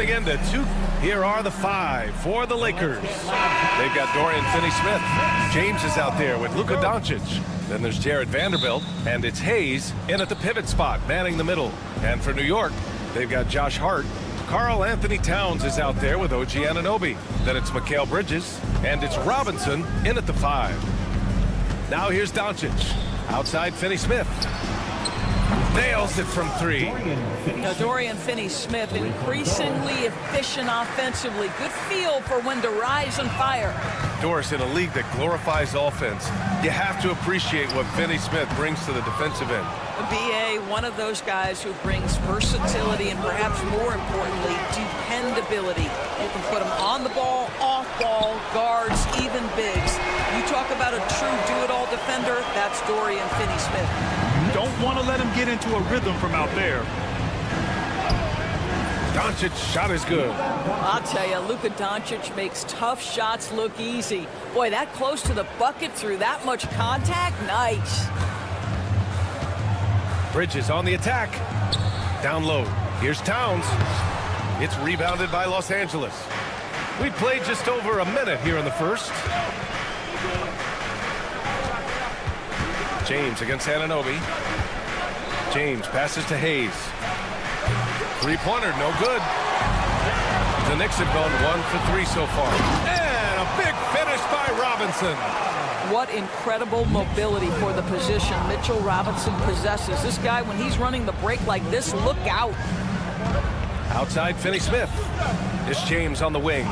counting into 2. Here are the 5 for the Lakers. They've got Dorian Finney-Smith. James is out there with Luka Doncic. Then there's Jared Vanderbilt, and it's Hayes in at the pivot spot, manning the middle. And for New York, they've got Josh Hart. Karl Anthony Towns is out there with OG Anunoby. Then it's Mikal Bridges, and it's Robinson in at the 5. Now here's Doncic. Outside Finney-Smith. Nails it from 3. Now Dorian Finney-Smith increasingly efficient offensively. Good feel for when to rise and fire. Doris, in a league that glorifies offense, you have to appreciate what Finney-Smith brings to the defensive end. BA, one of those guys who brings versatility and perhaps more importantly, dependability. You can put him on the ball, off ball, guards, even bigs. You talk about a true do-it-all defender, that's Dorian Finney-Smith. Don't want to let him get into a rhythm from out there. Doncic's shot is good. I'll tell you, Luka Doncic makes tough shots look easy. Boy, that close to the bucket through that much contact, nice. Bridges on the attack. Down low. Here's Towns. It's rebounded by Los Angeles. We played just over a minute here in the first. James against Anunoby. James passes to Hayes. Three-pointer, no good. The Knicks have gone 1 for 3 so far. And a big finish by Robinson. What incredible mobility for the position Mitchell Robinson possesses. This guy, when he's running the break like this, look out. Outside Finney-Smith. It's James on the wing.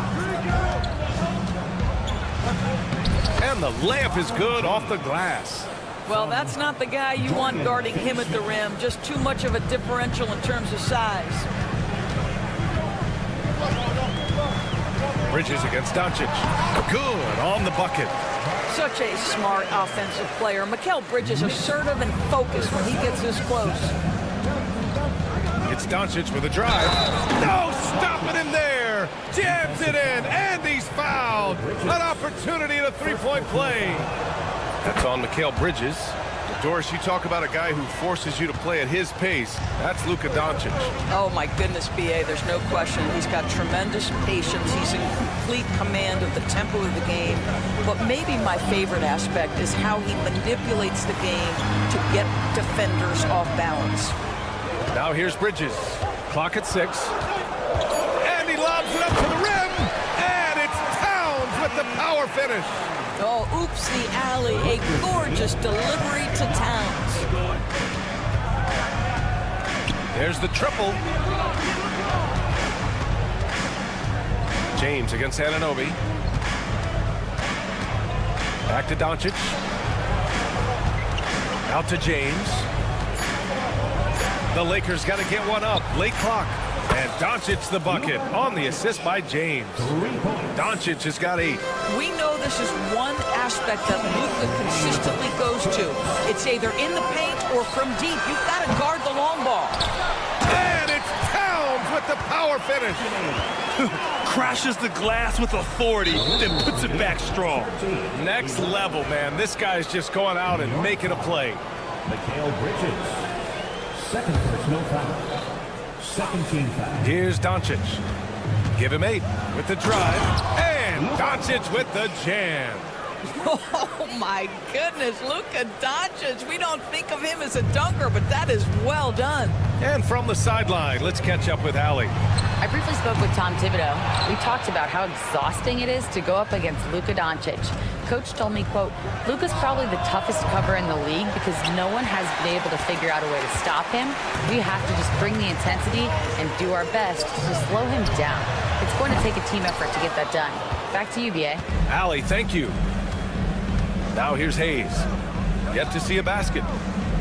And the layup is good off the glass. Well, that's not the guy you want guarding him at the rim. Just too much of a differential in terms of size. Bridges against Doncic. Good on the bucket. Such a smart offensive player. Mikal Bridges assertive and focused when he gets this close. It's Doncic with a drive. No, stopping him there. Jams it in, and he's fouled. An opportunity in a three-point play. That's on Mikal Bridges. Doris, you talk about a guy who forces you to play at his pace. That's Luka Doncic. Oh, my goodness, B.A., there's no question. He's got tremendous patience. He's in complete command of the tempo of the game. But maybe my favorite aspect is how he manipulates the game to get defenders off balance. Now here's Bridges. Clock at 6. And he lobs it up to the rim. And it's Towns with the power finish. Oh, oops, the alley. A gorgeous delivery to Towns. There's the triple. James against Anunoby. Back to Doncic. Out to James. The Lakers got to get one up. Late clock. And Doncic the bucket on the assist by James. Doncic has got 8. We know this is one aspect that Luka consistently goes to. It's either in the paint or from deep. You've got to guard the long ball. And it's Towns with the power finish. Crashes the glass with authority, then puts it back strong. Next level, man. This guy's just going out and making a play. Mikal Bridges. Second personal foul. Second team foul. Here's Doncic. Give him 8 with the drive. And Doncic with the jam. Oh, my goodness. Luka Doncic. We don't think of him as a dunker, but that is well done. And from the sideline, let's catch up with Allie. I briefly spoke with Tom Thibodeau. We talked about how exhausting it is to go up against Luka Doncic. Coach told me, quote, Luka's probably the toughest cover in the league because no one has been able to figure out a way to stop him. We have to just bring the intensity and do our best to slow him down. It's going to take a team effort to get that done. Back to you, B.A. Allie, thank you. Now here's Hayes. Yet to see a basket.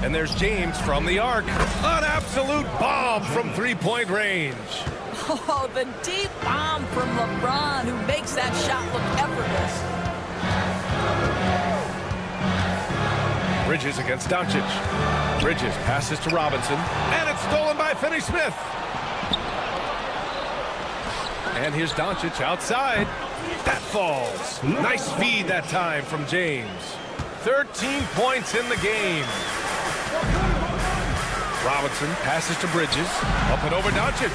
And there's James from the arc. An absolute bomb from three-point range. Oh, the deep bomb from LeBron, who makes that shot look effortless. Bridges against Doncic. Bridges passes to Robinson. And it's stolen by Finney-Smith. And here's Doncic outside. That falls. Nice feed that time from James. 13 points in the game. Robinson passes to Bridges. Up and over Doncic.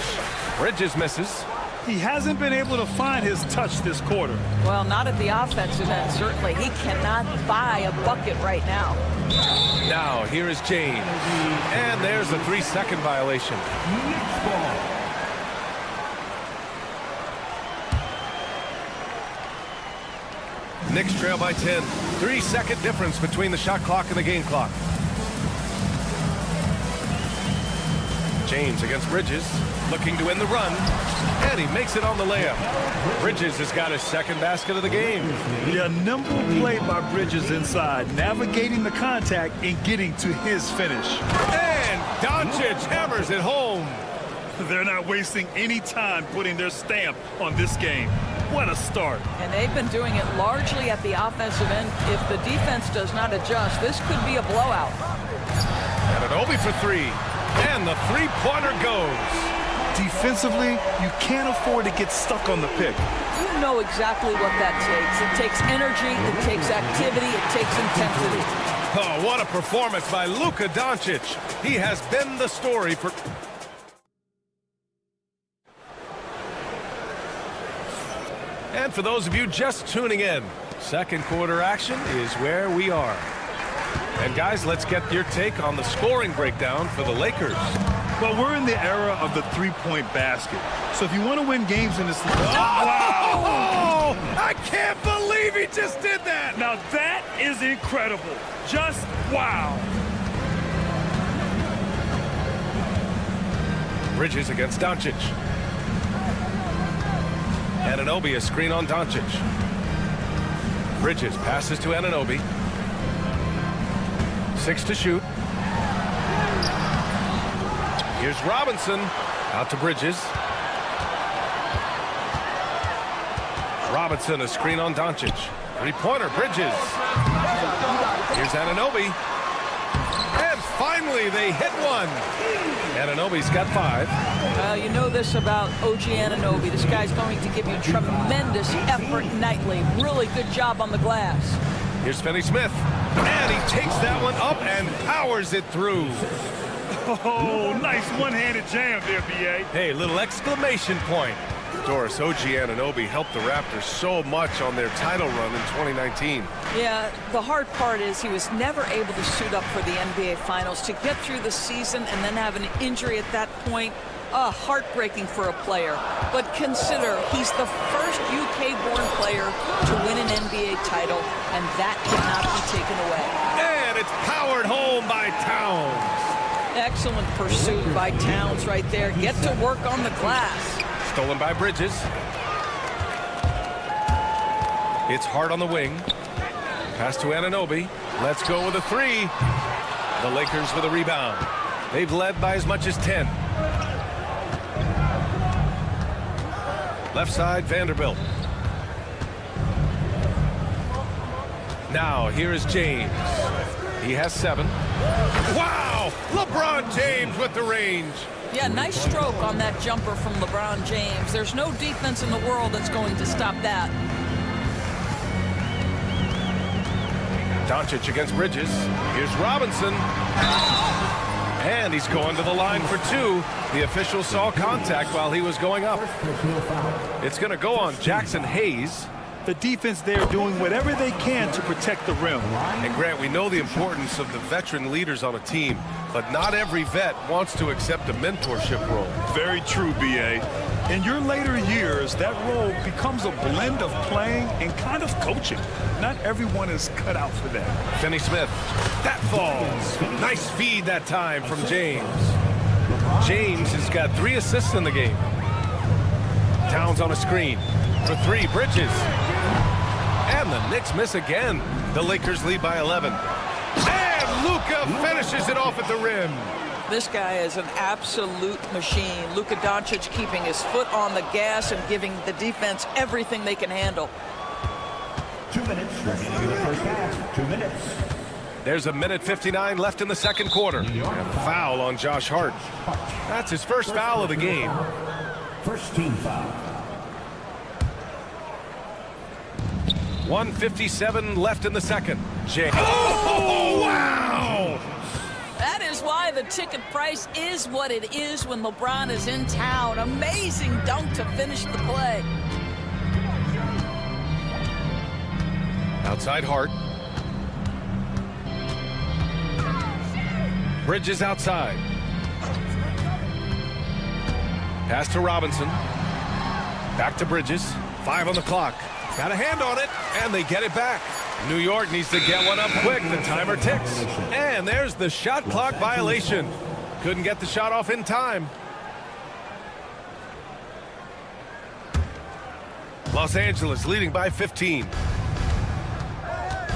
Bridges misses. He hasn't been able to find his touch this quarter. Well, not at the offensive end, certainly. He cannot buy a bucket right now. Now, here is James. And there's a 3-second violation. Knicks ball. Knicks trail by 10. 3-second difference between the shot clock and the game clock. James against Bridges, looking to win the run, and he makes it on the layup. Bridges has got his second basket of the game. Yeah, nimble play by Bridges inside, navigating the contact and getting to his finish. And Doncic hammers it home. They're not wasting any time putting their stamp on this game. What a start. And they've been doing it largely at the offensive end. If the defense does not adjust, this could be a blowout. And an Obi for 3. And the three-pointer goes. Defensively, you can't afford to get stuck on the pick. You know exactly what that takes. It takes energy, it takes activity, it takes intensity. Oh, what a performance by Luka Doncic. He has been the story for... And for those of you just tuning in, second quarter action is where we are. And guys, let's get your take on the scoring breakdown for the Lakers. Well, we're in the era of the three-point basket. So if you want to win games in this league... Wow! Oh, I can't believe he just did that! Now that is incredible. Just wow. Bridges against Doncic. Anunoby, a screen on Doncic. Bridges passes to Anunoby. 6 to shoot. Here's Robinson. Out to Bridges. Robinson, a screen on Doncic. Three-pointer, Bridges. Here's Anunoby. And finally, they hit one. Anunoby's got 5. You know this about OG Anunoby. This guy's going to give you tremendous effort nightly. Really good job on the glass. Here's Finney Smith. And he takes that one up and powers it through. Oh, nice one-handed jam there, B.A. Hey, little exclamation point. Doris, OG Anunoby helped the Raptors so much on their title run in 2019. Yeah, the hard part is he was never able to suit up for the NBA Finals. To get through the season and then have an injury at that point, heartbreaking for a player. But consider, he's the first UK-born player to win an NBA title, and that cannot be taken away. And it's powered home by Towns. Excellent pursuit by Towns right there. Get to work on the glass. Stolen by Bridges. It's hard on the wing. Pass to Anunoby. Let's go with a 3. The Lakers with a rebound. They've led by as much as 10. Left side, Vanderbilt. Now, here is James. He has 7. Wow! LeBron James with the range. Yeah, nice stroke on that jumper from LeBron James. There's no defense in the world that's going to stop that. Doncic against Bridges. Here's Robinson. And he's going to the line for 2. The official saw contact while he was going up. It's going to go on Jackson Hayes. The defense there doing whatever they can to protect the rim. And Grant, we know the importance of the veteran leaders on a team, but not every vet wants to accept a mentorship role. Very true, B.A. In your later years, that role becomes a blend of playing and kind of coaching. Not everyone is cut out for that. Finney Smith, that falls. Nice feed that time from James. James has got 3 assists in the game. Towns on a screen. For 3, Bridges. And the Knicks miss again. The Lakers lead by 11. And Luka finishes it off at the rim. This guy is an absolute machine. Luka Doncic keeping his foot on the gas and giving the defense everything they can handle. 2 minutes remaining in the first half. 2 minutes. There's 1:59 left in the second quarter. And a foul on Josh Hart. That's his first foul of the game. First team foul. 1:57 left in the second. Oh, wow! That is why the ticket price is what it is when LeBron is in town. Amazing dunk to finish the play. Outside Hart. Bridges outside. Pass to Robinson. Back to Bridges. 5 on the clock. Got a hand on it, and they get it back. New York needs to get one up quick. The timer ticks. And there's the shot clock violation. Couldn't get the shot off in time. Los Angeles leading by 15.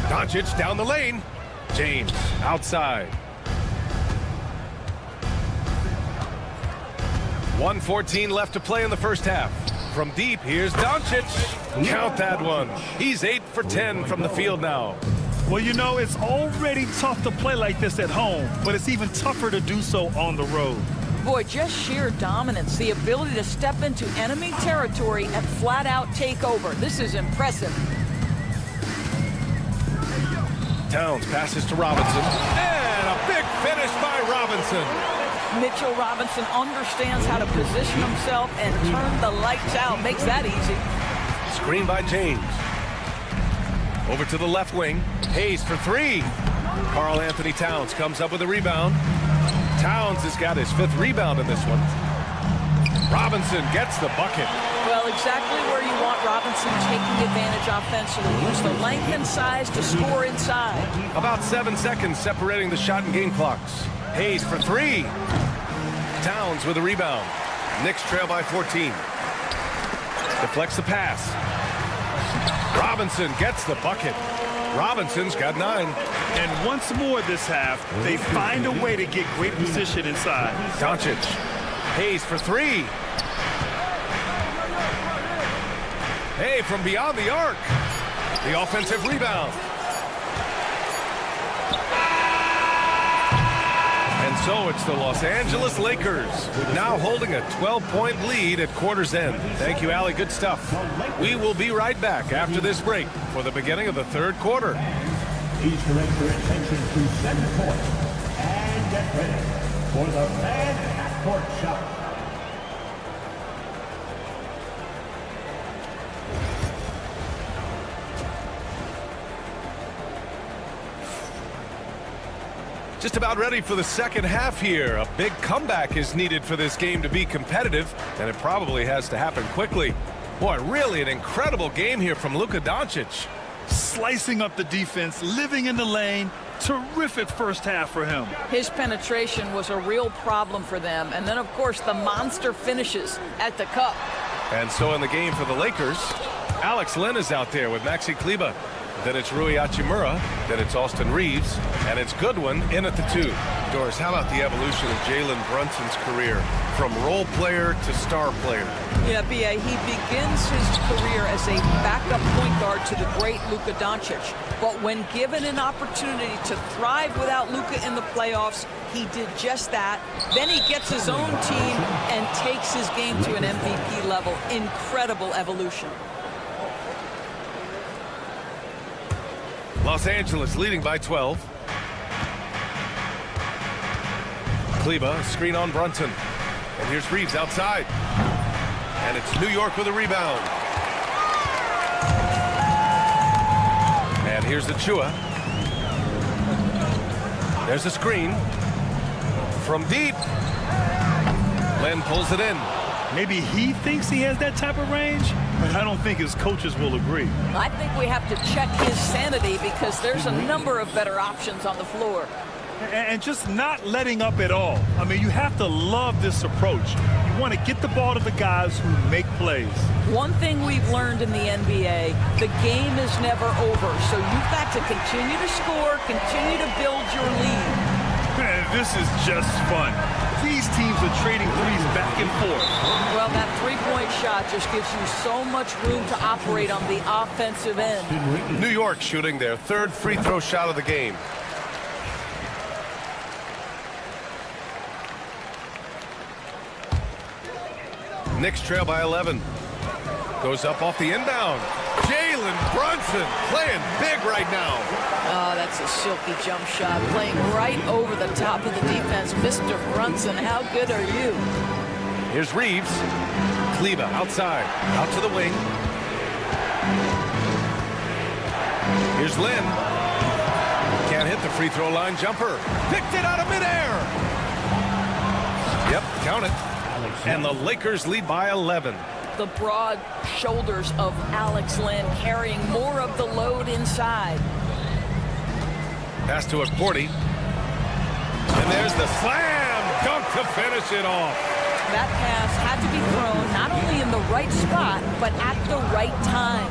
Doncic down the lane. James outside. 1:14 left to play in the first half. From deep, here's Doncic. Count that one. He's 8 for 10 from the field now. Well, you know, it's already tough to play like this at home, but it's even tougher to do so on the road. Boy, just sheer dominance, the ability to step into enemy territory and flat out take over. This is impressive. Towns passes to Robinson. And a big finish by Robinson. Mitchell Robinson understands how to position himself and turn the lights out. Makes that easy. Screen by James. Over to the left wing. Hayes for 3. Karl Anthony Towns comes up with a rebound. Towns has got his 5th rebound in this one. Robinson gets the bucket. Well, exactly where you want Robinson taking advantage offensively. Use the length and size to score inside. About 7 seconds separating the shot and game clocks. Hayes for 3. Towns with a rebound. Knicks trail by 14. Deflects the pass. Robinson gets the bucket. Robinson's got 9. And once more this half, they find a way to get great position inside. Doncic. Hayes for 3. Hey, from beyond the arc. The offensive rebound. And so it's the Los Angeles Lakers now holding a 12-point lead at quarter's end. Thank you, Allie. Good stuff. We will be right back after this break for the beginning of the third quarter. Please direct your attention to center court and get ready for the fan half-court shot. Just about ready for the second half here. A big comeback is needed for this game to be competitive, and it probably has to happen quickly. Boy, really an incredible game here from Luka Doncic. Slicing up the defense, living in the lane. Terrific first half for him. His penetration was a real problem for them. And then, of course, the monster finishes at the cup. And so in the game for the Lakers, Alex Len is out there with Maxi Kleber. Then it's Rui Hachimura. Then it's Austin Reeves. And it's Goodwin in at the 2. Doris, how about the evolution of Jalen Brunson's career from role player to star player? Yeah, B.A., he begins his career as a backup point guard to the great Luka Doncic. But when given an opportunity to thrive without Luka in the playoffs, he did just that. Then he gets his own team and takes his game to an MVP level. Incredible evolution. Los Angeles leading by 12. Kleber, screen on Brunson. And here's Reeves outside. And it's New York with a rebound. And here's Achua. There's a screen. From deep. Len pulls it in. Maybe he thinks he has that type of range, but I don't think his coaches will agree. I think we have to check his sanity because there's a number of better options on the floor. And just not letting up at all. I mean, you have to love this approach. You want to get the ball to the guys who make plays. One thing we've learned in the NBA, the game is never over. So you've got to continue to score, continue to build your lead. Man, this is just fun. These teams are trading threes back and forth. Well, that three-point shot just gives you so much room to operate on the offensive end. New York shooting their 3rd free throw shot of the game. Knicks trail by 11. Goes up off the inbound. Jalen Brunson playing big right now. Oh, that That's a silky jump shot, playing right over the top of the defense. Mr. Brunson, how good are you? Here's Reeves. Kleba outside, out to the wing. Here's Lynn. Can't hit the free throw line jumper. Picked it out of midair. Yep, count it. And the Lakers lead by 11. The broad shoulders of Alex Lynn carrying more of the load inside. Pass to it, 40. And there's the slam dunk to finish it off. That pass had to be thrown not only in the right spot, but at the right time.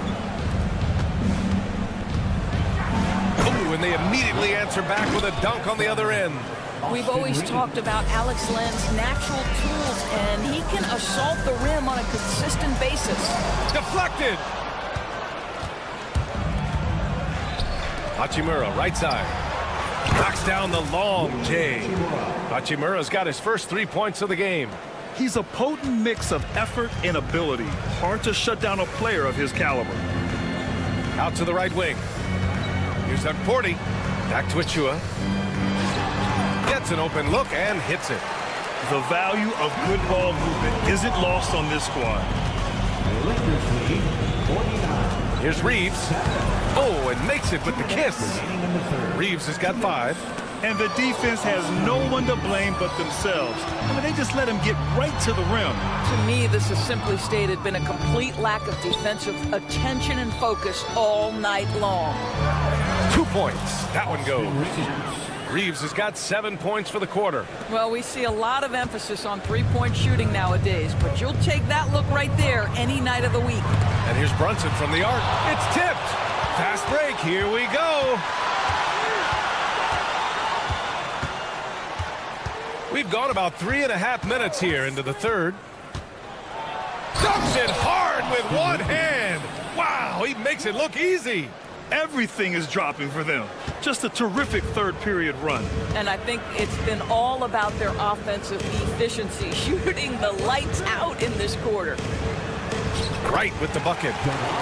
Ooh, and they immediately answer back with a dunk on the other end. We've always talked about Alex Lynn's natural tools, and he can assault the rim on a consistent basis. Deflected. Hachimura, right side. Knocks down the long J. Hachimura's got his first 3 points of the game. He's a potent mix of effort and ability. Hard to shut down a player of his caliber. Out to the right wing. Here's that 40. Back to Achua. Gets an open look and hits it. The value of good ball movement isn't lost on this squad. Here's Reeves. Oh, and makes it with the kiss. Reeves has got 5. And the defense has no one to blame but themselves. I mean, they just let him get right to the rim. To me, this has simply stated been a complete lack of defensive attention and focus all night long. 2 points. That one goes. Reeves has got 7 points for the quarter. Well, we see a lot of emphasis on three-point shooting nowadays, but you'll take that look right there any night of the week. And here's Brunson from the arc. It's tipped. Fast break. Here we go. We've gone about 3.5 minutes here into the third. Dumps it hard with one hand. Wow, he makes it look easy. Everything is dropping for them. Just a terrific third period run. And I think it's been all about their offensive efficiency, shooting the lights out in this quarter. Wright with the bucket.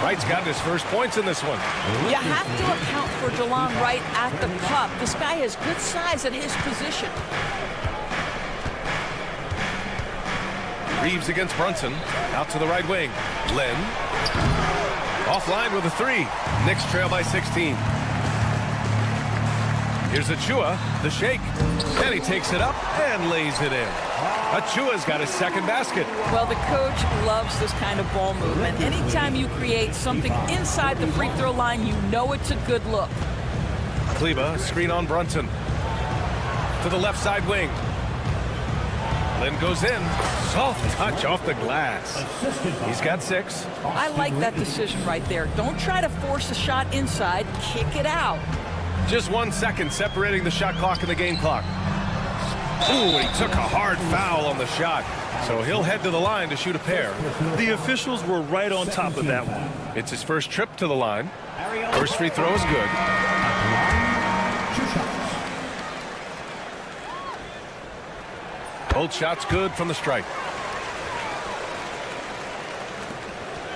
Wright's got his first points in this one. You have to account for Delon Wright at the cup. This guy has good size at his position. Reeves against Brunson. Out to the right wing. Lynn. Offline with a 3. Knicks trail by 16. Here's Achua, the shake. And he takes it up and lays it in. Achua's got his second basket. Well, the coach loves this kind of ball movement. Anytime you create something inside the free throw line, you know it's a good look. Kleba, screen on Brunson. To the left side wing. Lynn goes in. Soft touch off the glass. He's got 6. I like that decision right there. Don't try to force a shot inside. Kick it out. Just 1 second separating the shot clock and the game clock. Ooh, he took a hard foul on the shot. So he'll head to the line to shoot a pair. The officials were right on top of that one. It's his first trip to the line. First free throw is good. Both shots good from the stripe.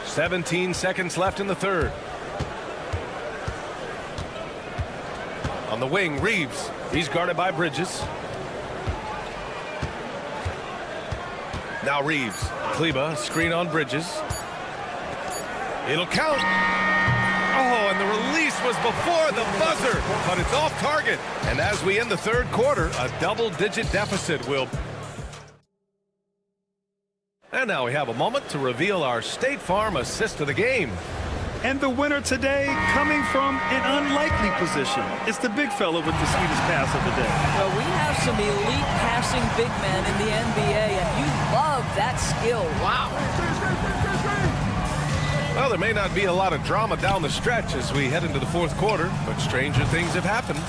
17 seconds left in the third. On the wing, Reeves. He's guarded by Bridges. Now Reeves. Kleba, screen on Bridges. It'll count. Oh, and the release was before the buzzer, but it's off target. And as we end the third quarter, a double-digit deficit will... And now we have a moment to reveal our State Farm assist of the game. And the winner today coming from an unlikely position. It's the big fella with the sweetest pass of the day. Well, we have some elite passing big men in the NBA, and you love that skill. Wow. Well, there may not be a lot of drama down the stretch as we head into the fourth quarter, but stranger things have happened.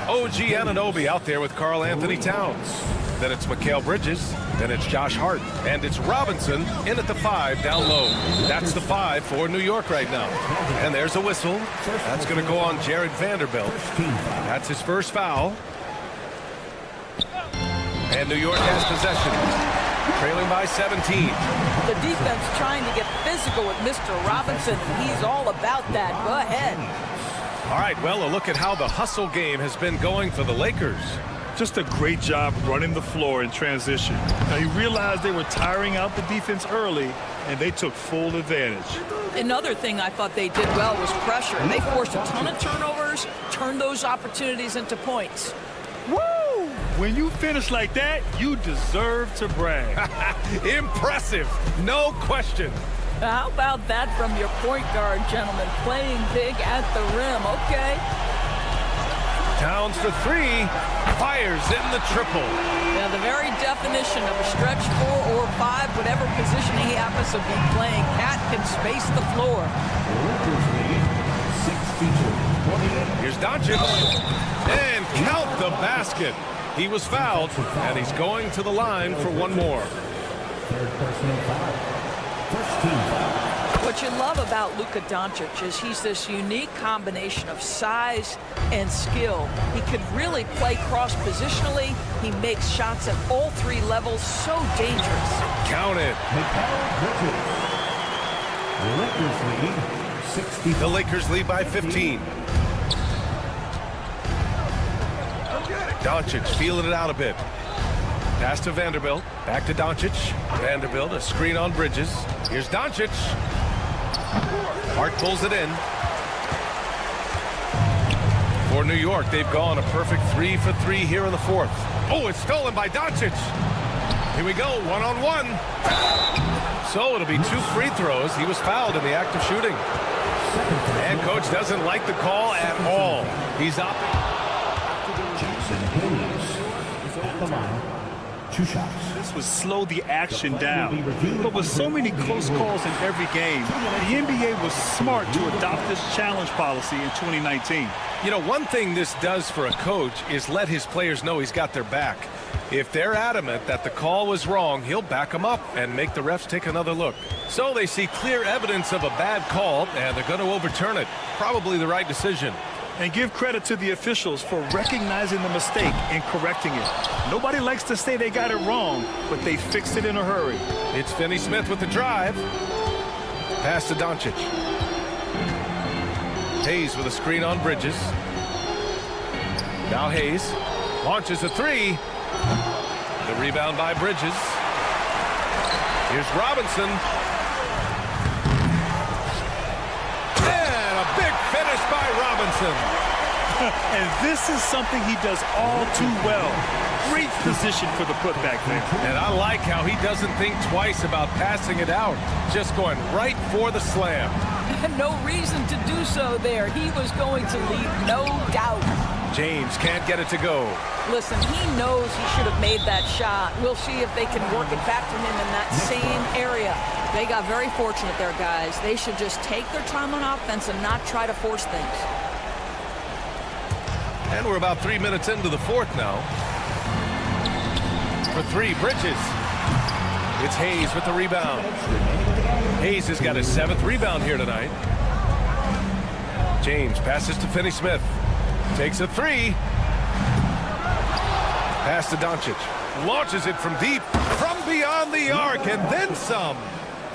OG Anunoby out there with Karl Anthony Towns. Then it's Mikal Bridges. Then it's Josh Hart. And it's Robinson in at the 5 down low. That's the 5 for New York right now. And there's a whistle. That's going to go on Jared Vanderbilt. That's his first foul. And New York has possession. Trailing by 17. The defense trying to get physical with Mr. Robinson. He's all about that. Go ahead. All right, well, a look at how the hustle game has been going for the Lakers. Just a great job running the floor in transition. Now, he realized they were tiring out the defense early, and they took full advantage. Another thing I thought they did well was pressure. They forced a ton of turnovers, turned those opportunities into points. Woo! When you finish like that, you deserve to brag. Impressive, no question. How about that from your point guard, gentlemen? Playing big at the rim. Okay. Towns for three, fires in the triple. Now, the very definition of a stretch 4 or 5, whatever position he happens to be playing, Cat can space the floor. Here's Doncic, and count the basket. He was fouled, and he's going to the line for one more. Third personal foul. First team foul. What you love about Luka Doncic is he's this unique combination of size and skill. He could really play cross-positionally. He makes shots at all 3 levels. So dangerous. Count it. Lakers lead 60. The Lakers lead by 15. Doncic feeling it out a bit. Pass to Vanderbilt. Back to Doncic. Vanderbilt, a screen on Bridges. Here's Doncic. Hart pulls it in. For New York, they've gone a perfect 3 for 3 here in the fourth. Oh, it's stolen by Doncic. Here we go, one-on-one. So it'll be 2 free throws. He was fouled in the act of shooting. And coach doesn't like the call at all. He's up. At the line. 2 shots. This would slow the action down. But with so many close calls in every game, the NBA was smart to adopt this challenge policy in 2019. You know, one thing this does for a coach is let his players know he's got their back. If they're adamant that the call was wrong, he'll back them up and make the refs take another look. So they see clear evidence of a bad call, and they're going to overturn it. Probably the right decision. And give credit to the officials for recognizing the mistake and correcting it. Nobody likes to say they got it wrong, but they fixed it in a hurry. It's Finney Smith with the drive. Pass to Doncic. Hayes with a screen on Bridges. Now Hayes launches a 3. The rebound by Bridges. Here's Robinson. And a big finish by Robinson. And this is something he does all too well. Great position for the putback there. And I like how he doesn't think twice about passing it out. Just going right for the slam. No reason to do so there. He was going to leave no doubt. James can't get it to go. Listen, he knows he should have made that shot. We'll see if they can work it back to him in that same area. They got very fortunate there, guys. They should just take their time on offense and not try to force things. And we're about 3 minutes into the fourth now. For 3, Bridges. It's Hayes with the rebound. Hayes has got his 7th rebound here tonight. James passes to Finney Smith. Takes a 3. Pass to Doncic. Launches it from deep, from beyond the arc, and then some.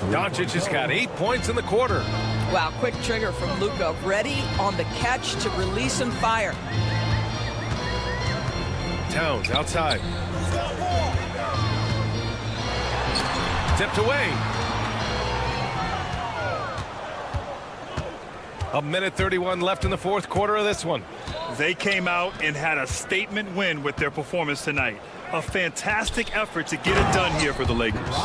Doncic has got 8 points in the quarter. Wow, quick trigger from Luka. Ready on the catch to release and fire. Towns outside. Tipped away. A minute 31 left in the fourth quarter of this one. They came out and had a statement win with their performance tonight. A fantastic effort to get it done here for the Lakers.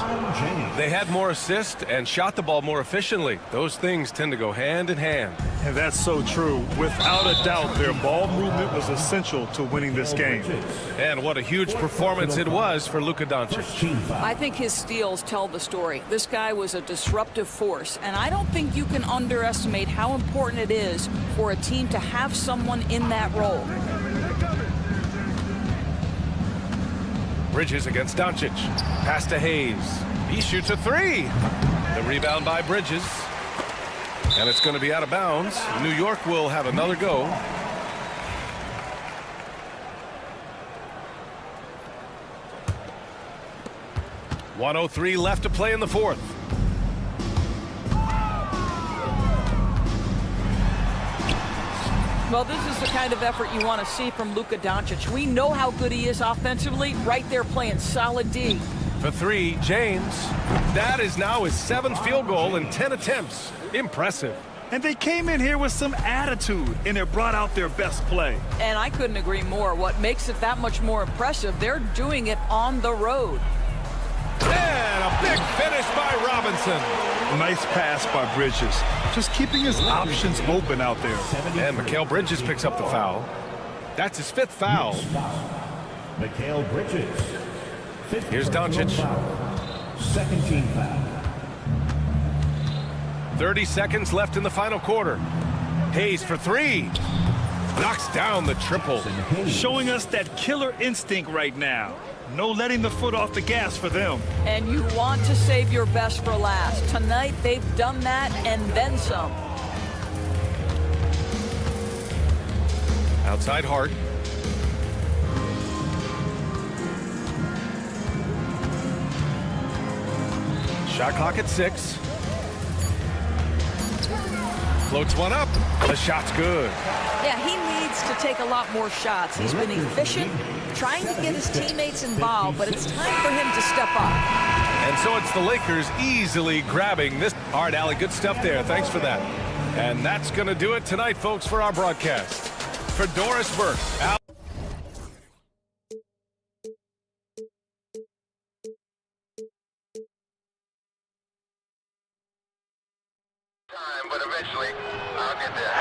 They had more assists and shot the ball more efficiently. Those things tend to go hand in hand. And that's so true. Without a doubt, their ball movement was essential to winning this game. And what a huge performance it was for Luka Doncic. I think his steals tell the story. This guy was a disruptive force, and I don't think you can underestimate how important it is for a team to have someone in that role. Bridges against Doncic. Pass to Hayes. He shoots a 3. The rebound by Bridges. And it's going to be out of bounds. New York will have another go. .103 left to play in the fourth. Well, this is the kind of effort you want to see from Luka Doncic. We know how good he is offensively, right there playing solid D. For three, James. That is now his 7th field goal in 10 attempts. Impressive. And they came in here with some attitude, and they brought out their best play. And I couldn't agree more. What makes it that much more impressive, they're doing it on the road. And a big finish by Robinson. Nice pass by Bridges. Just keeping his options open out there. And Mikal Bridges picks up the foul. That's his 5th foul. Mikal Bridges. Here's Doncic. Second team foul. 30 seconds left in the final quarter. Hayes for three. Knocks down the triple. Showing us that killer instinct right now. No letting the foot off the gas for them. And you want to save your best for last. Tonight, they've done that and then some. Outside Hart. Shot clock at 6. Floats one up. The shot's good. Yeah, he needs to take a lot more shots. He's been efficient, trying to get his teammates involved, but it's time for him to step up. And so it's the Lakers easily grabbing this. All right, Allie, good stuff there. Thanks for that. And that's going to do it tonight, folks, for our broadcast. For Doris Burke, Al but eventually I'll get there.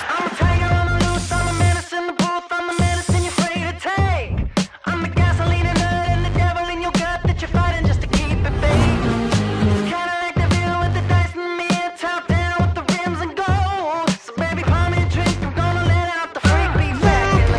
I'm a tiger on the loose, I'm a menace in the booth, I'm the medicine you're afraid to take. I'm the gasoline and nut and the devil in your gut that you're fighting just to keep it fake. Kinda like the view with the dice in the mirror, top down with the rims and gold. So baby, pour me a drink, I'm gonna let out the freak beat back.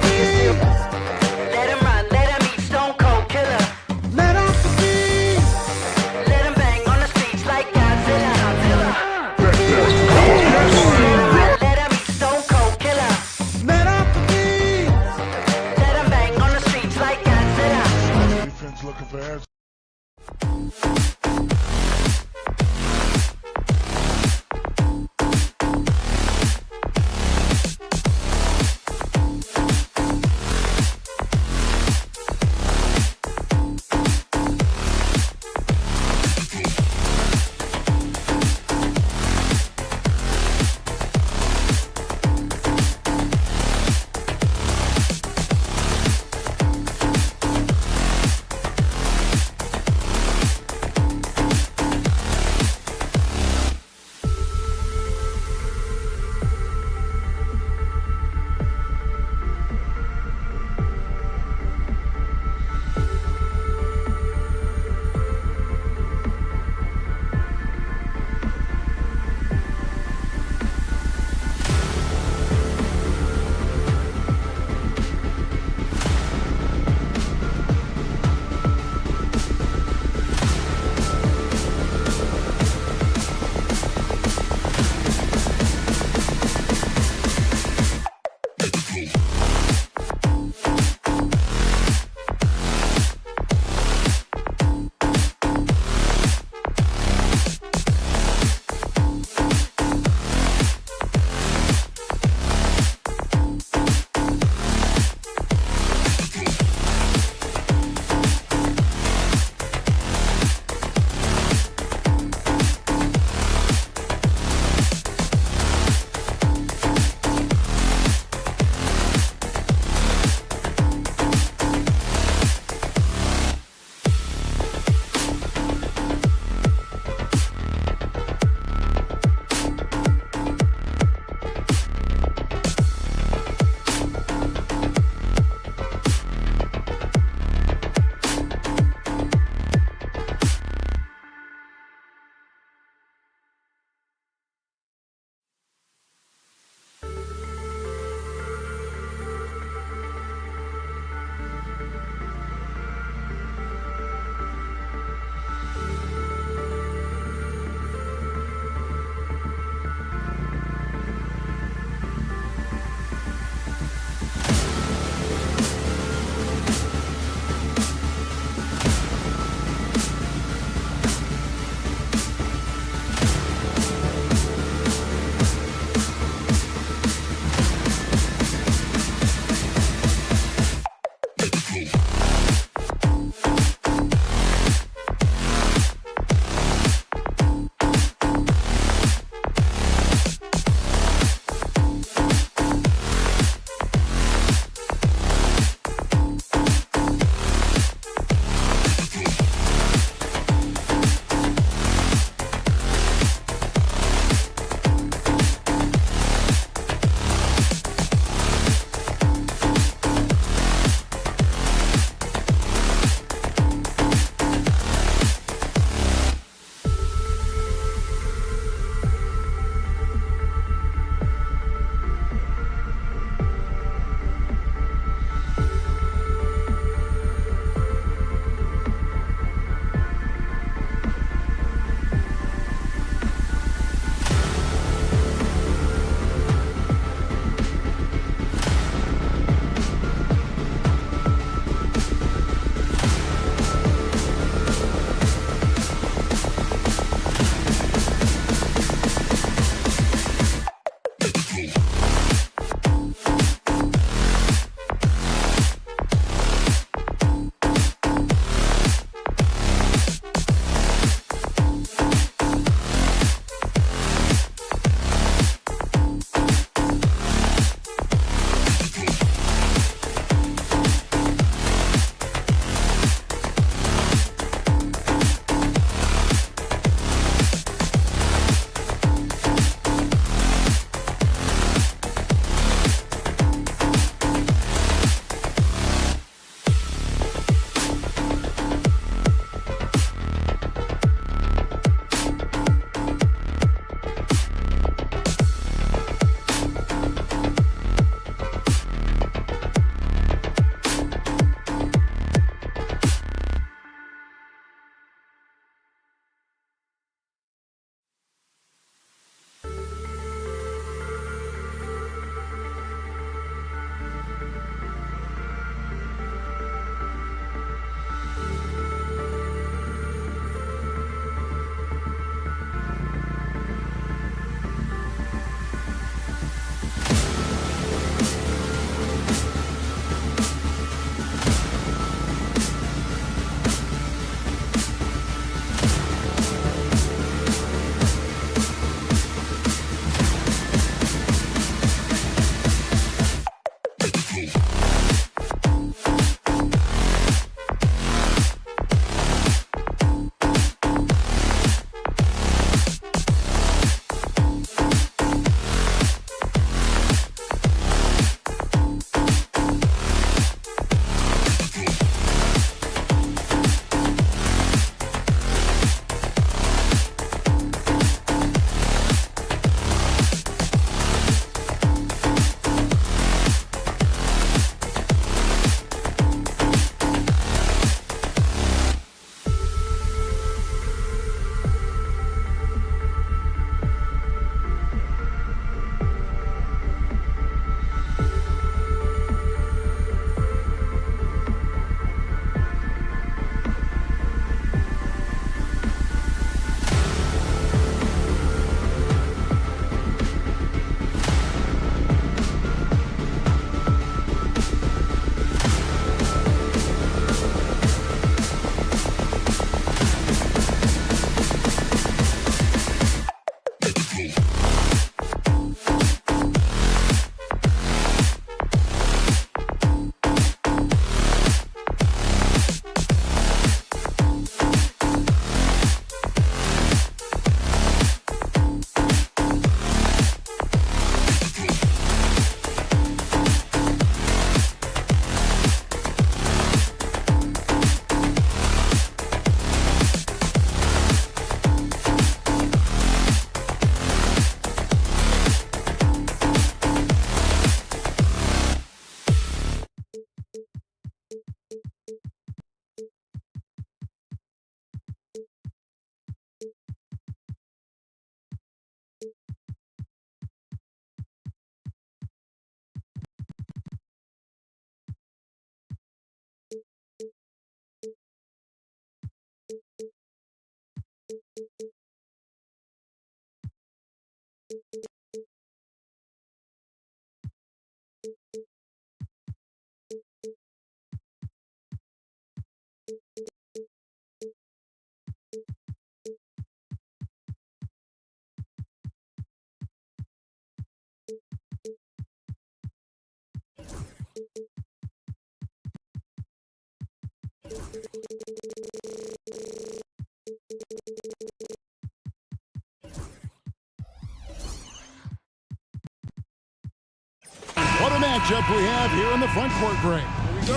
What a matchup we have here in the front court break.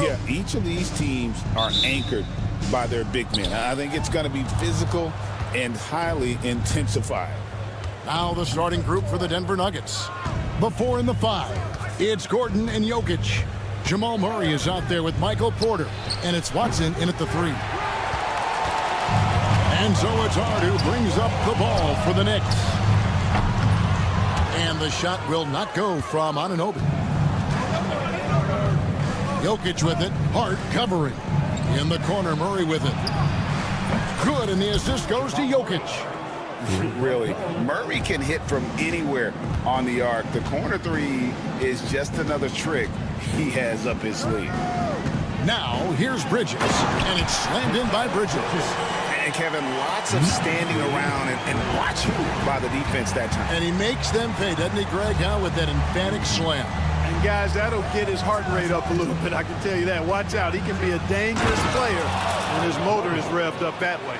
Yeah, each of these teams are anchored by their big men. I think it's going to be physical and highly intensified. Now the starting group for the Denver Nuggets. The 4 and the 5. It's Gordon and Jokic. Jamal Murray is out there with Michael Porter. And it's Watson in at the 3. And so it's Hart who brings up the ball for the Knicks. And the shot will not go from Anunoby. Jokic with it. Hart covering. In the corner, Murray with it. Good, and the assist goes to Jokic. Really, Murray can hit from anywhere on the arc. The corner 3 is just another trick he has up his sleeve. Now, here's Bridges, and it's slammed in by Bridges. And Kevin, lots of standing around and watching by the defense that time. And he makes them pay, doesn't he, Greg, now with that emphatic slam. And guys, that'll get his heart rate up a little bit, I can tell you that. Watch out, he can be a dangerous player when his motor is revved up that way.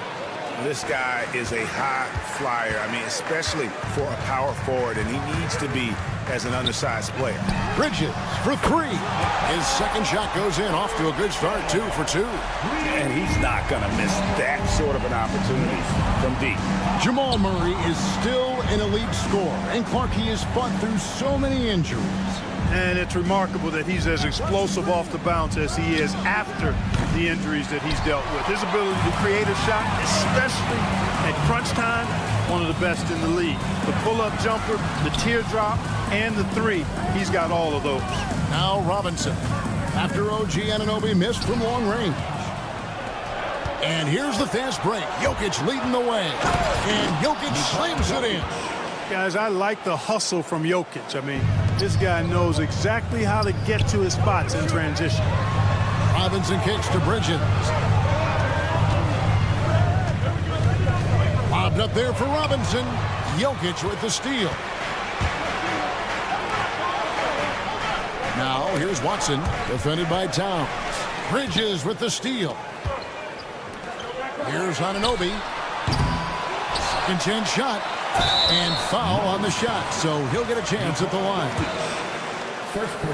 This guy is a high flyer. I mean, especially for a power forward, and he needs to be as an undersized player. Bridges for 3. His second shot goes in, off to a good start, 2 for 2. And he's not going to miss that sort of an opportunity from deep. Jamal Murray is still an elite scorer, and Clark, he has fought through so many injuries. And it's remarkable that he's as explosive off the bounce as he is after the injuries that he's dealt with. His ability to create a shot, especially at crunch time, one of the best in the league. The pull-up jumper, the teardrop, and the 3, he's got all of those. Now Robinson, after OG Anunoby missed from long range. And here's the fast break. Jokic leading the way. And Jokic slams it in. Guys, I like the hustle from Jokic. I mean, this guy knows exactly how to get to his spots in transition. Robinson kicks to Bridges. Lobbed up there for Robinson. Jokic with the steal. Now here's Watson, defended by Towns. Bridges with the steal. Here's Anunoby. Second chance shot. And foul on the shot, so he'll get a chance at the line.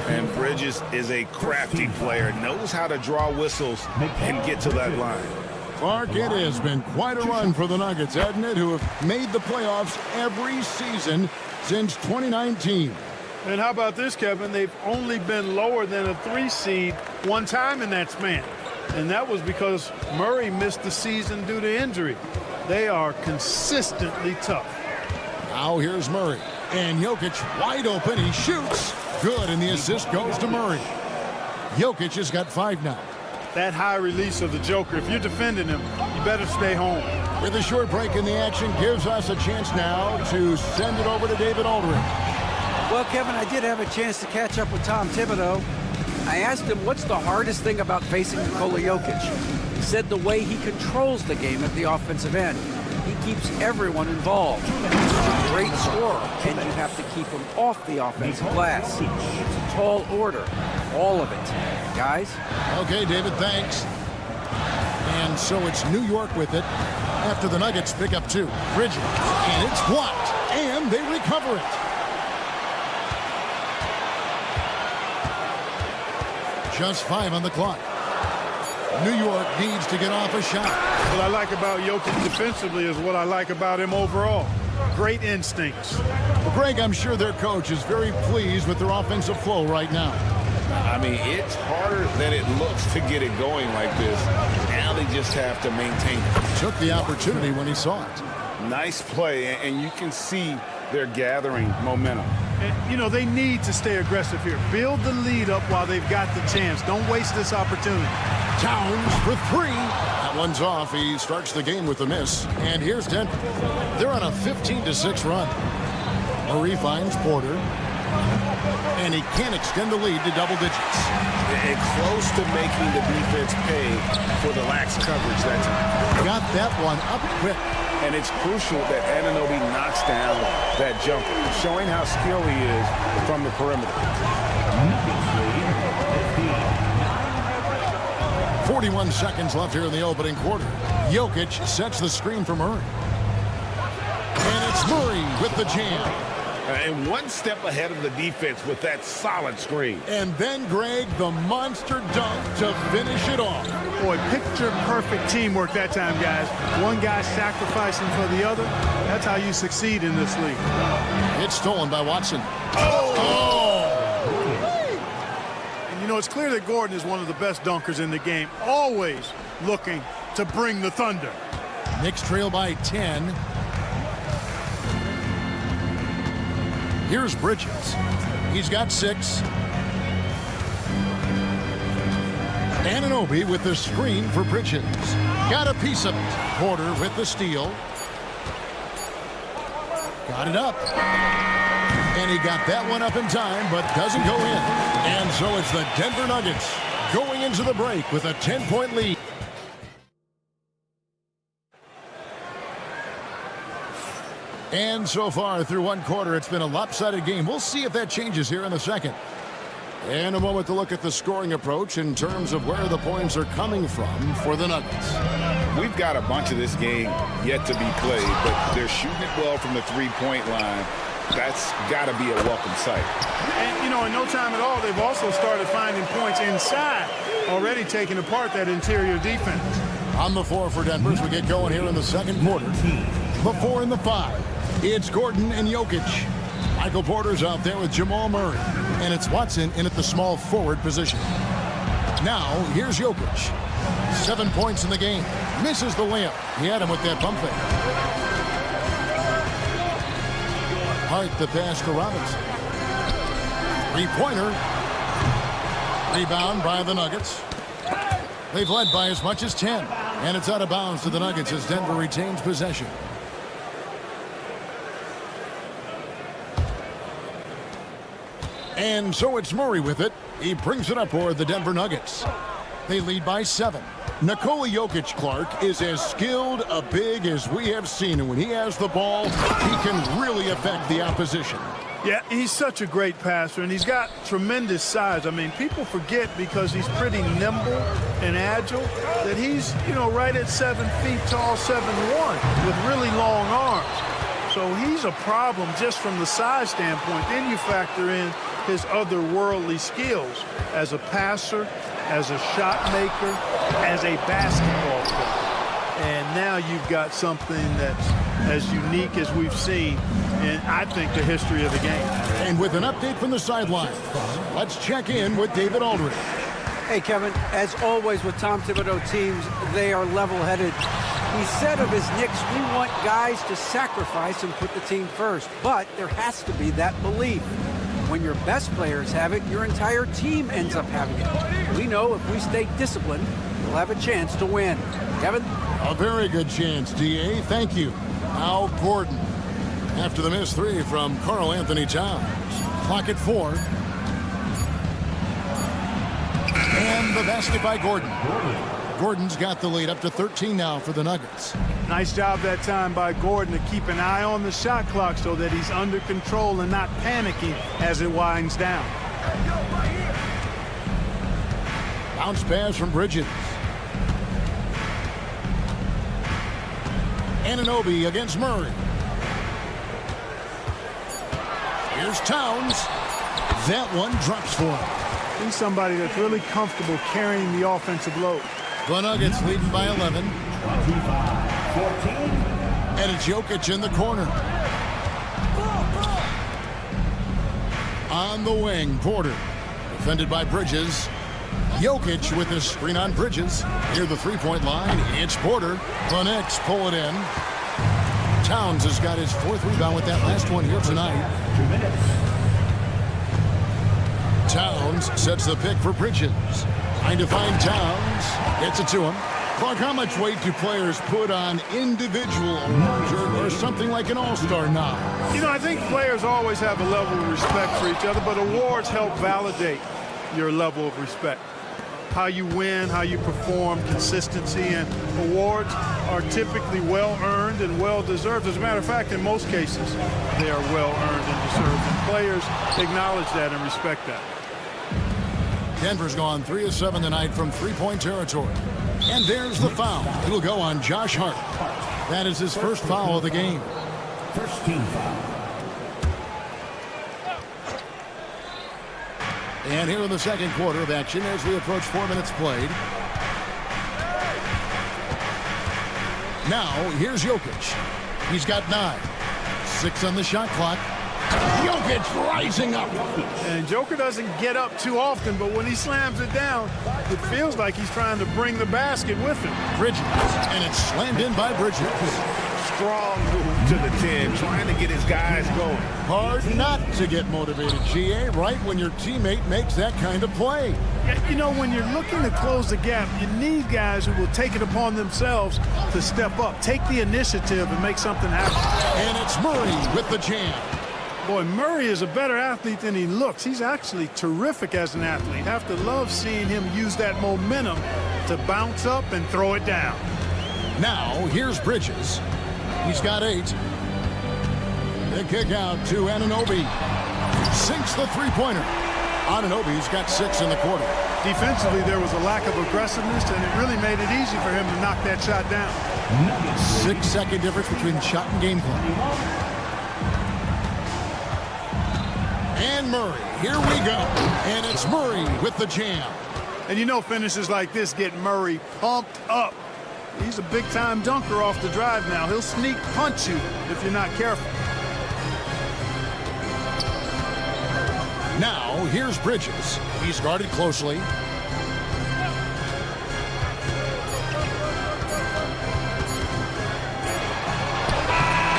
And Bridges is a crafty player, knows how to draw whistles and get to that line. Clark, it has been quite a run for the Nuggets, hasn't it, who have made the playoffs every season since 2019. And how about this, Kevin? They've only been lower than a 3 seed one time in that span. And that was because Murray missed the season due to injury. They are consistently tough. Now here's Murray. And Jokic wide open. He shoots. Good, and the assist goes to Murray. Jokic has got 5 now. That high release of the Joker, if you're defending him, you better stay home. With a short break in the action, gives us a chance now to send it over to David Aldridge. Well, Kevin, I did have a chance to catch up with Tom Thibodeau. I asked him what's the hardest thing about facing Nikola Jokic. He said the way he controls the game at the offensive end. He keeps everyone involved. He's a great scorer, and you have to keep him off the offensive glass. It's a tall order, all of it. Guys? Okay, David, thanks. And so it's New York with it after the Nuggets pick up 2. Bridges, and it's blocked, and they recover it. Just 5 on the clock. New York needs to get off a shot. What I like about Jokic defensively is what I like about him overall. Great instincts. Well, Greg, I'm sure their coach is very pleased with their offensive flow right now. I mean, it's harder than it looks to get it going like this. Now they just have to maintain it. Took the opportunity when he saw it. Nice play, and you can see they're gathering momentum. And, you know, they need to stay aggressive here. Build the lead up while they've got the chance. Don't waste this opportunity. Towns for 3. That one's off. He starts the game with a miss. And here's Denver. They're on a 15-6 run. Murray finds Porter. And he can't extend the lead to double digits. And close to making the defense pay for the lax coverage that time. Got that one up quick. And it's crucial that Anunoby knocks down that jumper, showing how skilled he is from the perimeter. 41 seconds left here in the opening quarter. Jokic sets the screen for Murray. And it's Murray with the jam. And one step ahead of the defense with that solid screen. And then, Greg, the monster dunk to finish it off. Boy, picture-perfect teamwork that time, guys. One guy sacrificing for the other. That's how you succeed in this league. It's stolen by Watson. And, you know, it's clear that Gordon is one of the best dunkers in the game, always looking to bring the thunder. Knicks trail by 10. Here's Bridges. He's got 6. Anunoby with the screen for Bridges. Got a piece of it. Porter with the steal. Got it up. And he got that one up in time, but doesn't go in. And so it's the Denver Nuggets going into the break with a 10-point lead. And so far through one quarter, it's been a lopsided game. We'll see if that changes here in the second. And a moment to look at the scoring approach in terms of where the points are coming from for the Nuggets. We've got a bunch of this game yet to be played, but they're shooting it well from the three-point line. That's got to be a welcome sight. And, you know, in no time at all, they've also started finding points inside, already taking apart that interior defense. On the floor for Denver as we get going here in the second quarter. The 4 and the 5. It's Gordon and Jokic. Michael Porter's out there with Jamal Murray. And it's Watson in at the small forward position. Now, here's Jokic. 7 points in the game. Misses the layup. He had him with that pump fake. Hart the pass to Robinson. 3-pointer. Rebound by the Nuggets. They've led by as much as 10. And it's out of bounds to the Nuggets as Denver retains possession. And so it's Murray with it. He brings it up for the Denver Nuggets. They lead by 7. Nikola Jokic, Clark, is as skilled a big as we have seen. And when he has the ball, he can really affect the opposition. Yeah, he's such a great passer, and he's got tremendous size. I mean, people forget because he's pretty nimble and agile that he's, you know, right at 7 feet tall, 7'1", with really long arms. So he's a problem just from the size standpoint. Then you factor in his otherworldly skills as a passer, as a shot maker, as a basketball player. And now you've got something that's as unique as we've seen in, I think, the history of the game. And with an update from the sideline, let's check in with David Aldridge. Hey, Kevin, as always with Tom Thibodeau teams, they are level-headed. He said of his Knicks, we want guys to sacrifice and put the team first. But there has to be that belief. When your best players have it, your entire team ends up having it. We know if we stay disciplined, we'll have a chance to win. Kevin? A very good chance, D.A. Thank you. Now Gordon. After the missed 3 from Karl Anthony Towns. Clock at 4. And the basket by Gordon. Gordon's got the lead up to 13 now for the Nuggets. Nice job that time by Gordon to keep an eye on the shot clock so that he's under control and not panicking as it winds down. Bounce pass from Bridges. Anunoby against Murray. Here's Towns. That one drops for him. He's somebody that's really comfortable carrying the offensive load. The Nuggets leading by 11. 25-14. And it's Jokic in the corner. On the wing, Porter. Defended by Bridges. Jokic with his screen on Bridges. Near the three-point line, it's Porter. The Knicks pull it in. Towns has got his 4th rebound with that last one here tonight. 2 minutes. Towns sets the pick for Bridges. Trying to find Towns. Gets it to him. Clark, how much weight do players put on individual awards or something like an all-star nod? You know, I think players always have a level of respect for each other, but awards help validate your level of respect. How you win, how you perform, consistency, and awards are typically well-earned and well-deserved. As a matter of fact, in most cases, they are well-earned and deserved, and players acknowledge that and respect that. Denver's gone 3 of 7 tonight from three-point territory. And there's the foul. It'll go on Josh Hart. That is his first foul of the game. First team foul. And here in the second quarter of action as we approach 4 minutes played. Now, here's Jokic. He's got 9. 6 on the shot clock. Jokic rising up. And Joker doesn't get up too often, but when he slams it down, it feels like he's trying to bring the basket with him. Bridges, and it's slammed in by Bridges. Strong move to the 10, trying to get his guys going. Hard not to get motivated, GA, right when your teammate makes that kind of play. You know, when you're looking to close the gap, you need guys who will take it upon themselves to step up, take the initiative, and make something happen. And it's Murray with the jam. Boy, Murray is a better athlete than he looks. He's actually terrific as an athlete. Have to love seeing him use that momentum to bounce up and throw it down. Now, here's Bridges. He's got 8. The kick out to Anunoby. Sinks the three-pointer. Anunoby's got 6 in the quarter. Defensively, there was a lack of aggressiveness, and it really made it easy for him to knock that shot down. 6-second difference between shot and game clock. And Murray, here we go. And it's Murray with the jam. And you know finishes like this get Murray pumped up. He's a big-time dunker off the drive now. He'll sneak punch you if you're not careful. Now, here's Bridges. He's guarded closely.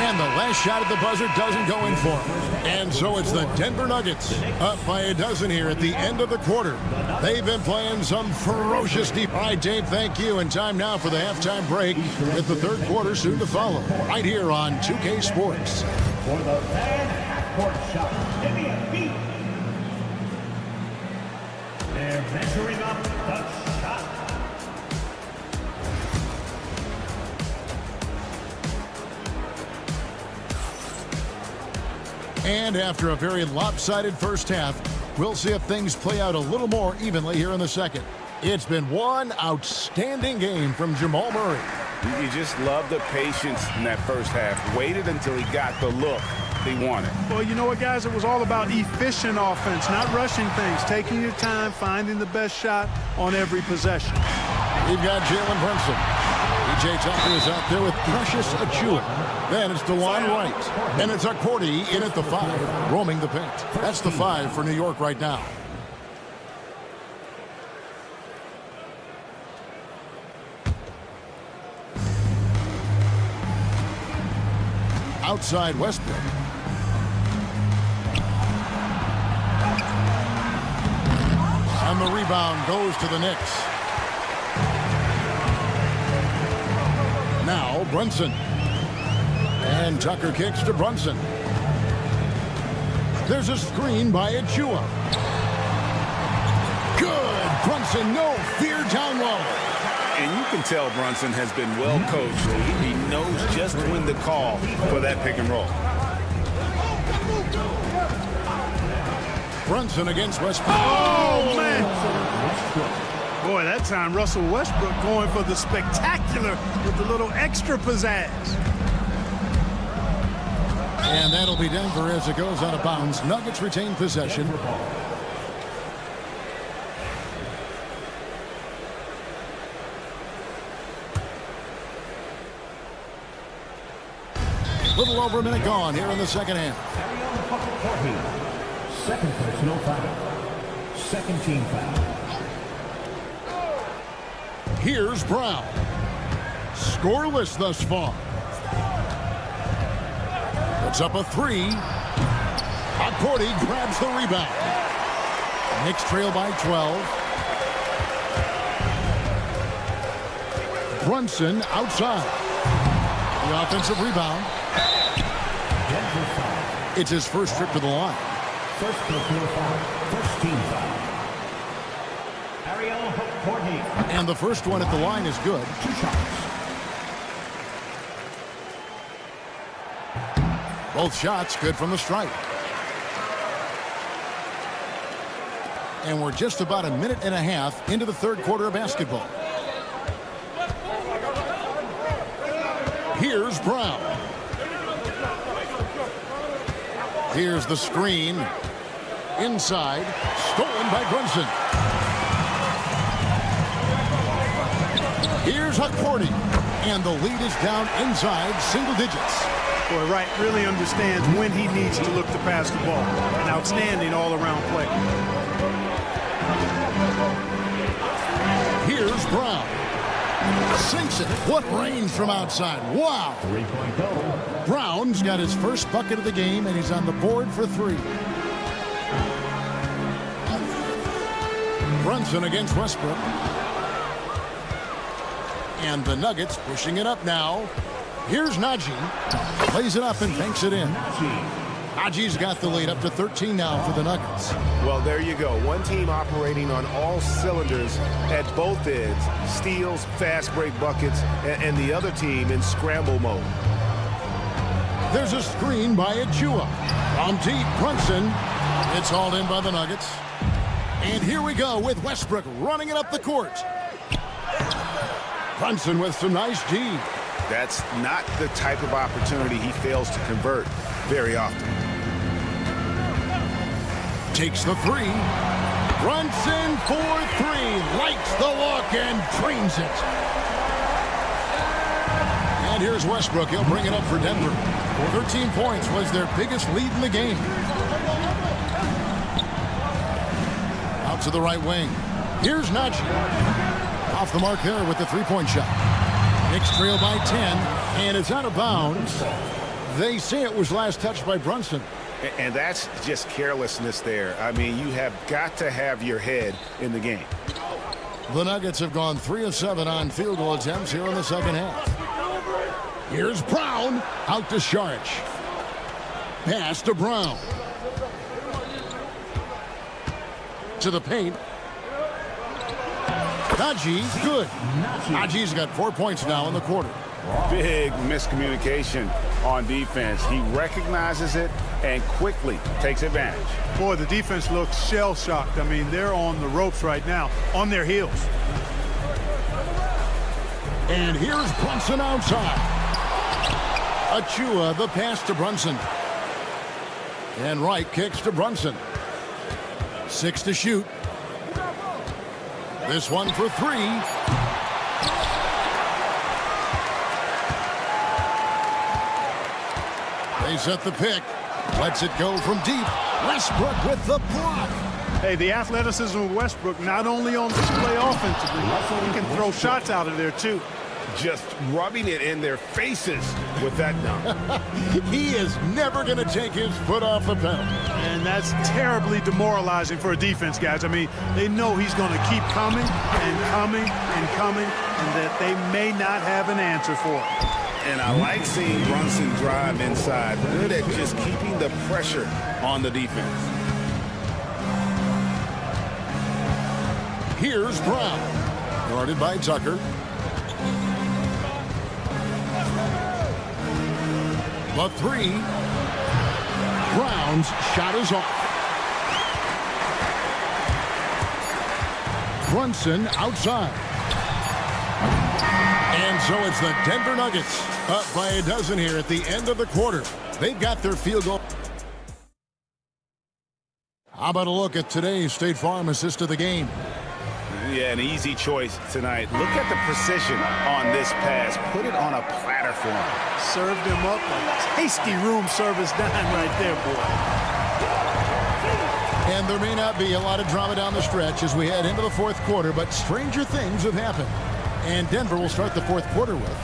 And the last shot at the buzzer doesn't go in for him. And so it's the Denver Nuggets up by a dozen here at the end of the quarter. They've been playing some ferocious deep. All right, Dave, thank you. And time now for the halftime break with the third quarter soon to follow. Right here on 2K Sports. For the fan half-court shot, give me a beat. They're measuring up the shot. And after a very lopsided first half, we'll see if things play out a little more evenly here in the second. It's been one outstanding game from Jamal Murray. You just love the patience in that first half. Waited until he got the look he wanted. Well, you know what, guys? It was all about efficient offense, not rushing things, taking your time, finding the best shot on every possession. We've got Jalen Brunson. PJ Tucker is out there with Precious Achiuwa. Then it's DeJuan Wright. And it's Accordi in at the 5, roaming the paint. That's the 5 for New York right now. Outside Westbrook. And the rebound goes to the Knicks. Now Brunson. And Tucker kicks to Brunson. There's a screen by Achiuwa. Good. Brunson, no fear down low. And you can tell Brunson has been well coached. He knows just when to call for that pick and roll. Brunson against Westbrook. Oh, man. Boy, that time Russell Westbrook going for the spectacular with the little extra pizzazz. And that'll be Denver as it goes out of bounds. Nuggets retain possession. Little over a minute gone here in the second half. Second personal foul. Second team foul. Here's Brown. Scoreless thus far. Puts up a 3. Accordi grabs the rebound. Knicks trail by 12. Brunson outside. The offensive rebound. It's his first trip to the line. First personal foul. First team foul. Ariel Courtney. And the first one at the line is good. 2 shots. Both shots good from the stripe. And we're just about a minute and a half into the third quarter of basketball. Here's Brown. Here's the screen. Inside. Stolen by Brunson. Here's Courtney. And the lead is down inside single digits. Boy, Wright really understands when he needs to look to pass the ball. An outstanding all-around play. Here's Brown. Sinks it. What range from outside. Wow. 3-point goal. Brown's got his first bucket of the game, and he's on the board for 3. Brunson against Westbrook. And the Nuggets pushing it up now. Here's Najee. Plays it up and banks it in. Najee's got the lead up to 13 now for the Nuggets. Well, there you go. One team operating on all cylinders at both ends. Steals, fast break buckets, and the other team in scramble mode. There's a screen by Achua. From deep, Brunson. It's hauled in by the Nuggets. And here we go with Westbrook running it up the court. Brunson with some nice D. That's not the type of opportunity he fails to convert very often. Takes the 3. Brunson for 3. Lights the look and drains it. And here's Westbrook. He'll bring it up for Denver. 13 points was their biggest lead in the game. Out to the right wing. Here's Najee. Off the mark there with the 3-point shot. Knicks trail by 10, and it's out of bounds. They say it was last touched by Brunson. And that's just carelessness there. I mean, you have got to have your head in the game. The Nuggets have gone 3 of 7 on field goal attempts here in the second half. Here's Brown out to Saric. Pass to Brown. To the paint. Najee, good. Najee's got 4 points now in the quarter. Big miscommunication on defense. He recognizes it and quickly takes advantage. Boy, the defense looks shell-shocked. I mean, they're on the ropes right now, on their heels. And here's Brunson outside. Achua, the pass to Brunson. And Wright kicks to Brunson. 6 to shoot. This one for 3. They set the pick. Lets it go from deep. Westbrook with the block. Hey, the athleticism of Westbrook not only on display offensively, he can throw shots out of there too. Just rubbing it in their faces with that dunk. He is never going to take his foot off the pedal. And that's terribly demoralizing for a defense, guys. I mean, they know he's going to keep coming and coming and coming, and that they may not have an answer for it. And I like seeing Brunson drive inside. Good at just keeping the pressure on the defense. Here's Brown. Guarded by Tucker. The 3. Brown's shot is off. Brunson outside. And so it's the Denver Nuggets up by a dozen here at the end of the quarter. They've got their field goal. How about a look at today's State Farm assist of the game? Yeah, an easy choice tonight. Look at the precision on this pass. Put it on a platter for him. Served him up a tasty room service dime right there, boy. And there may not be a lot of drama down the stretch as we head into the fourth quarter, but stranger things have happened. And Denver will start the fourth quarter with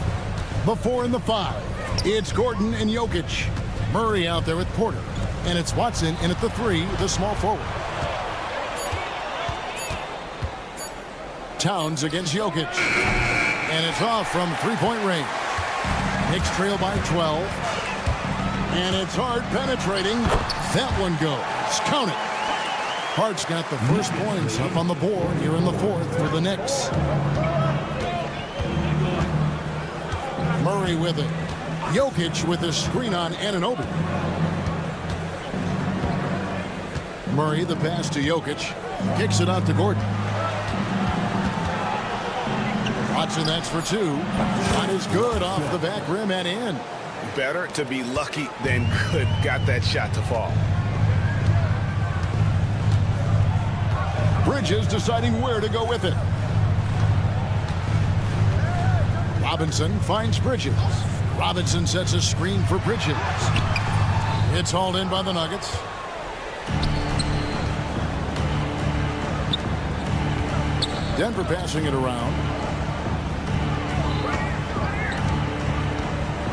the 4 and the 5. It's Gordon and Jokic. Murray out there with Porter. And it's Watson in at the 3, the small forward. Towns against Jokic. And it's off from three-point range. Knicks trail by 12. And it's Hart penetrating. That one goes. Count it. Hart's got the first points up on the board here in the fourth for the Knicks. Murray with it. Jokic with a screen on Anunoby. Murray, the pass to Jokic. Kicks it out to Gordon. Watson, that's for two. Shot is good off the back rim and in. Better to be lucky than good. Got that shot to fall. Bridges deciding where to go with it. Robinson finds Bridges. Robinson sets a screen for Bridges. It's hauled in by the Nuggets. Denver passing it around.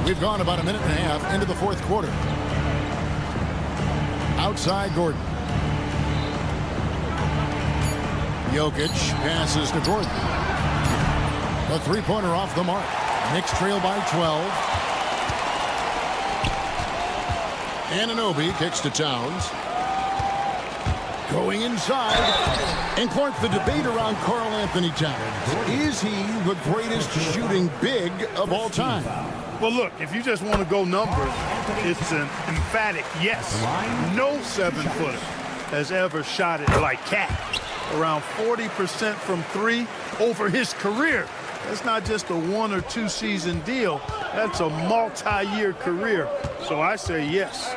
We've gone about a minute and a half into the fourth quarter. Outside Gordon. Jokic passes to Gordon. A three-pointer off the mark. Knicks trail by 12. Anunoby kicks to Towns. Going inside. And Clark, the debate around Karl Anthony Towns. Is he the greatest shooting big of all time? Well, look, if you just want to go numbers, it's an emphatic yes. No seven-footer has ever shot it like Cat. Around 40% from three over his career. That's not just a one or two season deal. That's a multi-year career. So I say yes.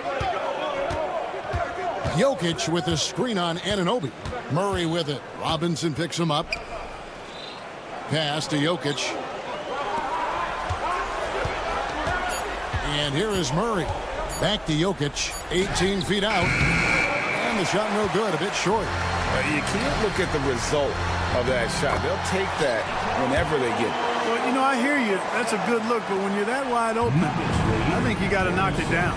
Jokic with a screen on Anunoby. Murray with it. Robinson picks him up. Pass to Jokic. And here is Murray. Back to Jokic. 18 feet out. And the shot no good. A bit short. You can't look at the result of that shot. They'll take that whenever they get it. Well, you know, I hear you. That's a good look. But when you're that wide open, I think you got to knock it down.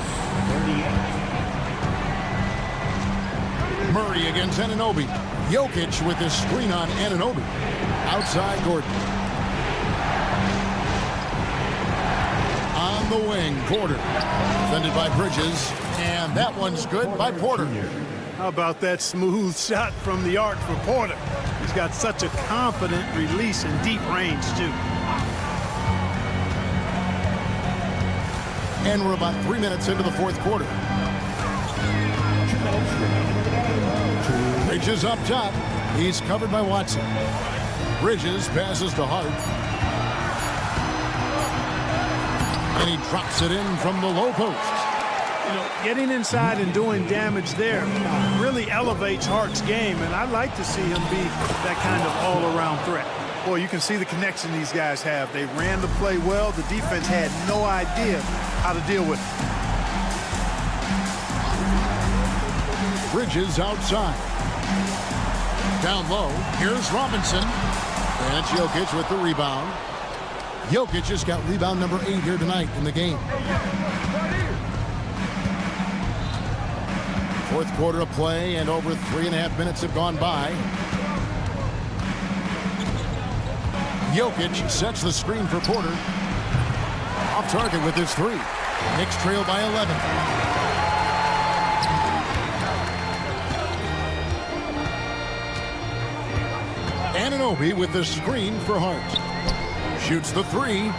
Murray against Anunoby. Jokic with his screen on Anunoby. Outside Gordon. On the wing, Porter. Defended by Bridges. And that one's good by Porter. How about that smooth shot from the arc for Porter? He's got such a confident release in deep range, too. And we're about 3 minutes into the fourth quarter. Bridges up top. He's covered by Watson. Bridges passes to Hart. And he drops it in from the low post. You know, getting inside and doing damage there really elevates Hart's game, and I'd like to see him be that kind of all-around threat. Boy, you can see the connection these guys have. They ran the play well. The defense had no idea how to deal with it. Bridges outside. Down low. Here's Robinson. And it's Jokic with the rebound. Jokic just got rebound number 8 here tonight in the game. Fourth quarter of play, and over 3.5 minutes have gone by. Jokic sets the screen for Porter. Off target with his three. Knicks trail by 11. Anunoby with the screen for Hart. Shoots the three.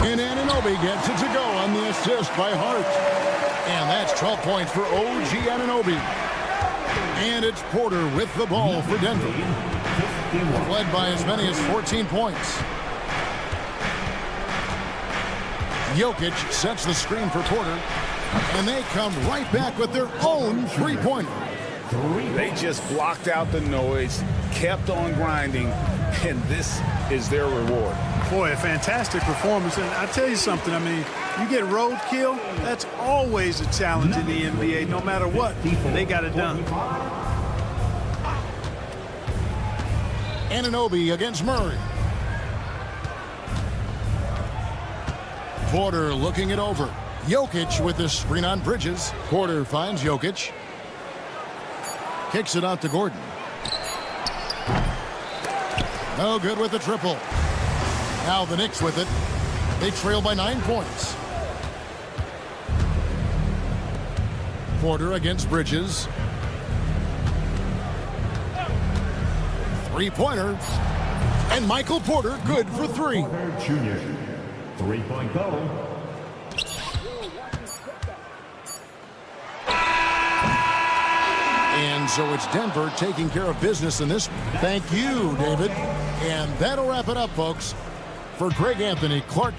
And Anunoby gets it to go on the assist by Hart. And that's 12 points for OG Anunoby. And it's Porter with the ball for Denver. Led by as many as 14 points. Jokic sets the screen for Porter. And they come right back with their own three-pointer. They just blocked out the noise, kept on grinding, and this is their reward. Boy, a fantastic performance. And I tell you something, I mean, you get roadkill, that's always a challenge in the NBA. No matter what, they got it done. Anunoby against Murray. Porter looking it over. Jokic with the screen on Bridges. Porter finds Jokic. Kicks it out to Gordon. No good with the triple. Now the Knicks with it. They trail by 9 points. Porter against Bridges. Three-pointer. And Michael Porter good for 3. Porter Jr. 3-point goal. And so it's Denver taking care of business in this. Thank you, David. And that'll wrap it up, folks. For Greg Anthony, Clark.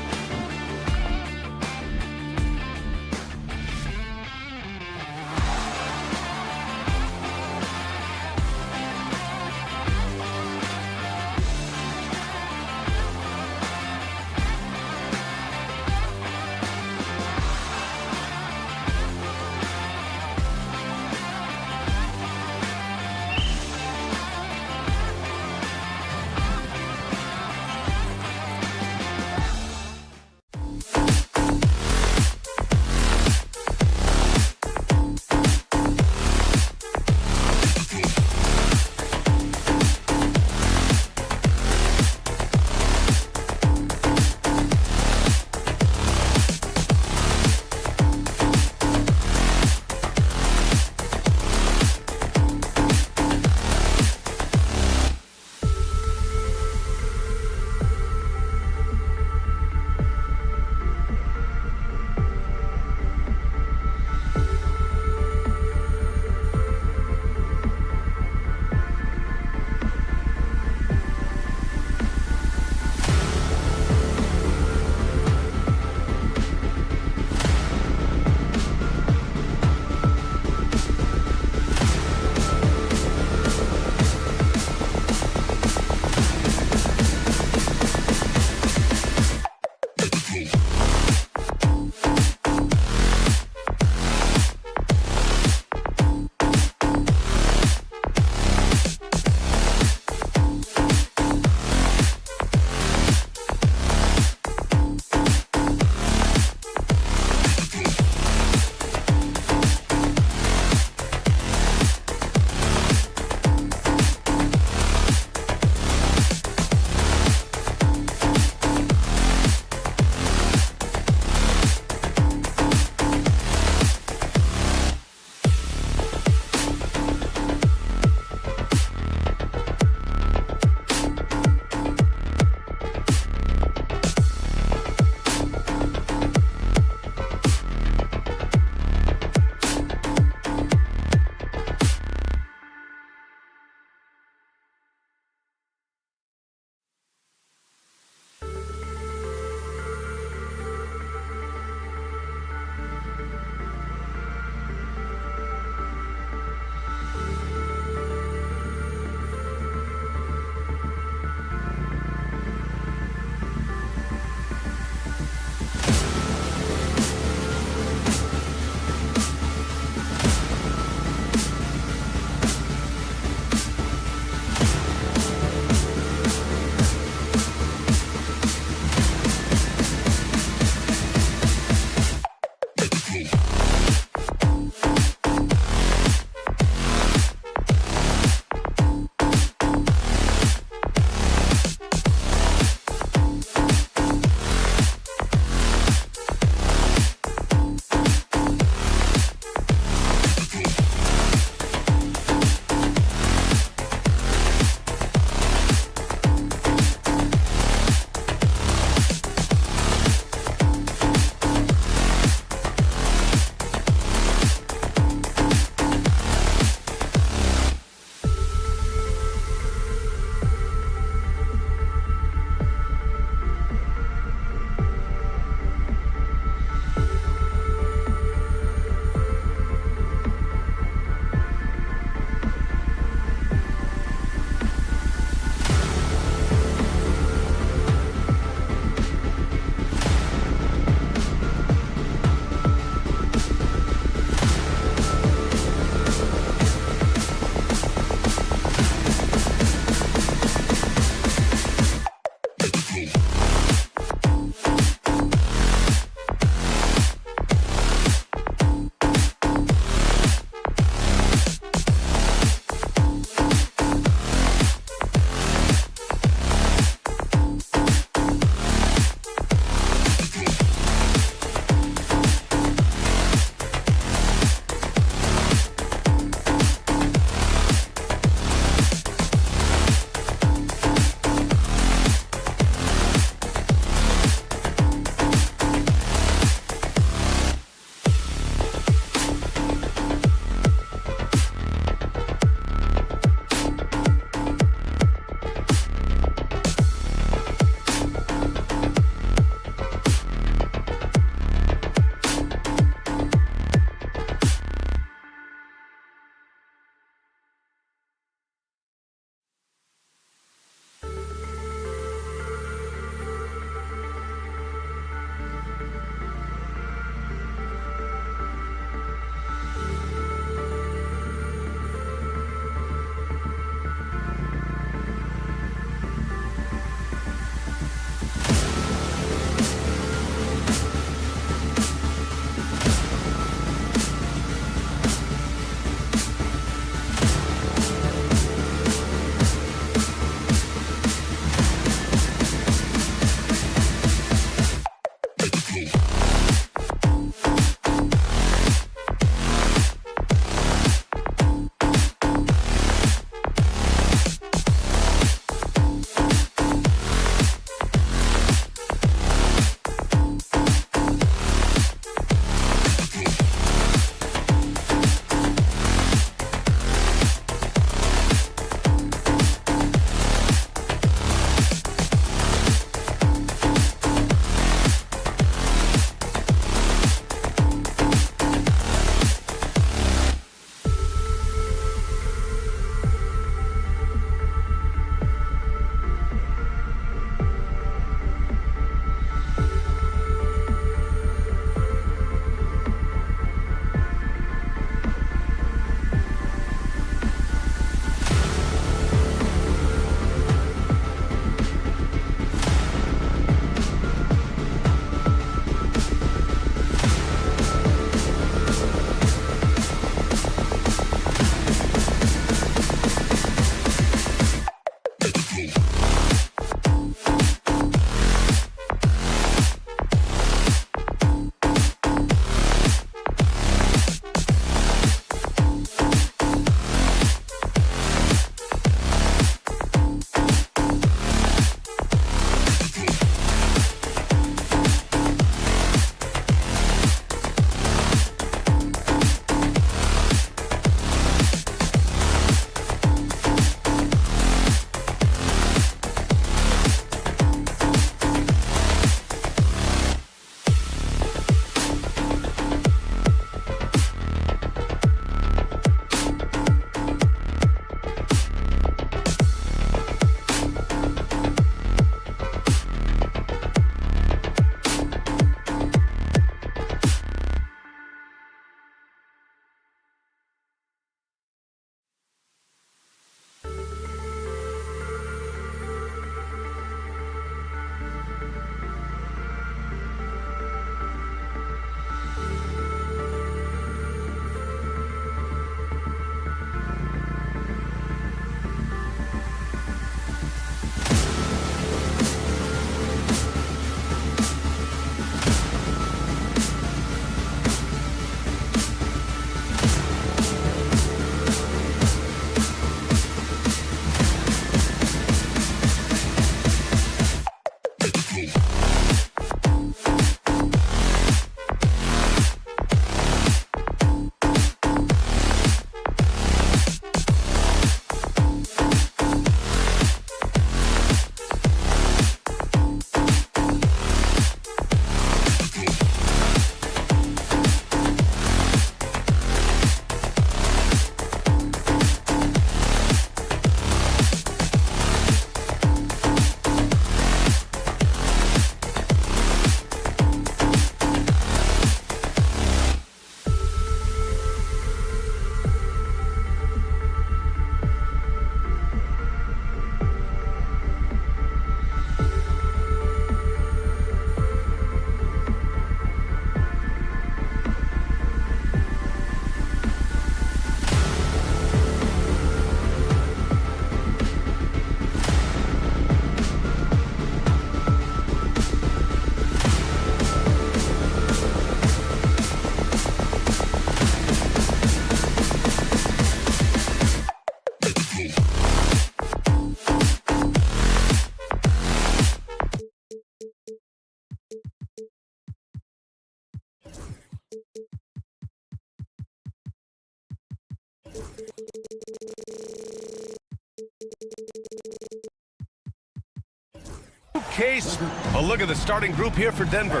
case? A look at the starting group here for Denver.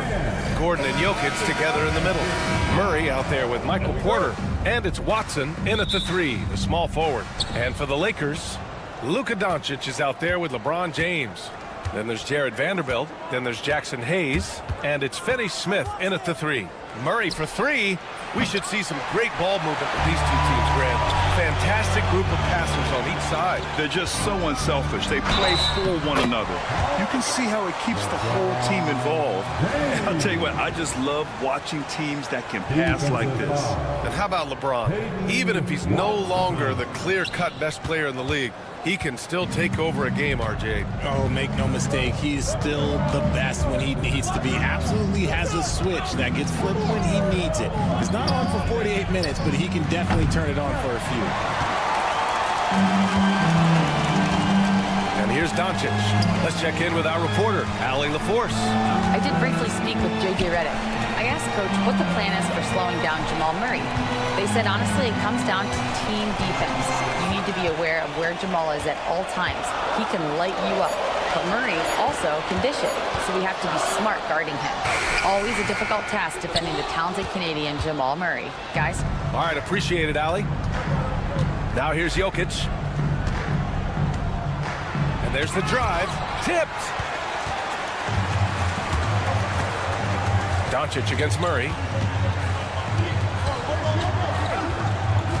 Gordon and Jokic together in the middle. Murray out there with Michael Porter. And it's Watson in at the 3, the small forward. And for the Lakers, Luka Doncic is out there with LeBron James. Then there's Jared Vanderbilt. Then there's Jackson Hayes. And it's Finney Smith in at the 3. Murray for 3. We should see some great ball movement with these two teams, Grant. Fantastic group of passers on each side. They're just so unselfish. They play for one another. You can see how it keeps the whole team involved. And I'll tell you what, I just love watching teams that can pass like this. And how about LeBron? Even if he's no longer the clear-cut best player in the league, he can still take over a game, RJ. Oh, make no mistake, he's still the best when he needs to be. Absolutely has a switch that gets flipped when he needs it. It's not on for 48 minutes, but he can definitely turn it on for a few. And here's Doncic. Let's check in with our reporter, Allie LaForce. I did briefly speak with J.J. Redick. I asked Coach what the plan is for slowing down Jamal Murray. They said, honestly, it comes down to team defense. You need to be aware of where Jamal is at all times. He can light you up, but Murray also can dish it, so we have to be smart guarding him. Always a difficult task defending the talented Canadian Jamal Murray. Guys? All right, appreciate it, Allie. Now here's Jokic. And there's the drive. Tipped. Doncic against Murray.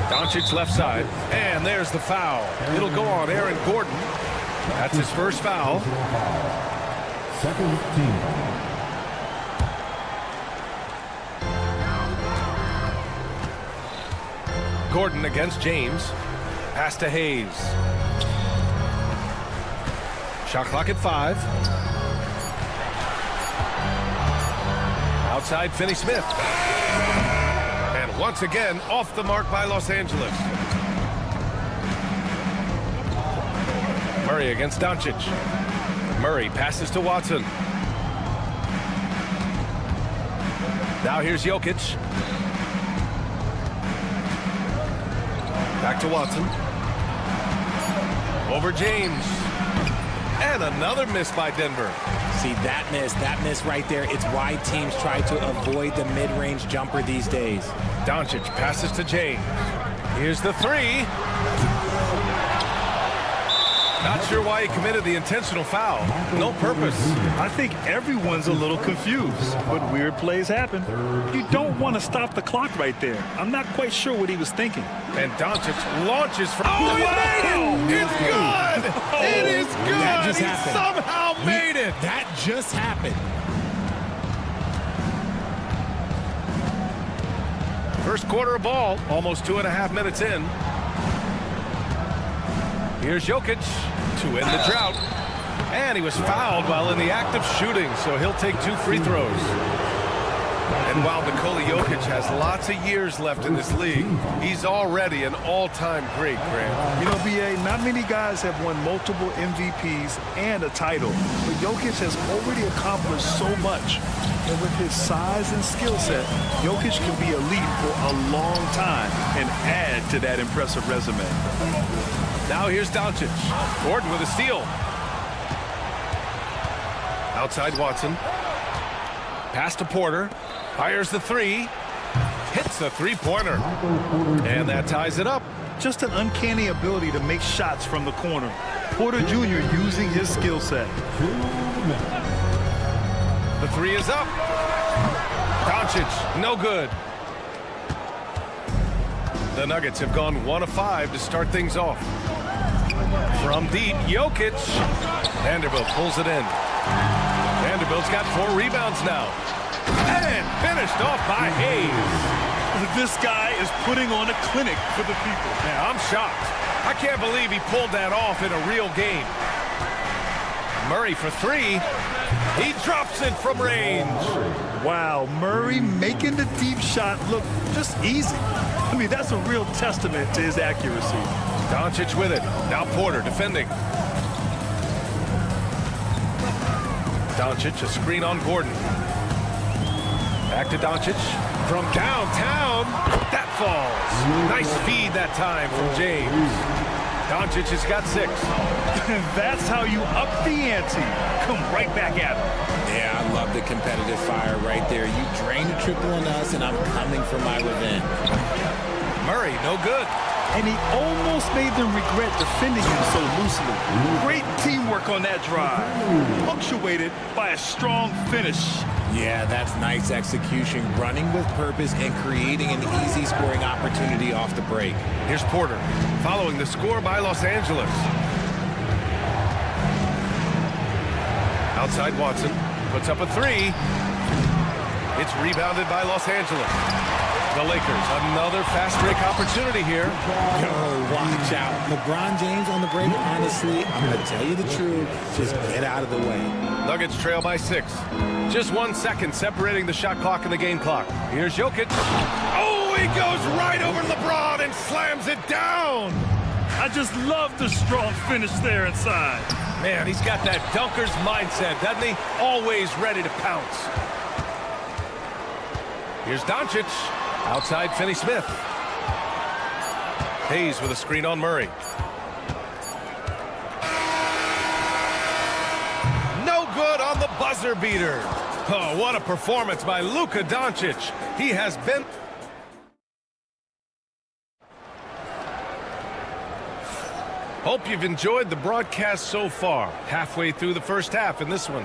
Doncic left side. And there's the foul. It'll go on Aaron Gordon. That's his first foul. Second team. Gordon against James. Pass to Hayes. Shot clock at 5. Outside, Finney Smith. And once again, off the mark by Los Angeles. Murray against Doncic. Murray passes to Watson. Now here's Jokic. Back to Watson. Over James. And another miss by Denver. See, that miss right there, it's why teams try to avoid the mid-range jumper these days. Doncic passes to James. Here's the 3. Not sure why he committed the intentional foul. No purpose. I think everyone's a little confused, but weird plays happen. You don't want to stop the clock right there. I'm not quite sure what he was thinking. And Doncic launches from... Oh, he made it! It's good! It is good! That just he happened. somehow made it! That just happened. First quarter of ball, almost 2.5 minutes in. Here's Jokic to end the drought. And he was fouled while in the act of shooting, so he'll take 2 free throws. And while Nikola Jokic has lots of years left in this league, he's already an all-time great, Grant. You know, B.A., not many guys have won multiple MVPs and a title, but Jokic has already accomplished so much. And with his size and skill set, Jokic can be elite for a long time and add to that impressive resume. Now here's Doncic. Gordon with a steal. Outside Watson. Pass to Porter. Fires the 3. Hits the three-pointer. And that ties it up. Just an uncanny ability to make shots from the corner. Porter Jr. using his skill set. The 3 is up. Doncic, no good. The Nuggets have gone 1 of 5 to start things off. From deep, Jokic. Vanderbilt pulls it in. Vanderbilt's got 4 rebounds now. And finished off by Hayes. This guy is putting on a clinic for the people. Yeah, I'm shocked. I can't believe he pulled that off in a real game. Murray for 3. He drops it from range. Wow, Murray making the deep shot look just easy. I mean, that's a real testament to his accuracy. Doncic with it. Now Porter defending. Doncic, a screen on Gordon. Back to Doncic. From downtown. That falls. Nice feed that time from James. Doncic has got 6. That's how you up the ante. Come right back at him. Yeah, I love the competitive fire right there. You drain a triple on us, and I'm coming for my revenge. Murray, no good. And he almost made them regret defending him so loosely. Great teamwork on that drive. Punctuated by a strong finish. Yeah, that's nice execution, running with purpose and creating an easy scoring opportunity off the break. Here's Porter, following the score by Los Angeles. Outside Watson, puts up a 3. It's rebounded by Los Angeles. The Lakers, another fast break opportunity here. Yo, watch out. LeBron James on the break, honestly, I'm going to tell you the truth. Just get out of the way. Nuggets trail by 6. Just 1 second separating the shot clock and the game clock. Here's Jokic. Oh, he goes right over LeBron and slams it down. I just love the strong finish there inside. Man, he's got that dunker's mindset, doesn't he? Always ready to pounce. Here's Doncic. Outside Finney Smith. Hayes with a screen on Murray. No good on the buzzer beater. Oh, what a performance by Luka Doncic. He has been... Hope you've enjoyed the broadcast so far. Halfway through the first half in this one.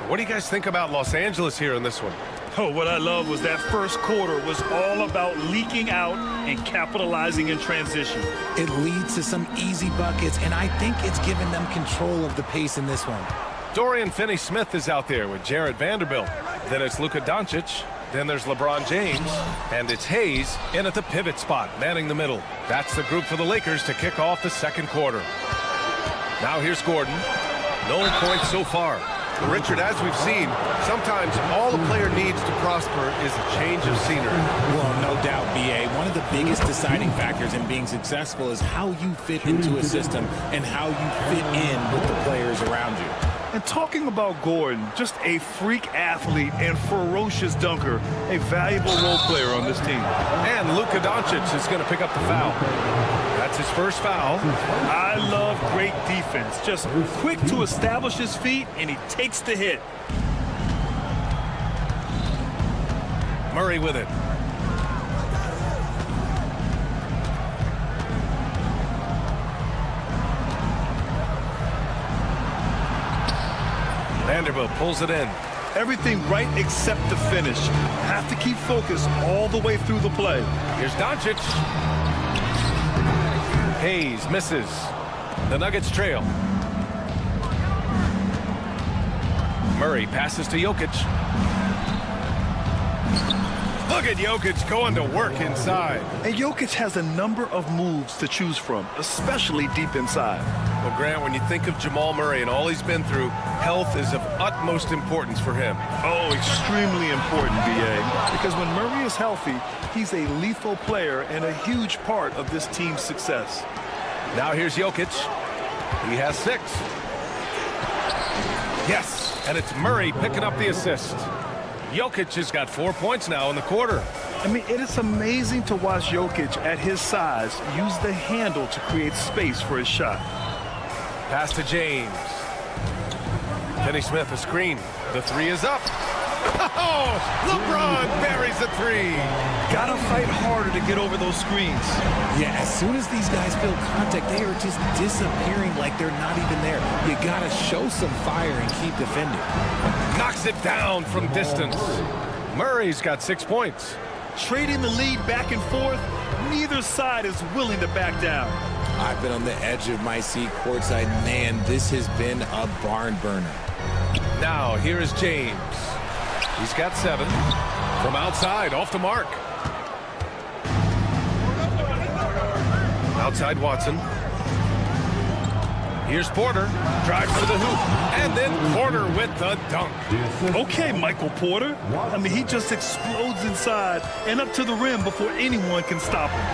What do you guys think about Los Angeles here in this one? Oh, what I love was that first quarter was all about leaking out and capitalizing in transition. It leads to some easy buckets, and I think it's given them control of the pace in this one. Dorian Finney-Smith is out there with Jared Vanderbilt. Then it's Luka Doncic. Then there's LeBron James. And it's Hayes in at the pivot spot, manning the middle. That's the group for the Lakers to kick off the second quarter. Now here's Gordon. No points so far. Richard, as we've seen, sometimes all a player needs to prosper is a change of scenery. Well, no doubt, B.A. One of the biggest deciding factors in being successful is how you fit into a system and how you fit in with the players around you. And talking about Gordon, just a freak athlete and ferocious dunker, a valuable role player on this team. And Luka Doncic is going to pick up the foul. That's his first foul. I love great defense. Just quick to establish his feet, and he takes the hit. Murray with it. Vanderbilt pulls it in. Everything right except the finish. Have to keep focus all the way through the play. Here's Doncic. Hayes misses. The Nuggets trail. Murray passes to Jokic. Look at Jokic going to work inside. And Jokic has a number of moves to choose from, especially deep inside. Well, Grant, when you think of Jamal Murray and all he's been through, health is of utmost importance for him. Oh, extremely important, B.A. Because when Murray is healthy, he's a lethal player and a huge part of this team's success. Now here's Jokic. He has 6. Yes, and it's Murray picking up the assist. Jokic has got 4 points now in the quarter. I mean, it is amazing to watch Jokic at his size use the handle to create space for his shot. Pass to James. Finney Smith a screen. The 3 is up. Oh, LeBron buries the 3. Gotta fight harder to get over those screens. Yeah, as soon as these guys feel contact, they are just disappearing like they're not even there. You gotta show some fire and keep defending. Knocks it down from distance. Murray's got 6 points. Trading the lead back and forth, neither side is willing to back down. I've been on the edge of my seat courtside. Man, this has been a barn burner. Now, here is James. He's got 7. From outside, off the mark. Outside Watson. Here's Porter. Drives to the hoop. And then Porter with the dunk. Okay, Michael Porter. I mean, he just explodes inside and up to the rim before anyone can stop him.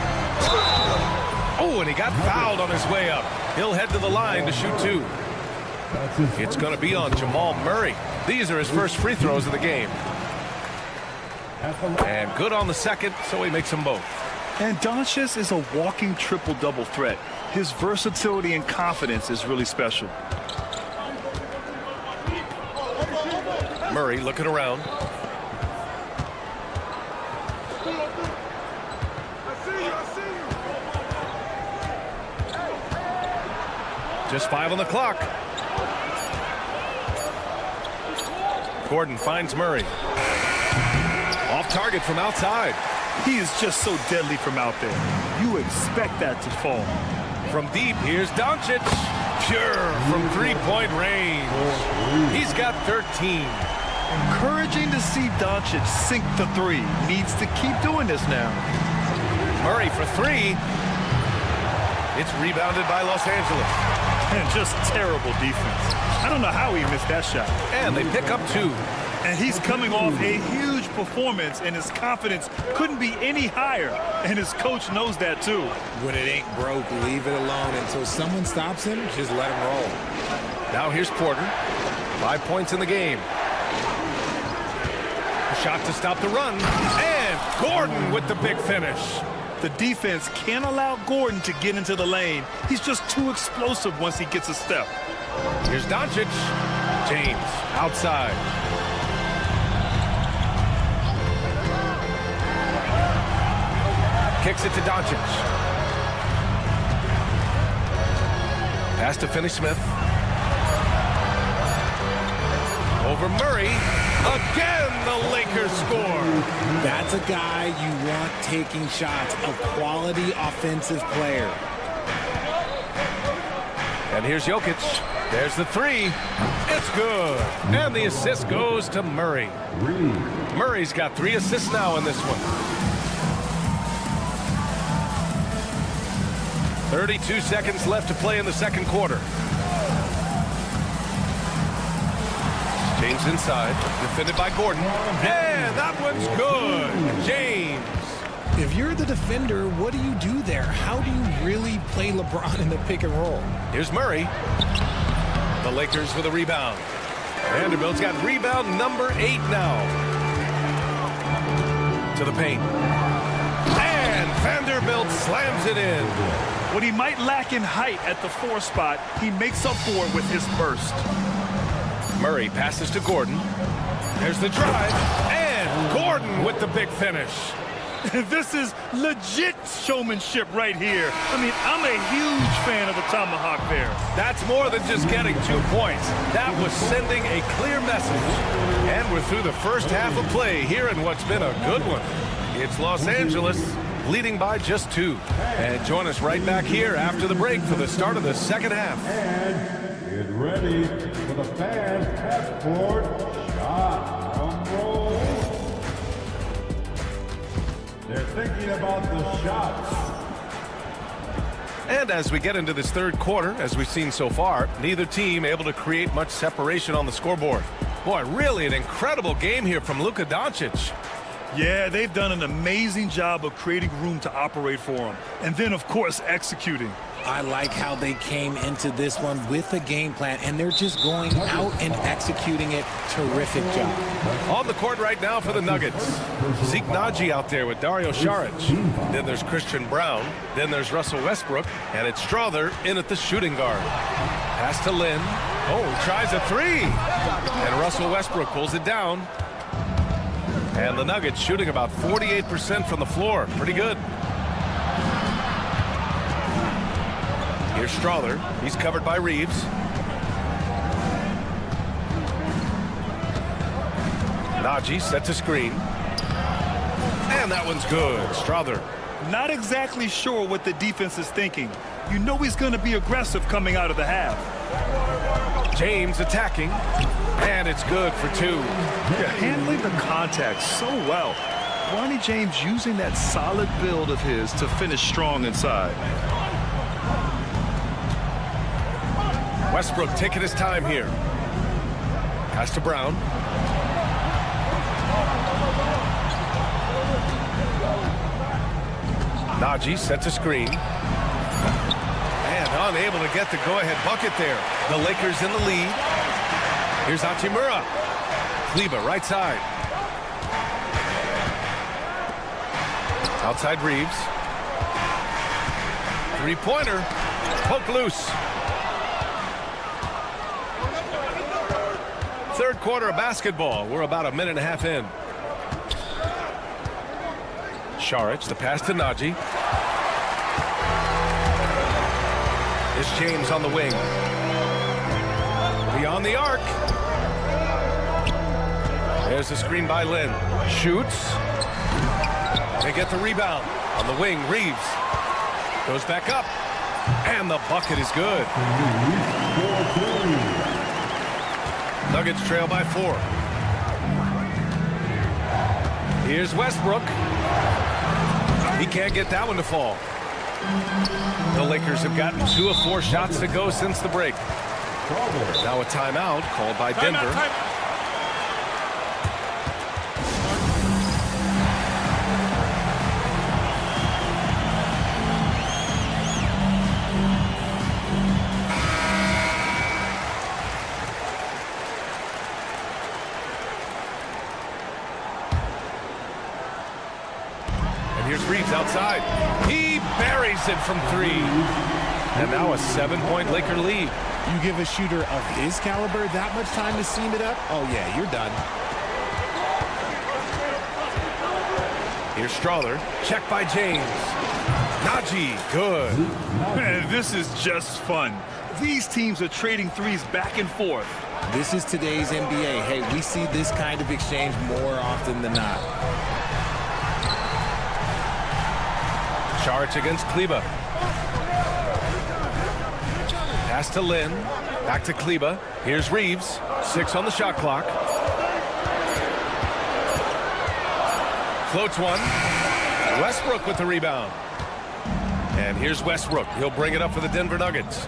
Oh, and he got fouled on his way up. He'll head to the line to shoot 2. It's going to be on Jamal Murray. These are his first free throws of the game. And good on the second, so he makes them both. And Doncic is a walking triple-double threat. His versatility and confidence is really special. Murray looking around. Just 5 on the clock. Gordon finds Murray. Off target from outside. He is just so deadly from out there. You expect that to fall. From deep, here's Doncic. Pure from three-point range. He's got 13. Encouraging to see Doncic sink the three. Needs to keep doing this now. Murray for 3. It's rebounded by Los Angeles. And just terrible defense. I don't know how he missed that shot. And they pick up 2. And he's coming off a huge performance, and his confidence couldn't be any higher. And his coach knows that too. When it ain't broke, leave it alone until someone stops him. Just let him roll. Now here's Porter. 5 points in the game. A shot to stop the run. And Gordon with the big finish. The defense can't allow Gordon to get into the lane. He's just too explosive once he gets a step. Here's Doncic. James outside. Kicks it to Doncic. Pass to Finney-Smith. Over Murray. Again, the Lakers score. That's a guy you want taking shots, a quality offensive player. And here's Jokic. There's the 3. It's good. And the assist goes to Murray. Murray's got 3 assists now in this one. 32 seconds left to play in the second quarter. James inside, defended by Gordon. And that one's good. James. If you're the defender, what do you do there? How do you really play LeBron in the pick and roll? Here's Murray. The Lakers with a rebound. Vanderbilt's got rebound number 8 now. To the paint. And Vanderbilt slams it in. What he might lack in height at the 4 spot, he makes up for it with his burst. Murray passes to Gordon. There's the drive. And Gordon with the big finish. This is legit showmanship right here. I mean, I'm a huge fan of the tomahawk there. That's more than just getting 2 points. That was sending a clear message. And we're through the first half of play here in what's been a good one. It's Los Angeles leading by just 2. And join us right back here after the break for the start of the second half. And get ready for the fans half-court shot. Drum roll. They're thinking about the shots. And as we get into this third quarter, as we've seen so far, neither team able to create much separation on the scoreboard. Boy, really an incredible game here from Luka Doncic. Yeah, they've done an amazing job of creating room to operate for him. And then, of course, executing. I like how they came into this one with a game plan, and they're just going out and executing it. Terrific job. On the court right now for the Nuggets. Zeke Naji out there with Dario Saric. Then there's Christian Brown. Then there's Russell Westbrook. And it's Strother in at the shooting guard. Pass to Lynn. Oh, he tries a 3. And Russell Westbrook pulls it down. And the Nuggets shooting about 48% from the floor. Pretty good. Here's Strother. He's covered by Reeves. Naji sets a screen. And that one's good. Strother. Not exactly sure what the defense is thinking. You know he's going to be aggressive coming out of the half. James attacking. And it's good for 2. Yeah, handling the contact so well. Bronny James using that solid build of his to finish strong inside. Westbrook taking his time here. Pass to Brown. Naji sets a screen. And unable to get the go-ahead bucket there. The Lakers in the lead. Here's Hachimura. Kleber, right side. Outside Reeves. Three-pointer. Poke loose. Third quarter of basketball. We're about a minute and a half in. Saric, the pass to Najee. It's James on the wing. Beyond the arc. There's the screen by Lynn. Shoots. They get the rebound. On the wing, Reeves. Goes back up. And the bucket is good. Nuggets trail by 4. Here's Westbrook. He can't get that one to fall. The Lakers have gotten 2 of 4 shots to go since the break. Now a timeout called by Denver. Here's Reeves outside. He buries it from 3. And now a 7-point Laker lead. You give a shooter of his caliber that much time to seam it up? Oh, yeah, you're done. Here's Strother. Check by James. Najee, good. Man, this is just fun. These teams are trading threes back and forth. This is today's NBA. Hey, we see this kind of exchange more often than not. Saric against Kleba. Pass to Lynn. Back to Kleba. Here's Reeves. 6 on the shot clock. Floats one. Westbrook with the rebound. And here's Westbrook. He'll bring it up for the Denver Nuggets.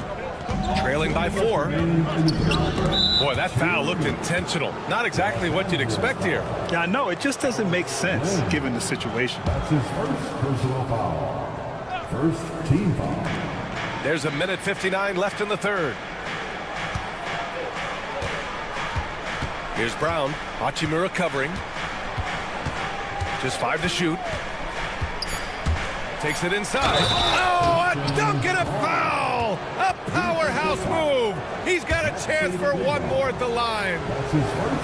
Trailing by 4. Boy, that foul looked intentional. Not exactly what you'd expect here. Yeah, I know. It just doesn't make sense given the situation. That's his first personal foul. First team foul. There's a minute 59 left in the third. Here's Brown. Hachimura covering. Just 5 to shoot. Takes it inside. Oh, a dunk and a foul! A powerhouse move! He's got a chance for one more at the line.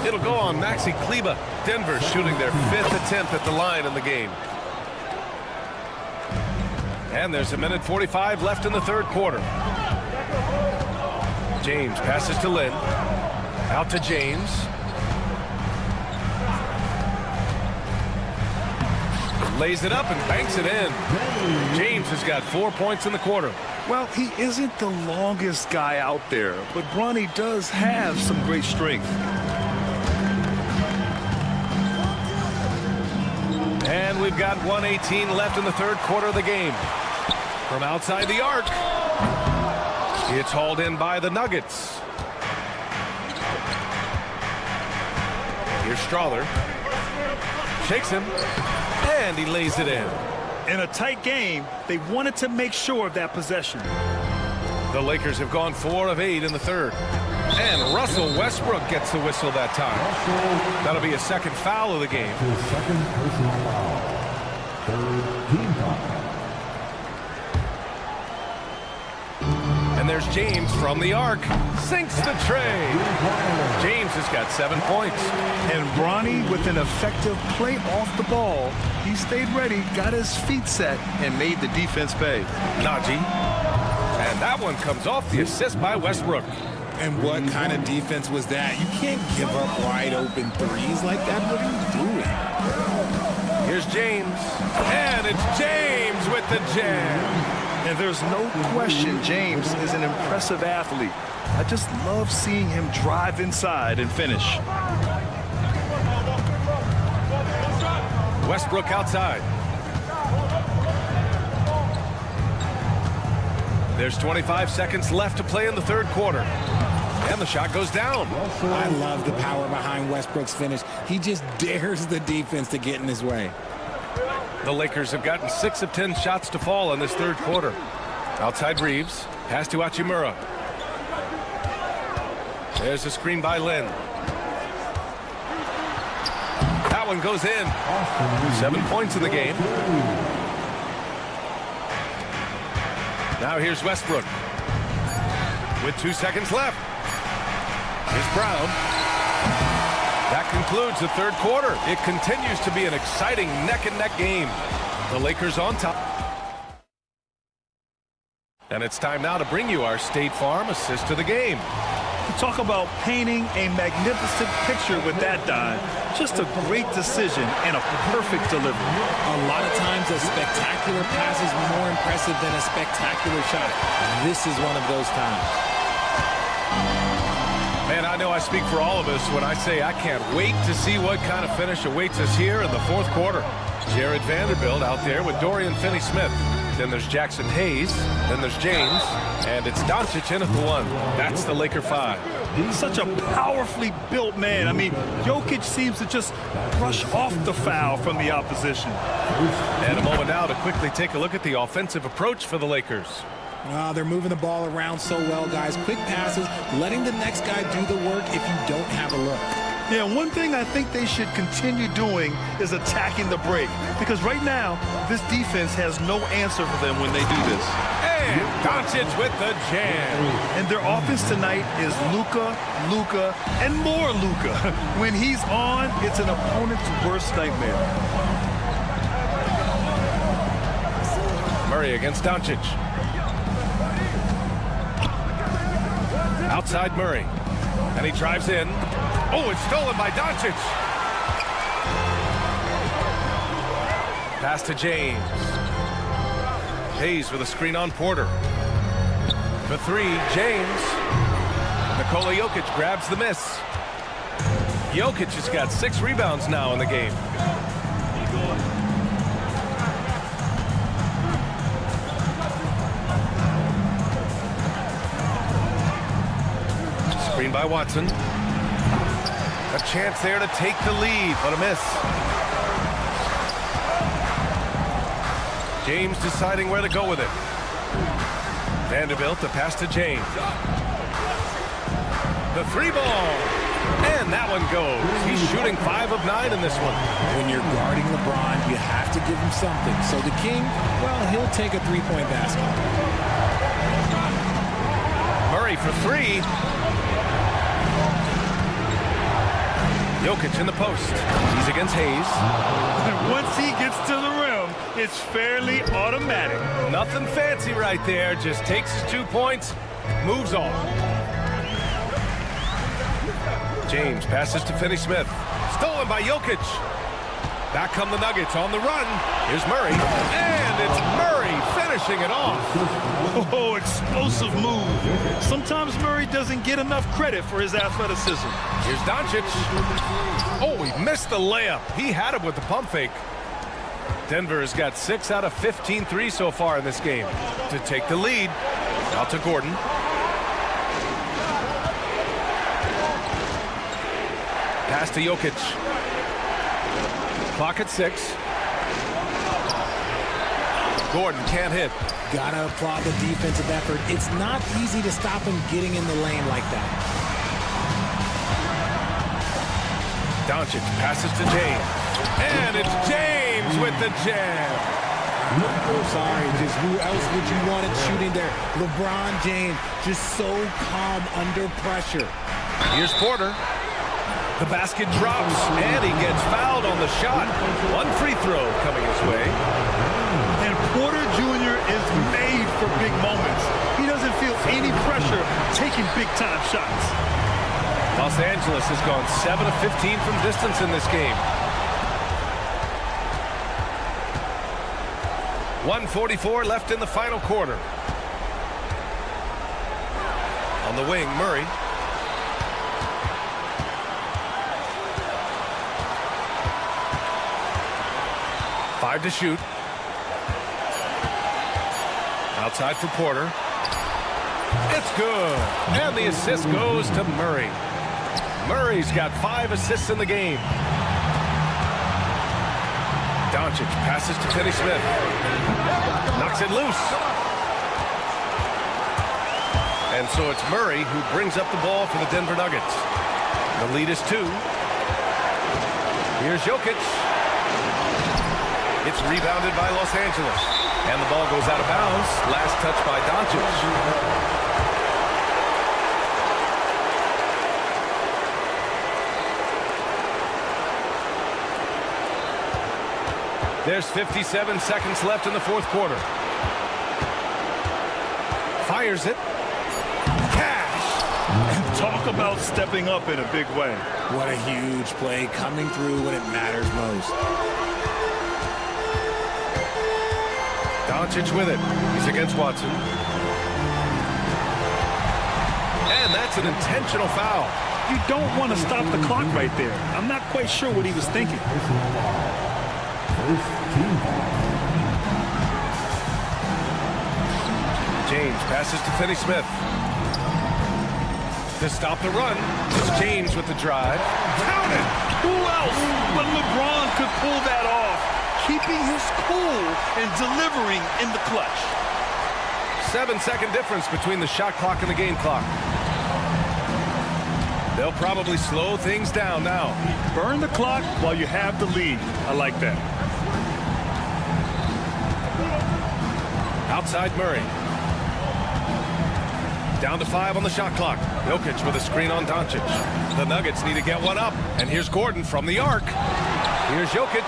It'll go on Maxi Kleba. Denver shooting their 5th attempt at the line in the game. And there's a minute 45 left in the third quarter. James passes to Lynn. Out to James. Lays it up and banks it in. James has got 4 points in the quarter. Well, he isn't the longest guy out there, but Bronny does have some great strength. And we've got 1:18 left in the third quarter of the game. From outside the arc. It's hauled in by the Nuggets. Here's Strother. Shakes him. And he lays it in. In a tight game, they wanted to make sure of that possession. The Lakers have gone 4 of 8 in the third. And Russell Westbrook gets the whistle that time. That'll be a second foul of the game. His second personal foul. Third team foul. And there's James from the arc. Sinks the tray. James has got 7 points. And Bronny with an effective play off the ball. He stayed ready, got his feet set, and made the defense pay. Najee. And that one comes off the assist by Westbrook. And what kind of defense was that? You can't give up wide open threes like that. What are you doing? Here's James. And it's James with the jam. And there's no question James is an impressive athlete. I just love seeing him drive inside and finish. Westbrook outside. There's 25 seconds left to play in the third quarter. And the shot goes down. I love the power behind Westbrook's finish. He just dares the defense to get in his way. The Lakers have gotten 6 of 10 shots to fall in this third quarter. Outside Reeves. Pass to Hachimura. There's a screen by Lynn. That one goes in. 7 points in the game. Now here's Westbrook. with 2 seconds left. Here's Brown. That concludes the third quarter. It continues to be an exciting neck-and-neck game. The Lakers on top. And it's time now to bring you our State Farm assist of the game. Talk about painting a magnificent picture with that dive. Just a great decision and a perfect delivery. A lot of times a spectacular pass is more impressive than a spectacular shot. This is one of those times. Man, I know I speak for all of us when I say I can't wait to see what kind of finish awaits us here in the fourth quarter. Jared Vanderbilt out there with Dorian Finney-Smith. Then there's Jackson Hayes. Then there's James. And it's Doncic in at the 1. That's the Laker 5. He's such a powerfully built man. I mean, Jokic seems to just brush off the foul from the opposition. And a moment now to quickly take a look at the offensive approach for the Lakers. They're moving the ball around so well, guys. Quick passes, letting the next guy do the work if you don't have a look. Yeah, one thing I think they should continue doing is attacking the break. Because right now, this defense has no answer for them when they do this. And Doncic with the jam. And their offense tonight is Luka, and more Luka. When he's on, it's an opponent's worst nightmare. Murray against Doncic. Outside Murray. And he drives in. Oh, it's stolen by Doncic. Pass to James. Hayes with a screen on Porter. For 3, James. Nikola Jokic grabs the miss. Jokic has got 6 rebounds now in the game. Screen by Watson. A chance there to take the lead, but a miss. James deciding where to go with it. Vanderbilt, the pass to James. The 3 ball. And that one goes. He's shooting 5 of 9 in this one. When you're guarding LeBron, you have to give him something. So the King, well, he'll take a 3-point basket. Murray for 3. Jokic in the post. He's against Hayes. And once he gets to the rim, it's fairly automatic. Nothing fancy right there. Just takes his 2 points, moves on. James passes to Finney-Smith. Stolen by Jokic. Back come the Nuggets on the run. Here's Murray. And it's Murray finishing it off. Oh, explosive move. Sometimes Murray doesn't get enough credit for his athleticism. Here's Doncic. Oh, he missed the layup. He had it with the pump fake. Denver has got 6 out of 15 threes so far in this game to take the lead. Out to Gordon. Pass to Jokic. Clock at 6. Gordon can't hit. Gotta applaud the defensive effort. It's not easy to stop him getting in the lane like that. Doncic passes to James. And it's James with the jam. Sorry, just who else would you want it shooting there? LeBron James, just so calm under pressure. Here's Porter. The basket drops, and he gets fouled on the shot. 1 free throw coming his way. And Porter Jr. is made for big moments. He doesn't feel any pressure taking big-time shots. Los Angeles has gone 7 of 15 from distance in this game. 1:44 left in the final quarter. On the wing, Murray. Five to shoot. Outside for Porter. It's good. And the assist goes to Murray. Murray's got 5 assists in the game. Doncic passes to Finney-Smith. Knocks it loose. And so it's Murray who brings up the ball for the Denver Nuggets. The lead is 2. Here's Jokic. It's rebounded by Los Angeles. And the ball goes out of bounds. Last touch by Doncic. There's 57 seconds left in the fourth quarter. Fires it. Cash! Talk about stepping up in a big way. What a huge play, coming through when it matters most. Doncic with it. He's against Watson. And that's an intentional foul. You don't want to stop the clock right there. I'm not quite sure what he was thinking. James passes to Finney-Smith. To stop the run, it's James with the drive. Count it! Who else but LeBron could pull that off, keeping his cool and delivering in the clutch. 7-second difference between the shot clock and the game clock. They'll probably slow things down now. Burn the clock while you have the lead. I like that. Outside Murray. Down to 5 on the shot clock. Jokic with a screen on Doncic. The Nuggets need to get one up. And here's Gordon from the arc. Here's Jokic.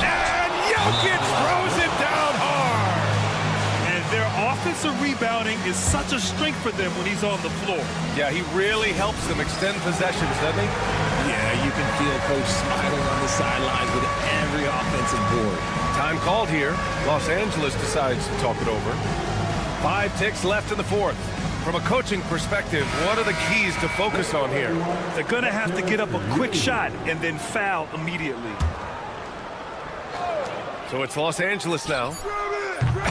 And Jokic throws it down hard. And their offensive rebounding is such a strength for them when he's on the floor. Yeah, he really helps them extend possessions, doesn't he? Yeah, you can feel Coach smiling on the sidelines with every offensive board. Time called here. Los Angeles decides to talk it over. 5 ticks left in the fourth. From a coaching perspective, what are the keys to focus on here? They're going to have to get up a quick shot and then foul immediately. So it's Los Angeles now.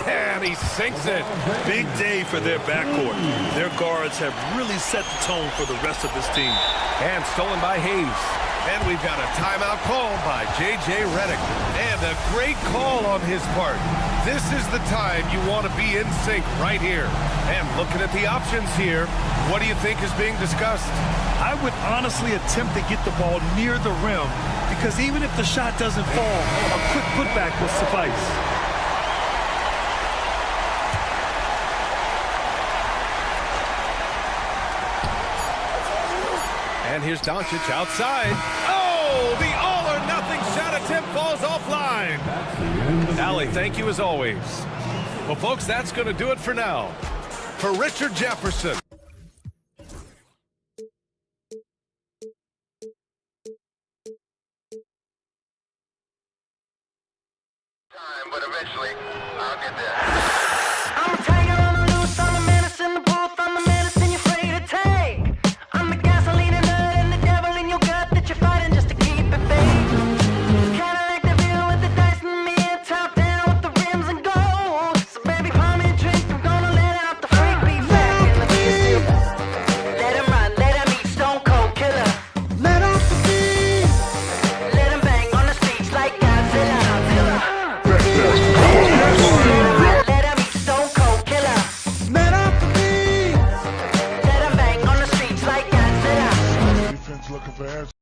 And he sinks it. Big day for their backcourt. Their guards have really set the tone for the rest of this team. And stolen by Hayes. And we've got a timeout called by J.J. Redick. And a great call on his part. This is the time you want to be in sync right here. And looking at the options here, what do you think is being discussed? I would honestly attempt to get the ball near the rim because even if the shot doesn't fall, a quick putback will suffice. And here's Doncic outside. Oh, the all-or-nothing shot attempt falls offline. Allie, thank you as always. Well, folks, that's going to do it for now. For Richard Jefferson. Time, but eventually, I'll get there. I'm a tiger on the loose, I'm a menace in the booth, I'm the medicine you're afraid to take. I'm the gasoline and nut and the devil in your gut that you're fighting just to keep it fake. Kinda like the view with the dice in the mid, top down with the rims and gold. So baby, pour me a drink, I'm gonna let out the freak beat back in the music. Let him run, let him eat, stone cold killer. Let off the beat. Let him bang on the streets like Godzilla. Let him eat, stone cold killer. Let off the beat. Let him bang on the streets like Godzilla. Defense looking for answers.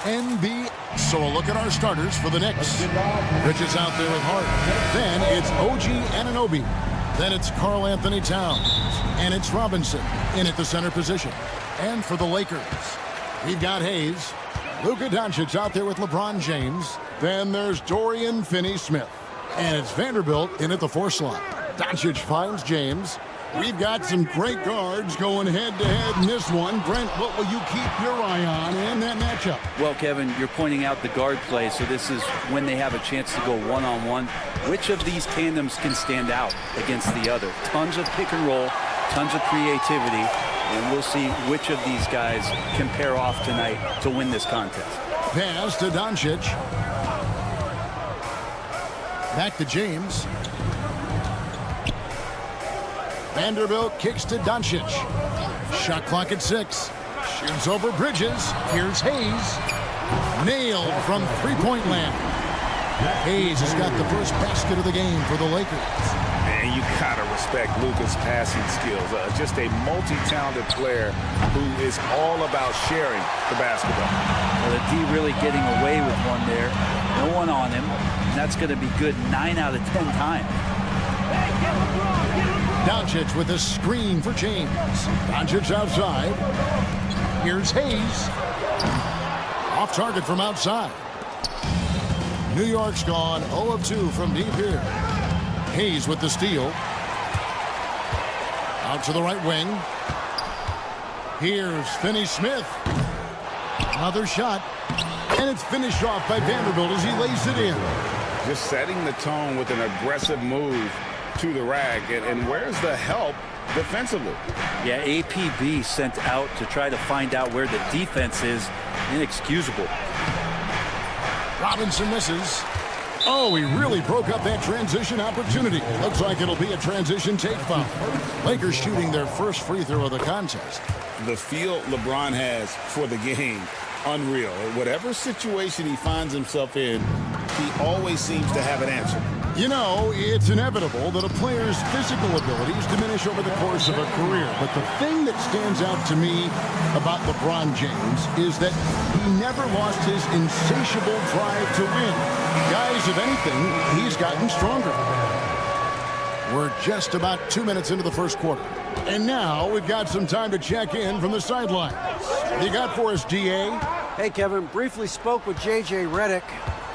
NBA. So a look at our starters for the Knicks. Bridges out there with Hart. Then it's OG Anunoby. Then it's Karl Anthony Towns. And it's Robinson in at the center position. And for the Lakers, we've got Hayes. Luka Doncic out there with LeBron James. Then there's Dorian Finney-Smith. And it's Vanderbilt in at the 4 slot. Doncic finds James. We've got some great guards going head-to-head in this one. Brent, what will you keep your eye on in that matchup? Well, Kevin, you're pointing out the guard play, so this is when they have a chance to go one-on-one. Which of these tandems can stand out against the other? Tons of pick and roll, tons of creativity, and we'll see which of these guys can pair off tonight to win this contest. Pass to Doncic. Back to James. Vanderbilt kicks to Doncic. Shot clock at 6. Shoots over Bridges. Here's Hayes. Nailed from three-point land. Hayes has got the first basket of the game for the Lakers. Man, you gotta respect Luka's passing skills. Just a multi-talented player who is all about sharing the basketball. Well, the D really getting away with one there. No one on him. And that's going to be good 9 out of 10 times. Doncic with a screen for James. Doncic outside. Here's Hayes. Off target from outside. New York's gone 0 of 2 from deep here. Hayes with the steal. Out to the right wing. Here's Finney-Smith. Another shot. And it's finished off by Vanderbilt as he lays it in. Just setting the tone with an aggressive move to the rack. And where's the help defensively? Yeah, APB sent out to try to find out where the defense is. Inexcusable. Robinson misses. Oh, he really broke up that transition opportunity. Looks like it'll be a transition take foul. Lakers shooting their first free throw of the contest. The feel LeBron has for the game, unreal. Whatever situation he finds himself in, he always seems to have an answer. You know, it's inevitable that a player's physical abilities diminish over the course of a career. But the thing that stands out to me about LeBron James is that he never lost his insatiable drive to win. Guys, if anything, he's gotten stronger. We're just about 2 minutes into the first quarter. And now we've got some time to check in from the sidelines. What do you got for us, DA? Hey, Kevin, briefly spoke with J.J. Redick.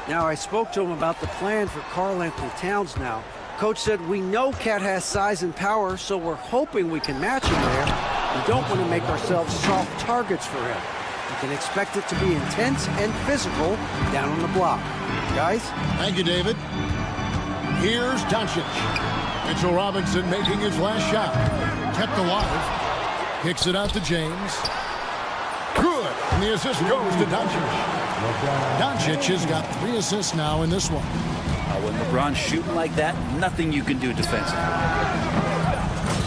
Now, I spoke to him about the plan for Karl Anthony Towns now. Coach said, we know Cat has size and power, so we're hoping we can match him there. We don't want to make ourselves soft targets for him. You can expect it to be intense and physical down on the block. Guys? Thank you, David. Here's Doncic. Mitchell Robinson making his last shot. Kept alive. Kicks it out to James. Good. And the assist goes to Doncic. Doncic has got 3 assists now in this one. When LeBron's shooting like that, nothing you can do defensively.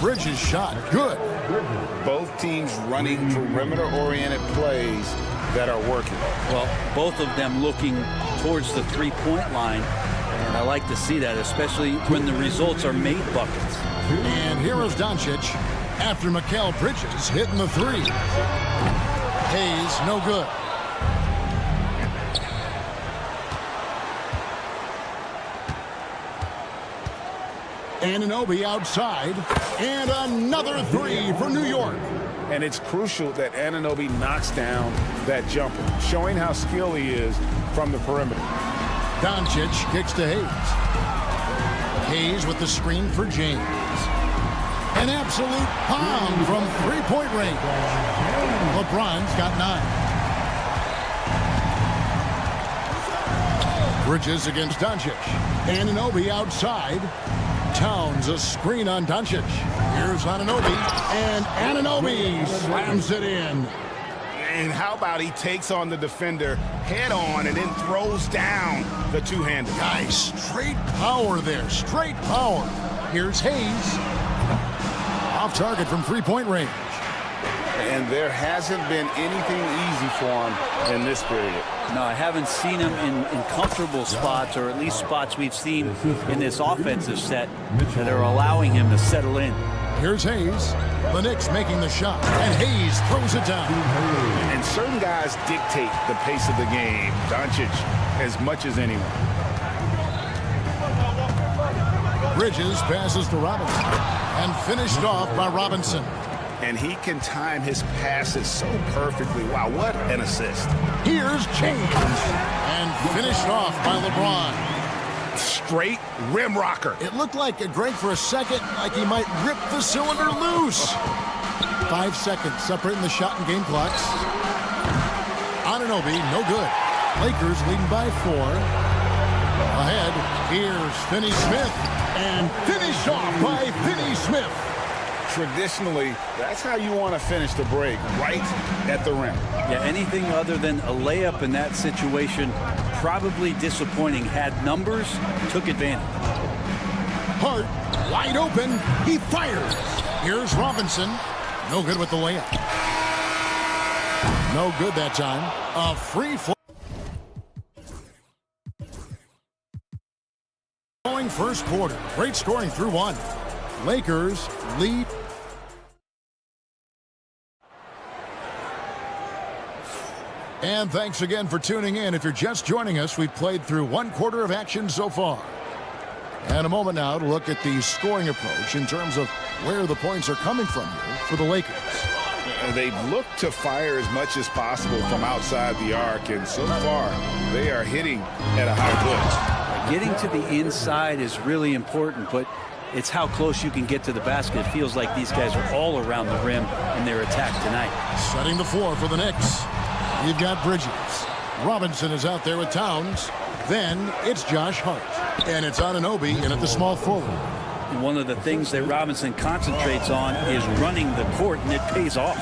Bridges shot. Good. Both teams running perimeter-oriented plays that are working. Well, both of them looking towards the three-point line. And I like to see that, especially when the results are made buckets. And here is Doncic after Mikal Bridges hitting the 3. Hayes, no good. Anunoby outside, and another 3 for New York. And it's crucial that Anunoby knocks down that jumper, showing how skilled he is from the perimeter. Doncic kicks to Hayes. Hayes with the screen for James. An absolute bomb from three-point range. LeBron's got 9. Bridges against Doncic. Anunoby outside. Towns a screen on Doncic. Here's Anunoby, and Anunoby slams it in. And how about he takes on the defender head on and then throws down the two-hander. Nice, straight power there, straight power. Here's Hayes. Off target from three-point range. And there hasn't been anything easy for him in this period. No, I haven't seen him in comfortable spots, or at least spots we've seen in this offensive set that are allowing him to settle in. Here's Hayes. The Knicks making the shot, and Hayes throws it down. And certain guys dictate the pace of the game. Doncic as much as anyone. Bridges passes to Robinson, and finished off by Robinson. And he can time his passes so perfectly. Wow, what an assist. Here's James, and finished off by LeBron. Straight rim rocker. It looked like Greg for a second, like he might rip the cylinder loose. 5 seconds separating the shot and game clocks. Anunoby, no good. Lakers leading by 4. Ahead, here's Finney Smith, and finished off by Finney Smith. Traditionally, that's how you want to finish the break, right at the rim. Yeah, anything other than a layup in that situation, probably disappointing. Had numbers, took advantage. Hart, wide open, he fires. Here's Robinson, no good with the layup. No good that time. A free flow. Going first quarter, great scoring through 1. Lakers lead. And thanks again for tuning in. If you're just joining us, we've played through 1 quarter of action so far. And a moment now to look at the scoring approach in terms of where the points are coming from here for the Lakers. They've looked to fire as much as possible from outside the arc, and so far they are hitting at a high clip. Getting to the inside is really important, but it's how close you can get to the basket. It feels like these guys are all around the rim in their attack tonight. Setting the floor for the Knicks. You've got Bridges. Robinson is out there with Towns. Then it's Josh Hart. And it's Anunoby in at the small forward. And one of the things that Robinson concentrates on is running the court, and it pays off.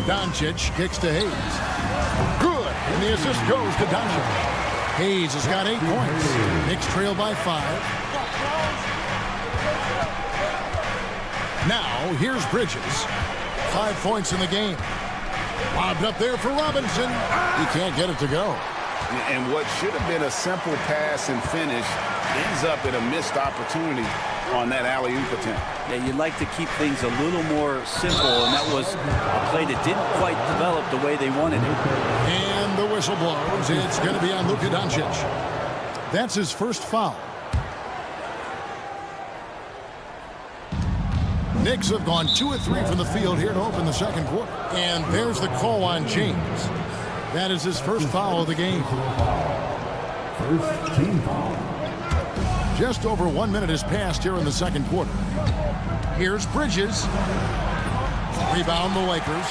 Doncic kicks to Hayes. Good. And the assist goes to Doncic. Hayes has got 8 points. Knicks trail by 5. Now here's Bridges. 5 points in the game. Lobbed up there for Robinson. He can't get it to go. And what should have been a simple pass and finish ends up in a missed opportunity on that alley-oop attempt. Yeah, you'd like to keep things a little more simple, and that was a play that didn't quite develop the way they wanted it. And the whistle blows. It's going to be on Luka Doncic. That's his first foul. Knicks have gone 2 of 3 from the field here to open the second quarter. And there's the call on James. That is his first foul of the game. First team foul. Just over 1 minute has passed here in the second quarter. Here's Bridges. Rebound the Lakers.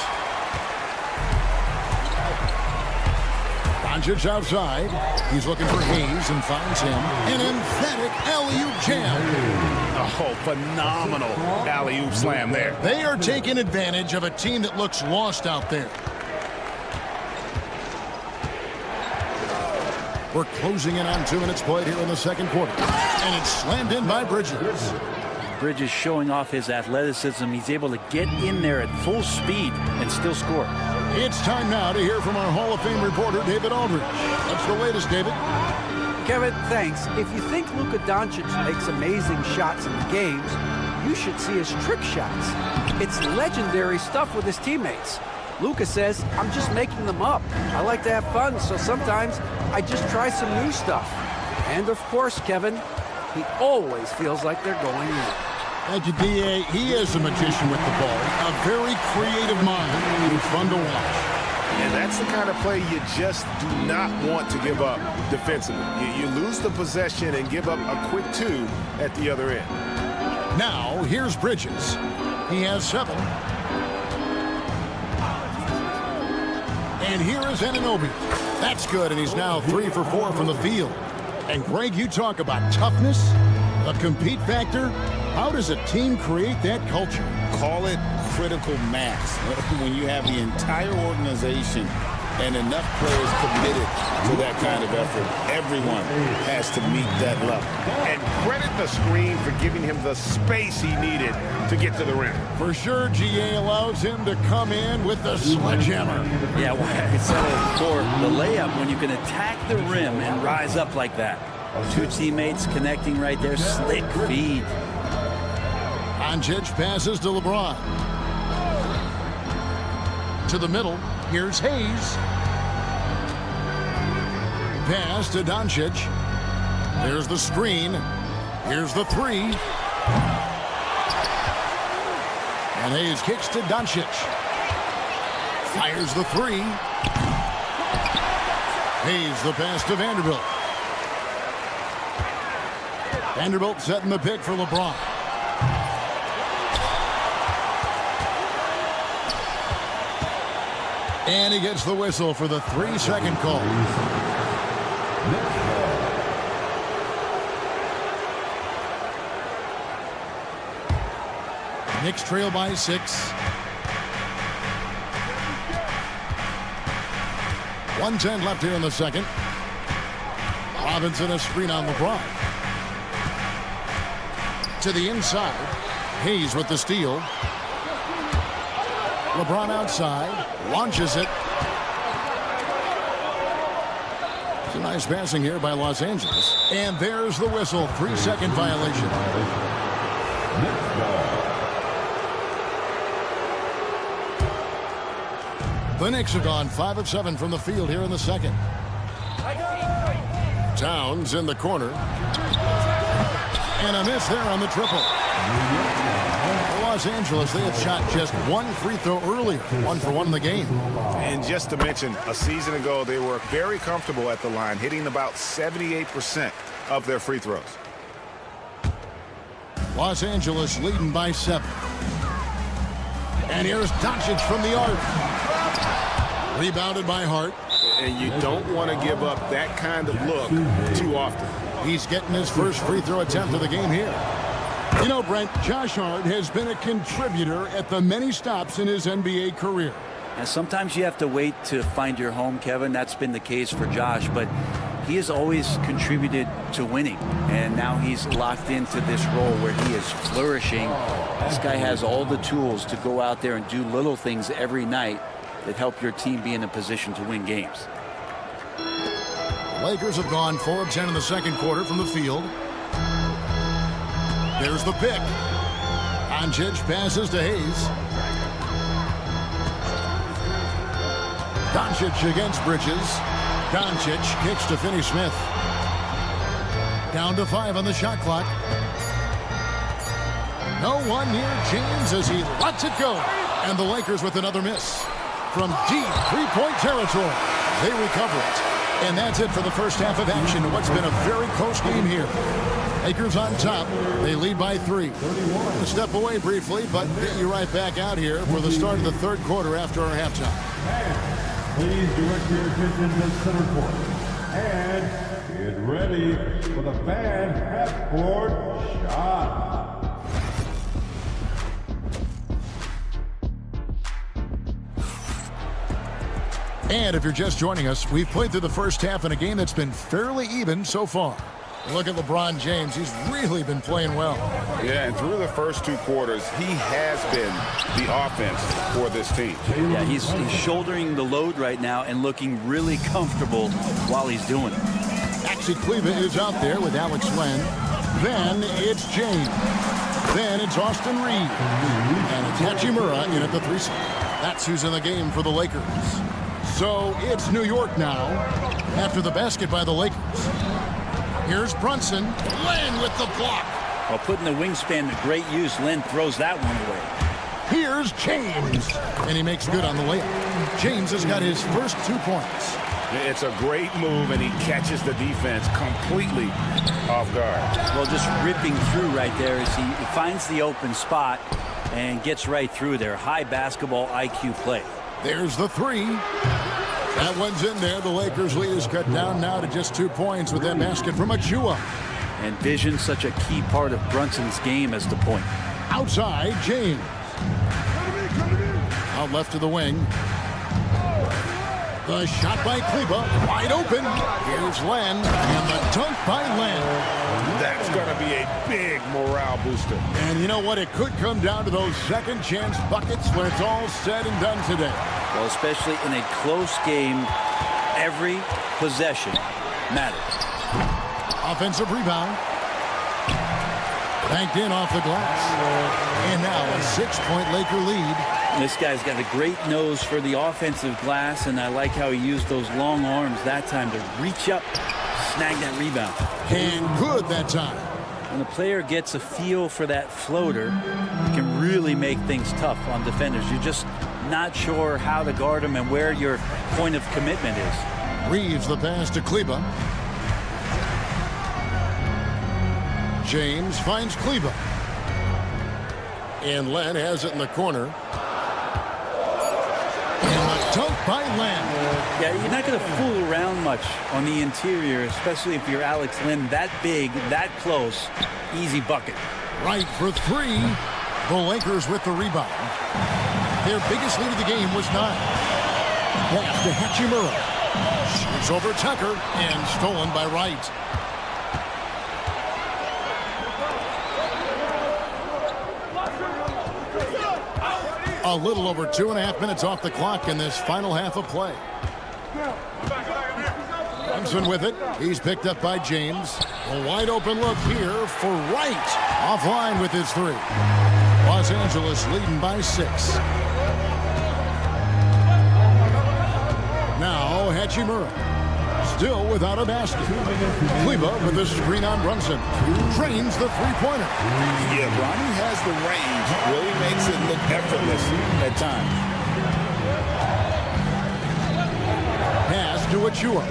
Doncic outside. He's looking for Hayes and finds him. An emphatic alley-oop jam. Oh, phenomenal alley-oop slam there. They are taking advantage of a team that looks lost out there. We're closing in on 2 minutes played here in the second quarter. And it's slammed in by Bridges. Bridges showing off his athleticism. He's able to get in there at full speed and still score. It's time now to hear from our Hall of Fame reporter, David Aldridge. What's the latest, David? Kevin, thanks. If you think Luka Doncic makes amazing shots in the games, you should see his trick shots. It's legendary stuff with his teammates. Luka says, I'm just making them up. I like to have fun, so sometimes I just try some new stuff. And of course, Kevin, he always feels like they're going in. Thank you, D.A. He is a magician with the ball. A very creative mind. He's fun to watch. And that's the kind of play you just do not want to give up defensively. You lose the possession and give up a quick 2 at the other end. Now, here's Bridges. He has 7. And here is Anunoby. That's good, and he's now 3 for 4 from the field. And Greg, you talk about toughness, a compete factor. How does a team create that culture? Call it critical mass. When you have the entire organization and enough players committed to that kind of effort, everyone has to meet that level. And credit the screen for giving him the space he needed to get to the rim. For sure, GA allows him to come in with the sledgehammer. Yeah, well, I said it before, the layup when you can attack the rim and rise up like that. Two teammates connecting right there. Slick feed. Doncic passes to LeBron. To the middle. Here's Hayes. Pass to Doncic. There's the screen. Here's the three. And Hayes kicks to Doncic. Fires the three. Hayes the pass to Vanderbilt. Vanderbilt setting the pick for LeBron. And he gets the whistle for the 3-second call. Knicks trail by 6. 1:10 left here in the second. Robinson a screen on LeBron. To the inside. Hayes with the steal. LeBron outside. Launches it. It's a nice passing here by Los Angeles. And there's the whistle. 3-second violation. The Knicks have gone 5 of 7 from the field here in the second. Towns in the corner. And a miss there on the triple. Los Angeles, they have shot just one free throw earlier. 1 for 1 in the game. And just to mention, a season ago, they were very comfortable at the line, hitting about 78% of their free throws. Los Angeles leading by 7. And here's Doncic from the arc. Rebounded by Hart. And you don't want to give up that kind of look too often. He's getting his first free throw attempt of the game here. You know, Brent, Josh Hart has been a contributor at the many stops in his NBA career. And sometimes you have to wait to find your home, Kevin. That's been the case for Josh, but he has always contributed to winning. And now he's locked into this role where he is flourishing. This guy has all the tools to go out there and do little things every night that help your team be in a position to win games. Lakers have gone 4 of 10 in the second quarter from the field. There's the pick. Doncic passes to Hayes. Doncic against Bridges. Doncic kicks to Finney-Smith. Down to 5 on the shot clock. No one near James as he lets it go. And the Lakers with another miss. From deep three-point territory, they recover it. And that's it for the first half of action in what's been a very close game here. Lakers on top. They lead by 3. We'll step away briefly, but get you right back out here for the start of the third quarter after our halftime. Please direct your attention to center court. And get ready for the fan half-court shot. And if you're just joining us, we've played through the first half in a game that's been fairly even so far. Look at LeBron James. He's really been playing well. Yeah, and through the first 2 quarters, he has been the offense for this team. Yeah, he's shouldering the load right now and looking really comfortable while he's doing it. Maxi Kleber is out there with Alex Len. Then it's James. Then it's Austin Reed. And it's Hachimura in at the 3. That's who's in the game for the Lakers. So it's New York now after the basket by the Lakers. Here's Brunson. Len with the block. While putting the wingspan to great use, Len throws that one away. Here's James. And he makes good on the layup. James has got his first 2 points. It's a great move, and he catches the defense completely off guard. Well, just ripping through right there as he finds the open spot and gets right through there. High basketball IQ play. There's the 3. That one's in there. The Lakers' lead is cut down now to just 2 points with that basket from Achua. And vision, such a key part of Brunson's game as the point. Outside, James. Out left to the wing. The shot by Kleber, wide open. Here's Len, and the dunk by Len. That's going to be a big morale booster. And you know what? It could come down to those second chance buckets when it's all said and done today. Well, especially in a close game, every possession matters. Offensive rebound. Banked in off the glass. And now a 6-point Laker lead. This guy's got a great nose for the offensive glass, and I like how he used those long arms that time to reach up, snag that rebound. And good that time. When a player gets a feel for that floater, it can really make things tough on defenders. You're just not sure how to guard him and where your point of commitment is. Reeves the pass to Kleba. James finds Kleba. And Len has it in the corner. And a dunk by Len. Yeah, you're not going to fool around much on the interior, especially if you're Alex Len, that big, that close. Easy bucket. Right for three. The Lakers with the rebound. Their biggest lead of the game was 9. Pass to Hachimura. Shoots over Tucker and stolen by Wright. A little over 2.5 minutes off the clock in this final half of play. Brunson with it. He's picked up by James. A wide open look here for Wright. Offline with his 3. Los Angeles leading by 6. Now Hachimura. Still without a basket. Kleba with the screen on Brunson. Drains the three-pointer. Yeah, Bronny has the range. Really makes it look effortless at times. Pass to Achua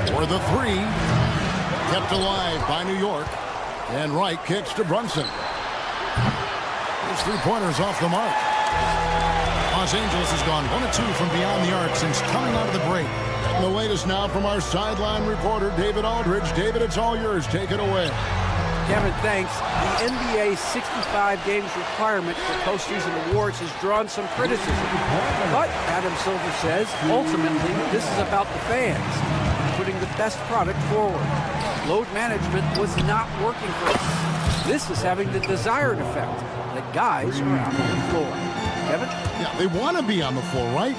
for the 3. Kept alive by New York. And Wright kicks to Brunson. His three-pointer's off the mark. Los Angeles has gone 1 of 2 from beyond the arc since coming out of the break. And the latest now from our sideline reporter, David Aldridge. David, it's all yours. Take it away. Kevin, thanks. The NBA's 65 games requirement for postseason awards has drawn some criticism. But, Adam Silver says, ultimately, this is about the fans putting the best product forward. Load management was not working for us. This is having the desired effect. The guys are out on the floor. Kevin? Yeah, they want to be on the floor, right?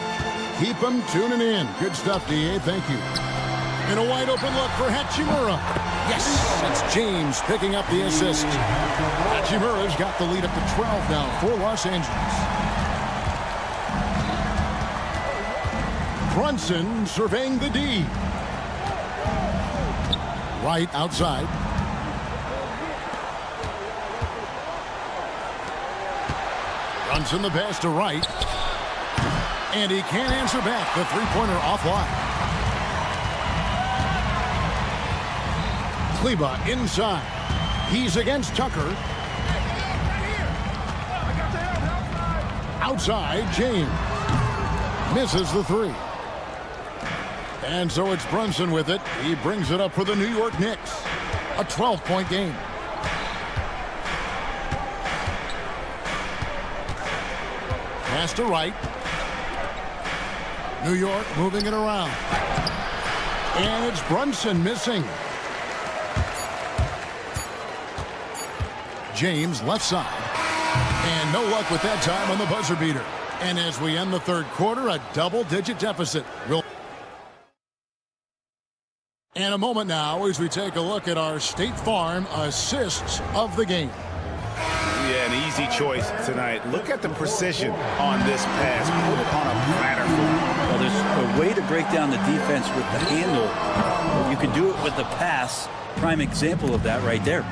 Keep them tuning in. Good stuff, D.A. Thank you. And a wide open look for Hachimura. Yes, it's James picking up the assist. Hachimura's got the lead up to 12 now for Los Angeles. Brunson surveying the D. Right outside. Brunson the pass to Wright. And he can't answer back. The three-pointer offline. Kleba inside. He's against Tucker. Outside, James. Misses the 3. And so it's Brunson with it. He brings it up for the New York Knicks. A 12-point game. Pass to Wright. New York moving it around. And it's Brunson missing. James left side. And no luck with that time on the buzzer beater. And as we end the third quarter, a double-digit deficit. And a moment now as we take a look at our State Farm assists of the game. Yeah, an easy choice tonight. Look at the precision on this pass. Put it on a platter. Well, there's a way to break down the defense with the handle. You can do it with the pass. Prime example of that right there.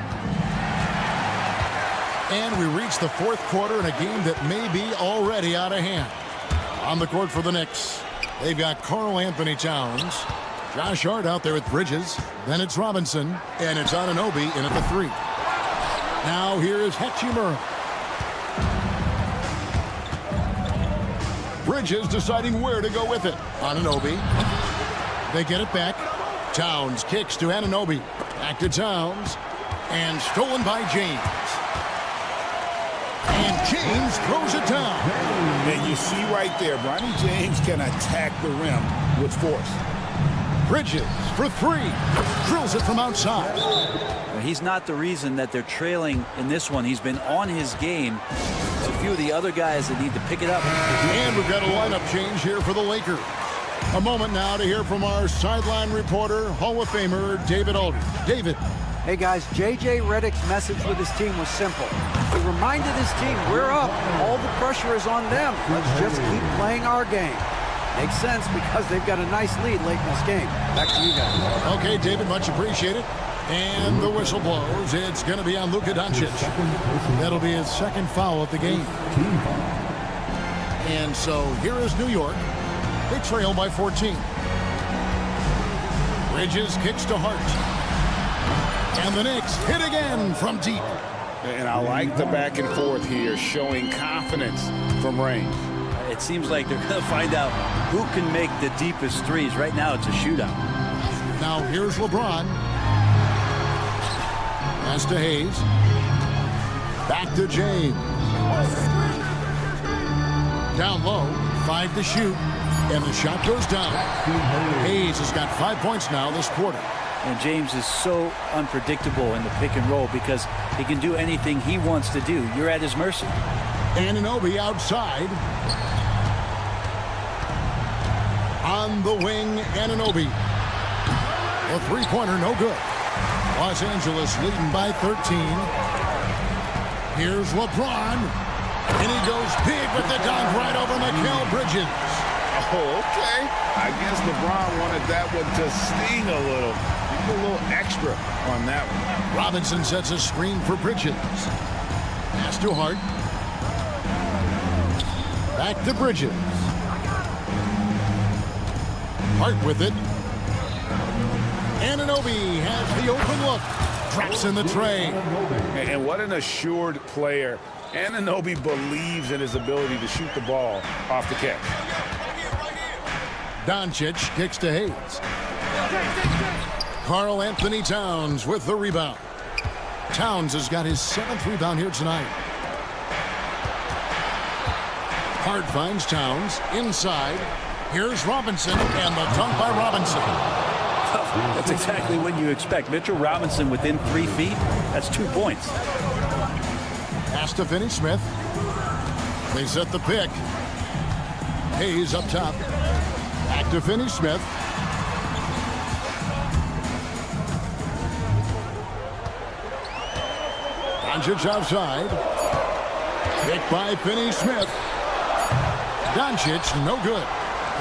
And we reach the fourth quarter in a game that may be already out of hand. On the court for the Knicks, they've got Karl Anthony Towns. Josh Hart out there with Bridges. Then it's Robinson. And it's Anunoby in at the 3. Now here is Hachimura. Bridges deciding where to go with it. Anunoby. They get it back. Towns kicks to Anunoby. Back to Towns. And stolen by James. And James throws it down. And you see right there, Bronny James can attack the rim with force. Bridges for 3. Drills it from outside. He's not the reason that they're trailing in this one. He's been on his game. There's a few of the other guys that need to pick it up. And we've got a lineup change here for the Lakers. A moment now to hear from our sideline reporter, Hall of Famer David Aldridge. David. Hey guys, J.J. Redick's message with his team was simple. He reminded his team, we're up. All the pressure is on them. Let's just keep playing our game. Makes sense because they've got a nice lead late in this game. Back to you guys. Okay, David, much appreciated. And the whistle blows. It's going to be on Luka Doncic. That'll be his second foul of the game. And so here is New York. They trail by 14. Bridges kicks to Hart. And the Knicks hit again from deep. And I like the back and forth here, showing confidence from range. It seems like they're going to find out who can make the deepest threes. Right now, it's a shootout. Now here's LeBron. Pass to Hayes. Back to James. Down low, 5 to shoot. And the shot goes down. Hayes has got 5 points now this quarter. And James is so unpredictable in the pick and roll because he can do anything he wants to do. You're at his mercy. Anunoby outside. On the wing, Anunoby. A three-pointer, no good. Los Angeles leading by 13. Here's LeBron. And he goes big with the dunk right over Mikal Bridges. Oh, okay. I guess LeBron wanted that one to sting a little. A little extra on that one. Robinson sets a screen for Bridges. Pass to Hart. Back to Bridges. Hart with it. Anunoby has the open look. Drops in the tray. And what an assured player. Anunoby believes in his ability to shoot the ball off the catch. Doncic kicks to Hayes. Karl Anthony Towns with the rebound. Towns has got his 7th rebound here tonight. Hart finds Towns inside. Here's Robinson, and the dunk by Robinson. That's exactly what you expect. Mitchell Robinson within 3 feet. That's 2 points. Pass to Finney-Smith. They set the pick. Hayes up top. Back to Finney-Smith. Doncic outside. Picked by Finney-Smith. Doncic, no good.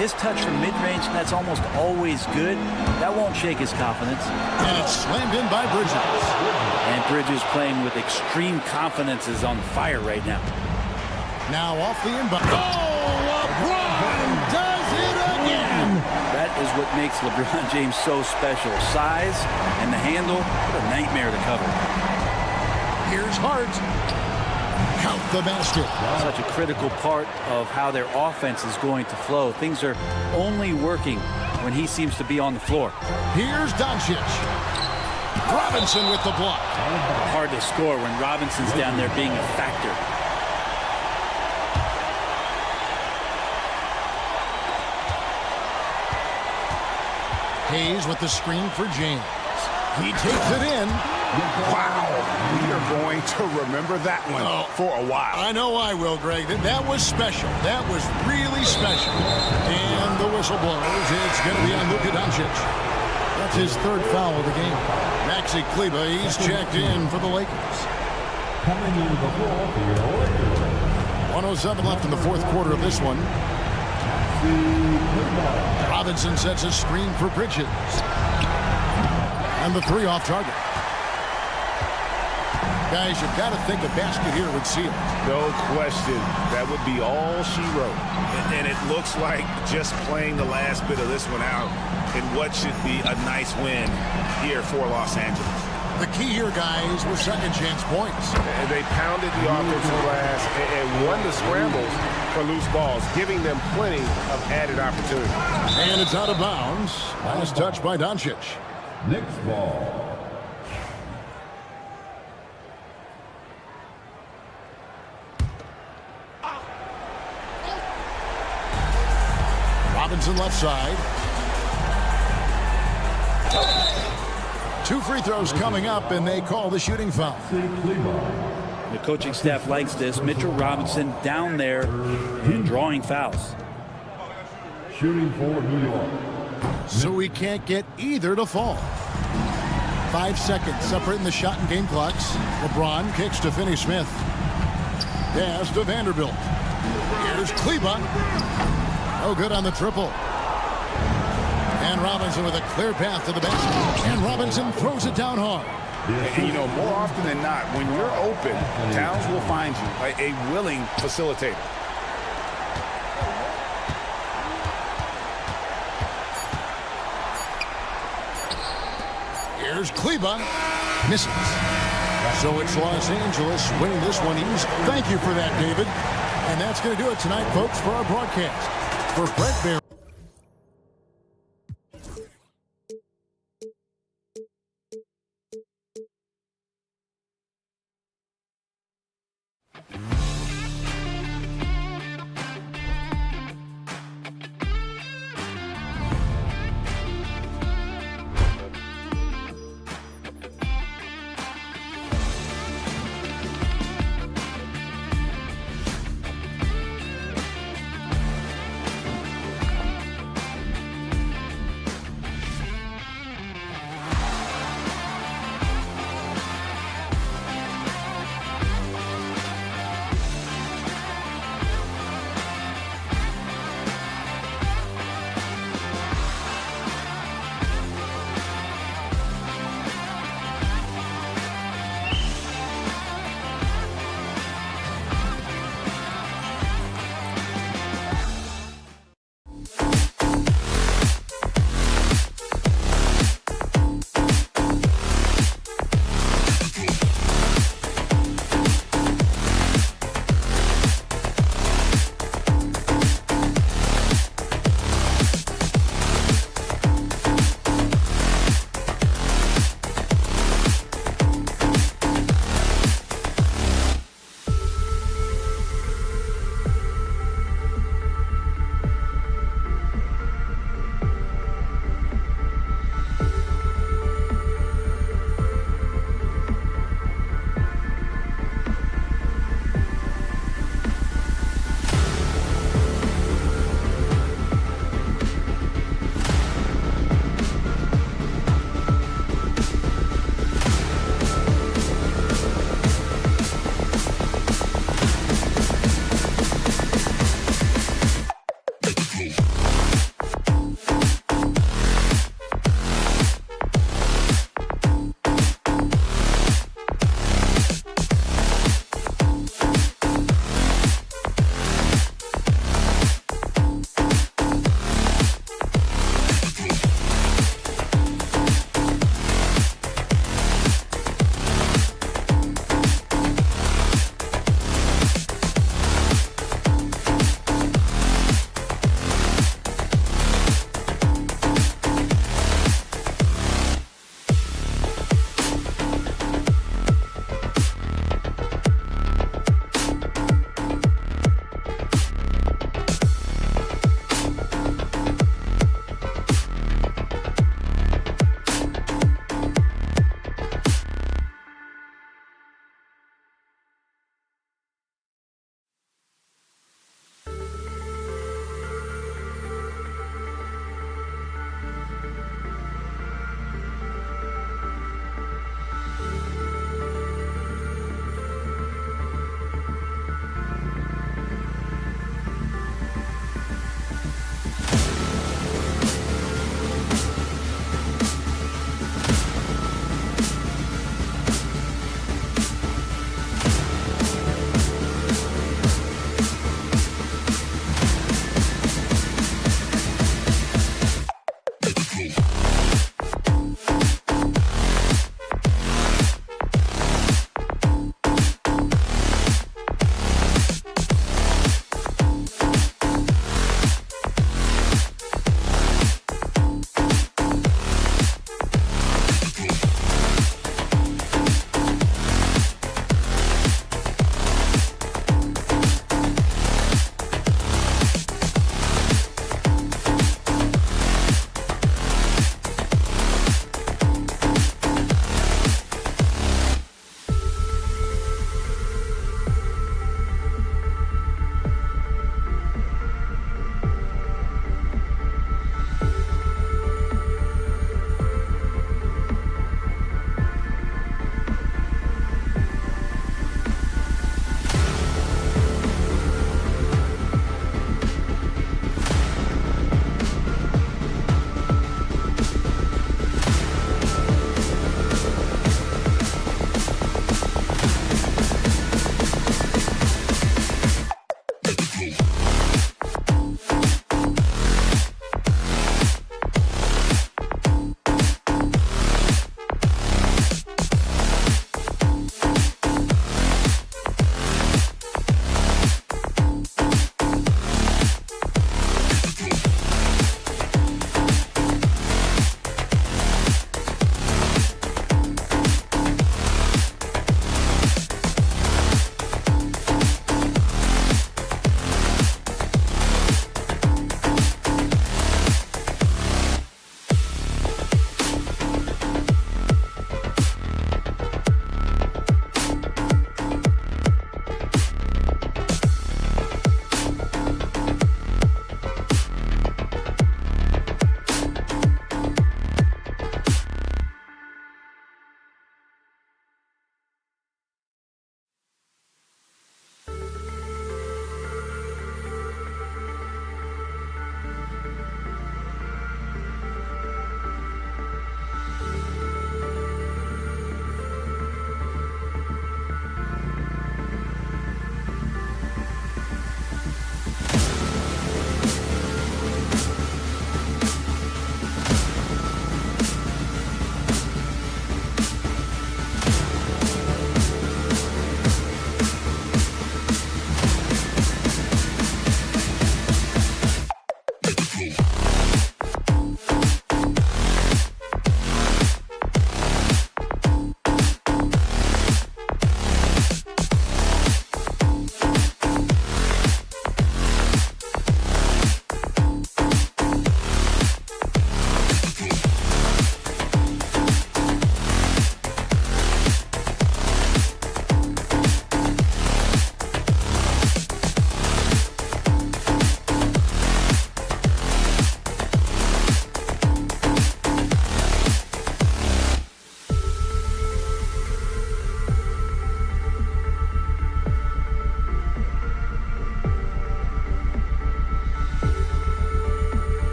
His touch from mid-range, that's almost always good. That won't shake his confidence. And it's slammed in by Bridges. And Bridges playing with extreme confidence is on fire right now. Now off the inbound. Oh, LeBron does it again. That is what makes LeBron James so special. Size and the handle, what a nightmare to cover. Here's Hart. Count the basket. Such a critical part of how their offense is going to flow. Things are only working when he seems to be on the floor. Here's Doncic. Robinson with the block. Hard to score when Robinson's down there being a factor. Hayes with the screen for James. He takes it in. Wow. We are going to remember that one for a while. I know I will, Greg. That was special. That was really special. And the whistle blows. It's going to be on Luka Doncic. That's his 3rd foul of the game. Maxi Kleber, he's checked in for the Lakers. Coming in the ball for your Lakers. 1:07 left in the 4th quarter of this one. Robinson sets a screen for Bridges. And the 3 off target. Guys, you've got to think a basket here would seal it. No question. That would be all she wrote. And it looks like just playing the last bit of this one out in what should be a nice win here for Los Angeles. The key here, guys, was second chance points. And they pounded the offensive glass and won the scrambles for loose balls, giving them plenty of added opportunity. And it's out of bounds. Last touch by Doncic. Knicks ball. Robinson left side. 2 free throws coming up, and they call the shooting foul. The coaching staff likes this. Mitchell Robinson down there and drawing fouls. Shooting for New York. So we can't get either to fall. 5 seconds separating the shot and game clocks. LeBron kicks to Finney Smith. Pass to Vanderbilt. Here's Kleba. No good on the triple. And Robinson with a clear path to the basket. And Robinson throws it down hard. And you know, more often than not, when you're open, Towns will find you a willing facilitator. Here's Kleba. Misses. So it's Los Angeles winning this one easy. Thank you for that, David. And that's going to do it tonight, folks, for our broadcast. For Brett Barry.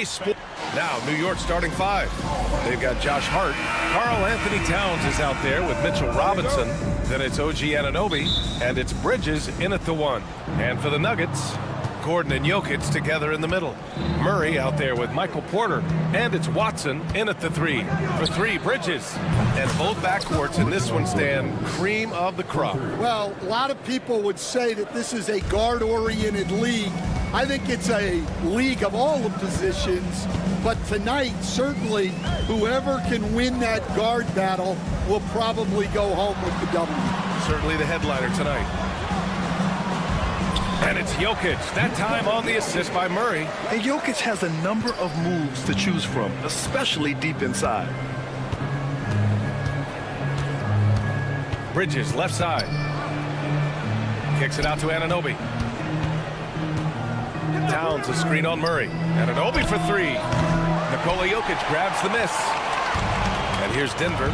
EA Sports. Now, New York starting 5. They've got Josh Hart. Karl Anthony Towns is out there with Mitchell Robinson. Then it's OG Anunoby, and it's Bridges in at the 1. And for the Nuggets, Gordon and Jokic together in the middle. Murray out there with Michael Porter, and it's Watson in at the 3. For 3, Bridges. And both backcourts in this one stand cream of the crop. Well, a lot of people would say that this is a guard-oriented league. I think it's a league of all the positions, but tonight, certainly, whoever can win that guard battle will probably go home with the W. Certainly the headliner tonight. And it's Jokic, that time on the assist by Murray. And Jokic has a number of moves to choose from, especially deep inside. Bridges, left side. Kicks it out to Anunoby. Towns, a screen on Murray. Anunoby for 3. Nikola Jokic grabs the miss. And here's Denver.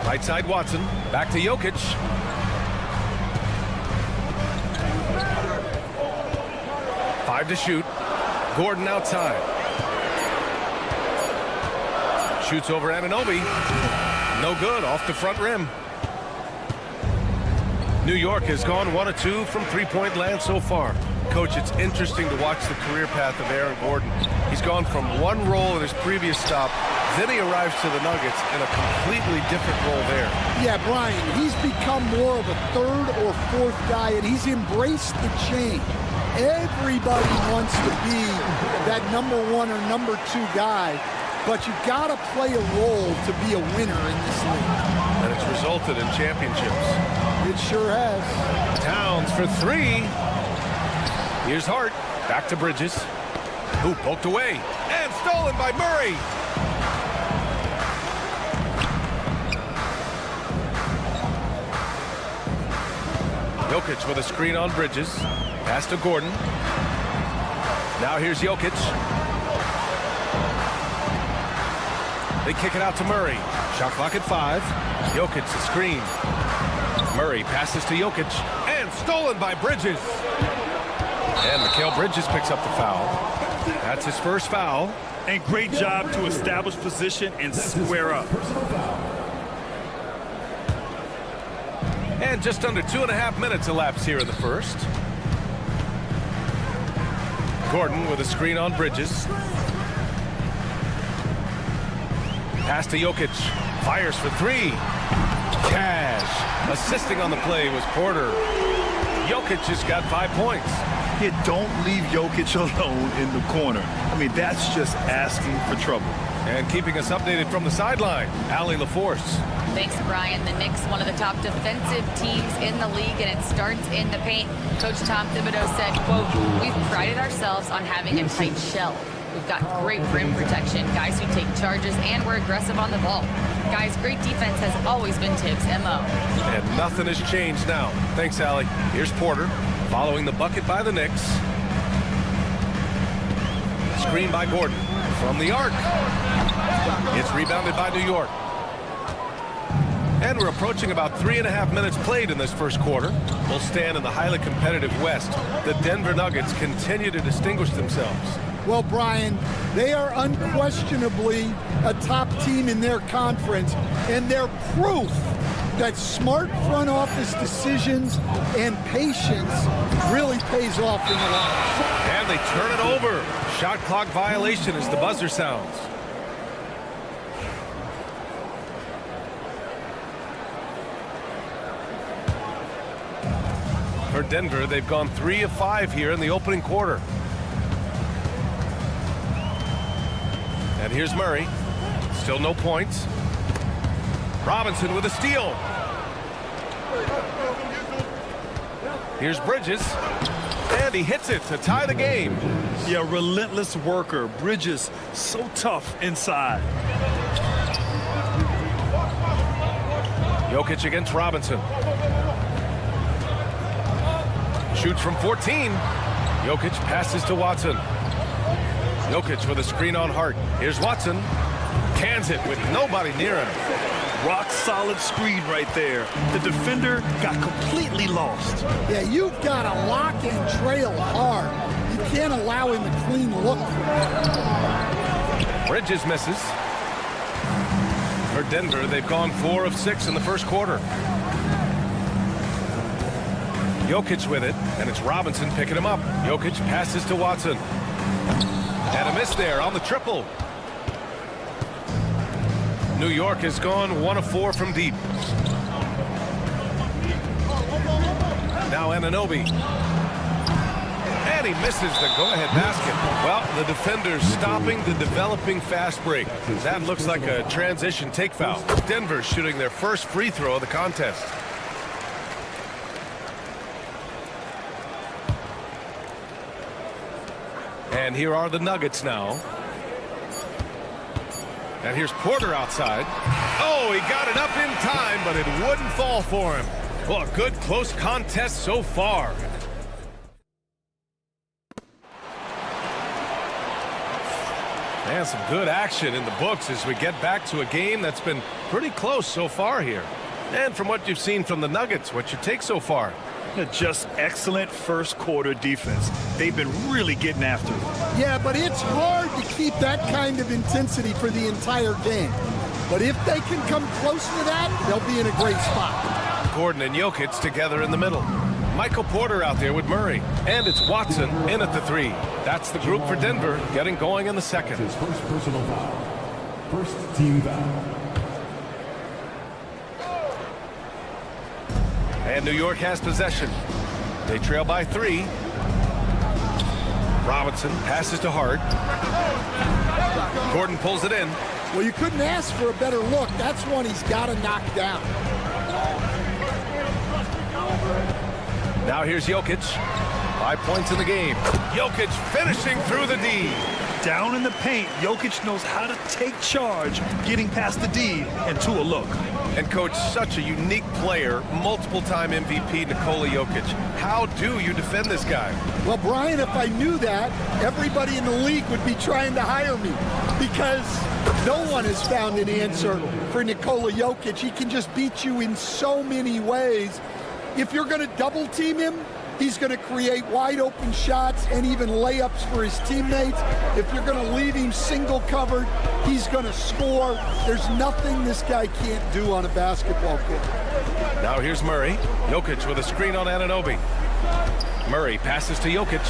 Right side Watson. Back to Jokic. Five to shoot. Gordon outside. Shoots over Anunoby. No good, off the front rim. New York has gone 1 of 2 from three-point land so far. Coach, it's interesting to watch the career path of Aaron Gordon. He's gone from one role in his previous stop, then he arrives to the Nuggets in a completely different role there. Yeah, Brian, he's become more of a third or fourth guy, and he's embraced the change. Everybody wants to be that number 1 or number 2 guy, but you've got to play a role to be a winner in this league. And it's resulted in championships. It sure has. Towns for 3. Here's Hart. Back to Bridges. Who poked away. And stolen by Murray. Jokic with a screen on Bridges. Pass to Gordon. Now here's Jokic. They kick it out to Murray. Shot clock at 5. Jokic, the screen. Murray passes to Jokic. And stolen by Bridges. And Mikal Bridges picks up the foul. That's his first foul. And great job to establish position and square up. And just under 2.5 minutes elapsed here in the first. Gordon with a screen on Bridges. Pass to Jokic. Fires for 3. Cash. Assisting on the play was Porter. Jokic has got 5 points. Yeah, don't leave Jokic alone in the corner. I mean, that's just asking for trouble. And keeping us updated from the sideline, Allie LaForce. Thanks, Brian. The Knicks, one of the top defensive teams in the league, and it starts in the paint. Coach Tom Thibodeau said, quote, "We've prided ourselves on having a tight shell. We've got great rim protection, guys who take charges, and we're aggressive on the ball. Guys, great defense has always been Tibbs' MO." And nothing has changed now. Thanks, Allie. Here's Porter, following the bucket by the Knicks. Screen by Gordon from the arc. It's rebounded by New York. And we're approaching about 3.5 minutes played in this first quarter. We'll stand in the highly competitive West. The Denver Nuggets continue to distinguish themselves. Well, Brian, they are unquestionably a top team in their conference, and they're proof that smart front office decisions and patience really pays off in the long run. And they turn it over. Shot clock violation as the buzzer sounds. For Denver, they've gone 3 of 5 here in the opening quarter. And here's Murray. Still no points. Robinson with a steal. Here's Bridges. And he hits it to tie the game. Yeah, relentless worker. Bridges, so tough inside. Jokic against Robinson. Shoots from 14. Jokic passes to Watson. Jokic with a screen on Hart. Here's Watson. Cans it with nobody near him. Rock-solid screen right there. The defender got completely lost. Yeah, you've got to lock and trail hard. You can't allow him a clean look. Bridges misses. For Denver, they've gone 4 of 6 in the first quarter. Jokic with it, and it's Robinson picking him up. Jokic passes to Watson. And a miss there on the triple. New York has gone 1 of 4 from deep. Now Anunoby. And he misses the go-ahead basket. Well, the defender's stopping the developing fast break. That looks like a transition take foul. Denver shooting their first free throw of the contest. And here are the Nuggets now. And here's Porter outside. Oh, he got it up in time, but it wouldn't fall for him. Well, a good close contest so far. And some good action in the books as we get back to a game that's been pretty close so far here. And from what you've seen from the Nuggets, what's your take so far? Just excellent first quarter defense. They've been really getting after it. Yeah, but it's hard to keep that kind of intensity for the entire game. But if they can come close to that, they'll be in a great spot. Gordon and Jokic together in the middle. Michael Porter out there with Murray. And it's Watson in at the 3. That's the group for Denver getting going in the second. His first personal foul. First team foul. And New York has possession. They trail by 3. Robinson passes to Hart. Gordon pulls it in. Well, you couldn't ask for a better look. That's one he's got to knock down. Now here's Jokic. 5 points in the game. Jokic finishing through the D. Down in the paint, Jokic knows how to take charge, getting past the D and to a look. And coach, such a unique player, multiple-time MVP Nikola Jokic. How do you defend this guy? Well, Brian, if I knew that, everybody in the league would be trying to hire me because no one has found an answer for Nikola Jokic. He can just beat you in so many ways. If you're going to double team him, he's going to create wide open shots and even layups for his teammates. If you're going to leave him single covered, he's going to score. There's nothing this guy can't do on a basketball court. Now here's Murray. Jokic with a screen on Anunoby. Murray passes to Jokic.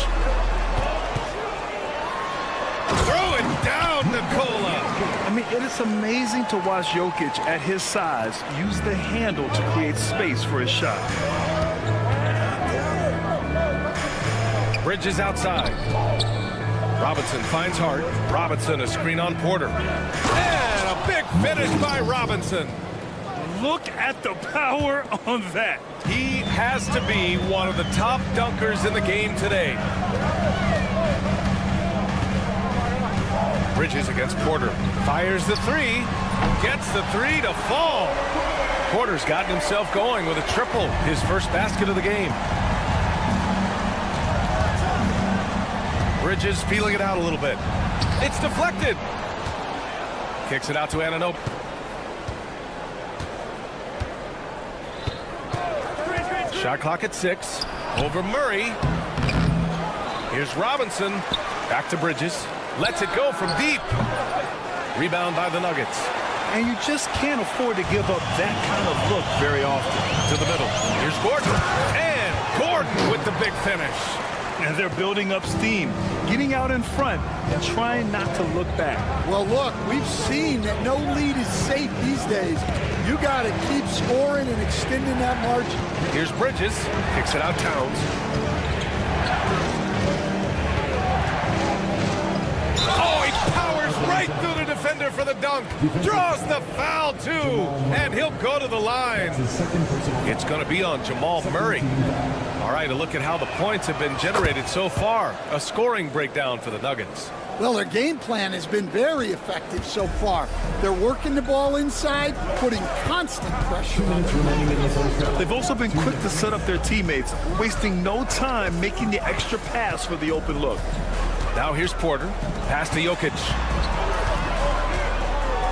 Throw it down, Nikola. I mean, it is amazing to watch Jokic at his size use the handle to create space for his shot. Bridges outside. Robinson finds Hart. Robinson a screen on Porter. And a big finish by Robinson. Look at the power on that. He has to be one of the top dunkers in the game today. Bridges against Porter. Fires the 3. Gets the 3 to fall. Porter's gotten himself going with a triple. His first basket of the game. Bridges feeling it out a little bit. It's deflected. Kicks it out to Anunoby. Shot clock at 6. Over Murray. Here's Robinson. Back to Bridges. Lets it go from deep. Rebound by the Nuggets. And you just can't afford to give up that kind of look very often. To the middle. Here's Gordon. And Gordon with the big finish. And they're building up steam, getting out in front and trying not to look back. Well, look, we've seen that no lead is safe these days. You got to keep scoring and extending that margin. Here's Bridges. Kicks it out Towns. Oh, he powers right through the defender for the dunk. Draws the foul, too. And he'll go to the line. It's going to be on Jamal Murray. All right, a look at how the points have been generated so far. A scoring breakdown for the Nuggets. Well, their game plan has been very effective so far. They're working the ball inside, putting constant pressure on them. They've also been quick to set up their teammates, wasting no time making the extra pass for the open look. Now here's Porter. Pass to Jokic.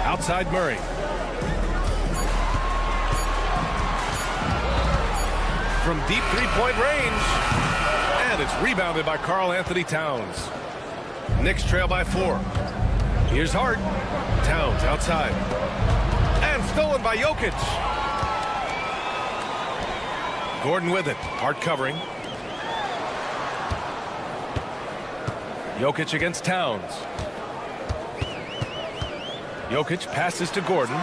Outside Murray. from deep three-point range. And it's rebounded by Karl Anthony Towns. Knicks trail by 4. Here's Hart. Towns outside. And stolen by Jokic. Gordon with it. Hart covering. Jokic against Towns. Jokic passes to Gordon.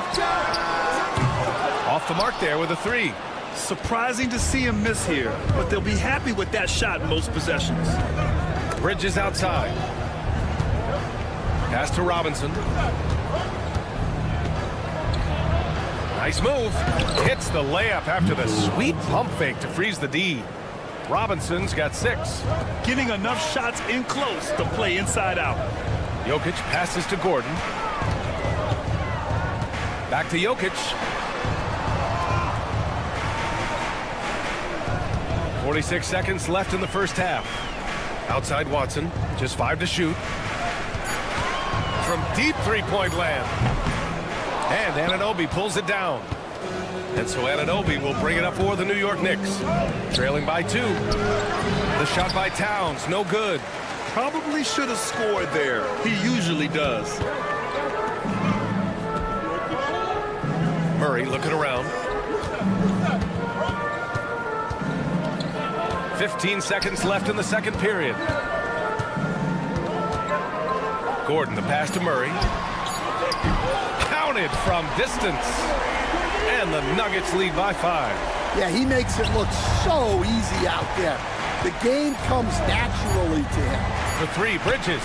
Off the mark there with a 3. Surprising to see him miss here, but they'll be happy with that shot in most possessions. Bridges outside. Pass to Robinson. Nice move. Hits the layup after the sweet pump fake to freeze the D. Robinson's got 6. Getting enough shots in close to play inside out. Jokic passes to Gordon. Back to Jokic. 46 seconds left in the first half. Outside Watson, just 5 to shoot. From deep three-point land. And Anunoby pulls it down. And so Anunoby will bring it up for the New York Knicks. Trailing by 2. The shot by Towns, no good. Probably should have scored there. He usually does. Murray looking around. 15 seconds left in the second period. Gordon, the pass to Murray. Counted from distance. And the Nuggets lead by 5. Yeah, he makes it look so easy out there. The game comes naturally to him. For 3, Bridges.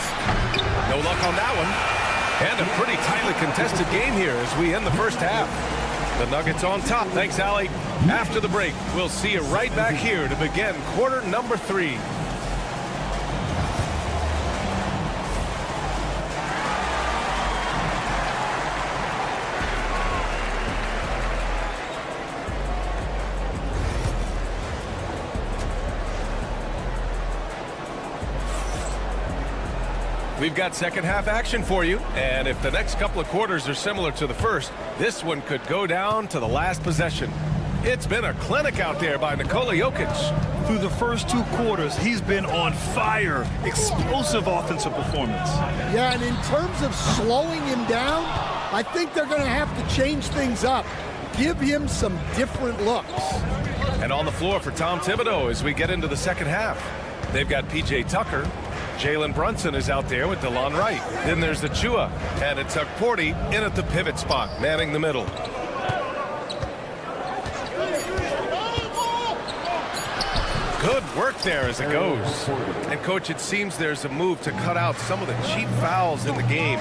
No luck on that one. And a pretty tightly contested game here as we end the first half. The Nuggets on top. Thanks, Allie. After the break, we'll see you right back here to begin quarter number 3. We've got second half action for you, and if the next couple of quarters are similar to the first, this one could go down to the last possession. It's been a clinic out there by Nikola Jokic. Through the first 2 quarters, he's been on fire. Explosive offensive performance. Yeah, and in terms of slowing him down, I think they're going to have to change things up. Give him some different looks. And on the floor for Tom Thibodeau as we get into the second half. They've got P.J. Tucker. Jalen Brunson is out there with DeLon Wright. Then there's the Chua, and it's Tuck Porty in at the pivot spot, manning the middle. Good work there as it goes. And, Coach, it seems there's a move to cut out some of the cheap fouls in the game.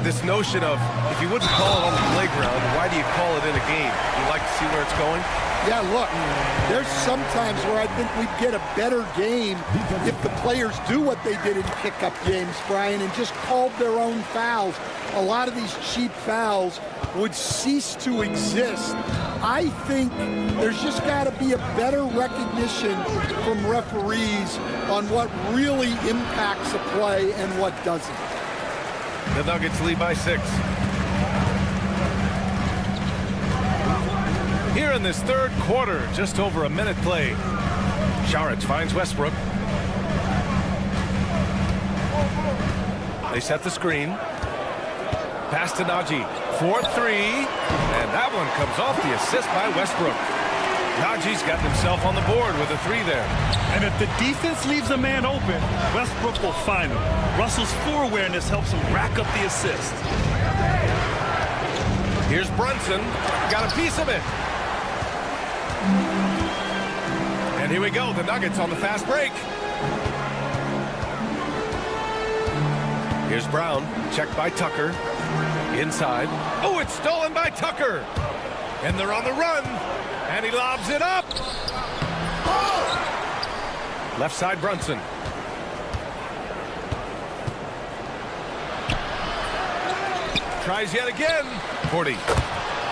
This notion of, if you wouldn't call it on the playground, why do you call it in a game? You like to see where it's going? Yeah, look, there's sometimes where I think we'd get a better game if the players do what they did in pickup games, Brian, and just called their own fouls. A lot of these cheap fouls would cease to exist. I think there's just got to be a better recognition from referees on what really impacts a play and what doesn't. The Nuggets lead by 6. Here in this third quarter, just over a minute played. Saric finds Westbrook. They set the screen. Pass to Najee. 4-3. And that one comes off the assist by Westbrook. Najee's got himself on the board with a 3 there. And if the defense leaves a man open, Westbrook will find him. Russell's floor awareness helps him rack up the assist. Here's Brunson. Got a piece of it. And here we go. The Nuggets on the fast break. Here's Brown. Checked by Tucker. Inside. Oh, it's stolen by Tucker. And they're on the run. And he lobs it up. Left side, Brunson. Tries yet again. 40.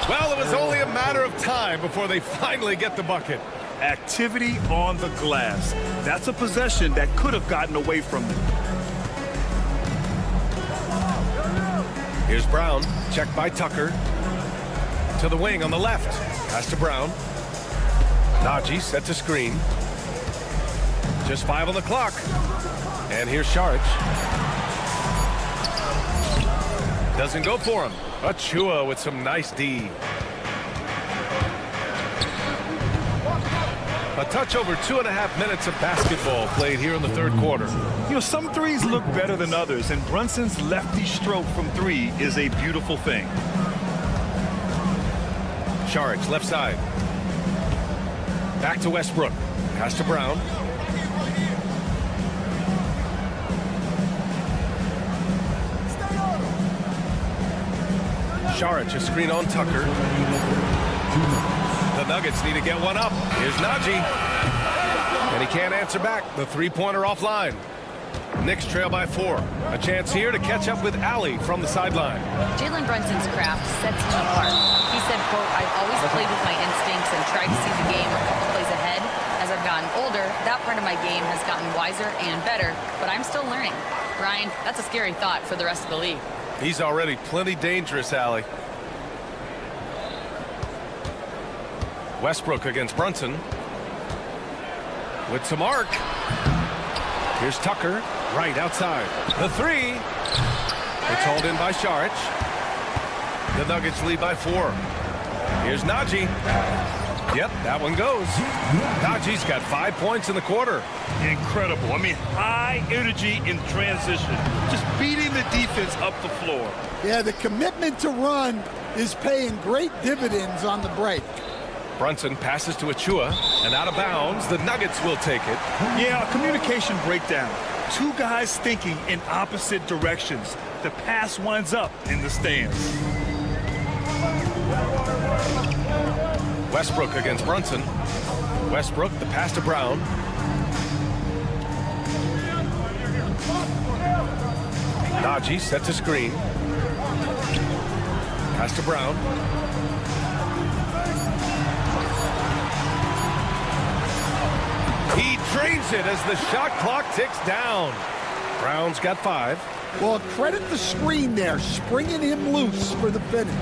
Well, it was only a matter of time before they finally get the bucket. Activity on the glass. That's a possession that could have gotten away from them. Here's Brown. Checked by Tucker. To the wing on the left. Pass to Brown. Najee set to screen. Just 5 on the clock. And here's Saric. Doesn't go for him. Achua with some nice D. A touch over 2.5 minutes of basketball played here in the third quarter. You know, some threes look better than others, and Brunson's lefty stroke from 3 is a beautiful thing. Saric, left side. Back to Westbrook. Pass to Brown. Saric, a screen on Tucker. The Nuggets need to get one up. Here's Najee. And he can't answer back. The three-pointer offline. Knicks trail by 4. A chance here to catch up with Allie from the sideline. Jalen Brunson's craft sets him apart. He said, quote, "I've always played with my instincts and tried to see the game a couple plays ahead. As I've gotten older, that part of my game has gotten wiser and better, but I'm still learning." Ryan, that's a scary thought for the rest of the league. He's already plenty dangerous, Allie. Westbrook against Brunson. With some arc. Here's Tucker, right outside. The 3. It's hauled in by Saric. The Nuggets lead by 4. Here's Najee. Yep, that one goes. Najee's got 5 points in the quarter. Incredible. I mean, high energy in transition. Just beating the defense up the floor. Yeah, the commitment to run is paying great dividends on the break. Brunson passes to Achua, and out of bounds, the Nuggets will take it. Yeah, a communication breakdown. 2 guys thinking in opposite directions. The pass winds up in the stands. Westbrook against Brunson. Westbrook, the pass to Brown. Najee set to screen. Pass to Brown. He drains it as the shot clock ticks down. Brown's got 5. Well, credit the screen there, springing him loose for the finish.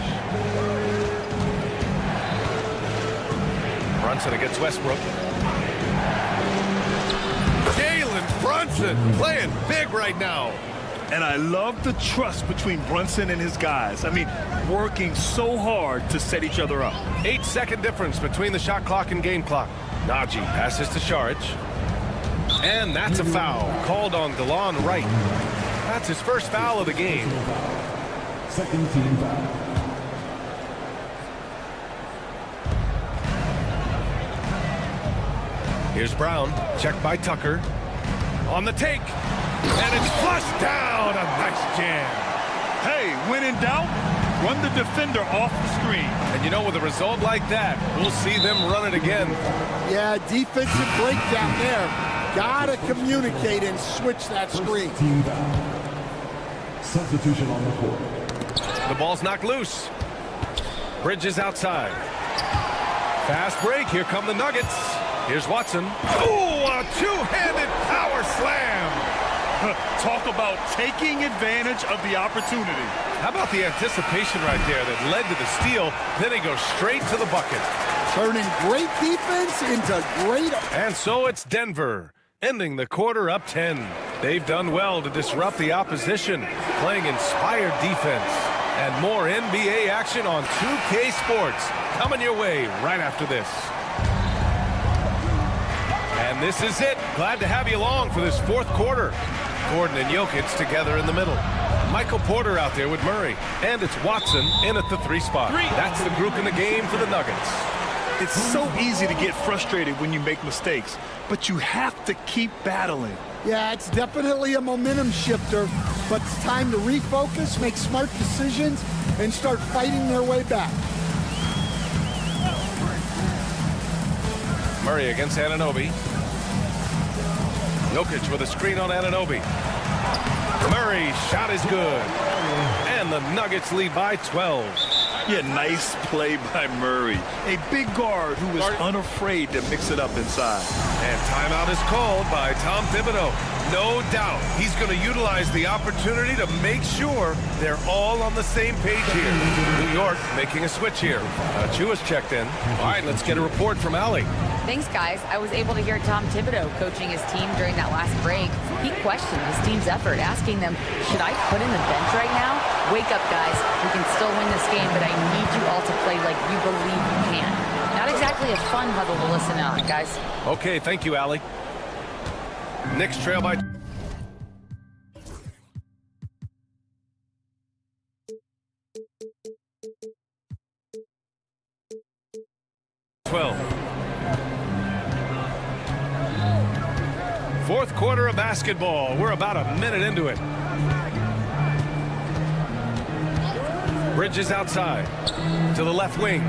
Brunson against Westbrook. Jalen Brunson playing big right now. And I love the trust between Brunson and his guys. I mean, working so hard to set each other up. 8-second difference between the shot clock and game clock. Najee passes to Saric. And that's a foul called on DeLon Wright. That's his first foul of the game. Second team foul. Here's Brown, checked by Tucker. On the take, and it's flushed down. A nice jam. Hey, when in doubt, run the defender off the screen. And you know, with a result like that, we'll see them run it again. Yeah, defensive breakdown there. Gotta communicate and switch that screen. Team foul. Substitution on the court. The ball's knocked loose. Bridges outside. Fast break. Here come the Nuggets. Here's Watson. Ooh, a two-handed power slam. Talk about taking advantage of the opportunity. How about the anticipation right there that led to the steal? Then he goes straight to the bucket. Turning great defense into great... And so it's Denver, ending the quarter up 10. They've done well to disrupt the opposition, playing inspired defense. And more NBA action on 2K Sports coming your way right after this. And this is it. Glad to have you along for this fourth quarter. Gordon and Jokic together in the middle. Michael Porter out there with Murray. And it's Watson in at the 3 spot. That's the group in the game for the Nuggets. It's so easy to get frustrated when you make mistakes, but you have to keep battling. Yeah, it's definitely a momentum shifter, but it's time to refocus, make smart decisions, and start fighting their way back. Murray against Anunoby. Jokic with a screen on Anunoby. Murray's shot is good. And the Nuggets lead by 12. Yeah, nice play by Murray. A big guard who was unafraid to mix it up inside. And timeout is called by Tom Thibodeau. No doubt he's going to utilize the opportunity to make sure they're all on the same page here. New York making a switch here. Achua's checked in. All right, let's get a report from Allie. Thanks, guys. I was able to hear Tom Thibodeau coaching his team during that last break. He questioned his team's effort, asking them, should I put in the bench right now? Wake up, guys. We can still win this game, but I need you all to play like you believe you can. Not exactly a fun huddle to listen on, guys. Okay, thank you, Allie. Knicks trail by... Fourth quarter of basketball. We're about a minute into it. Bridges outside to the left wing.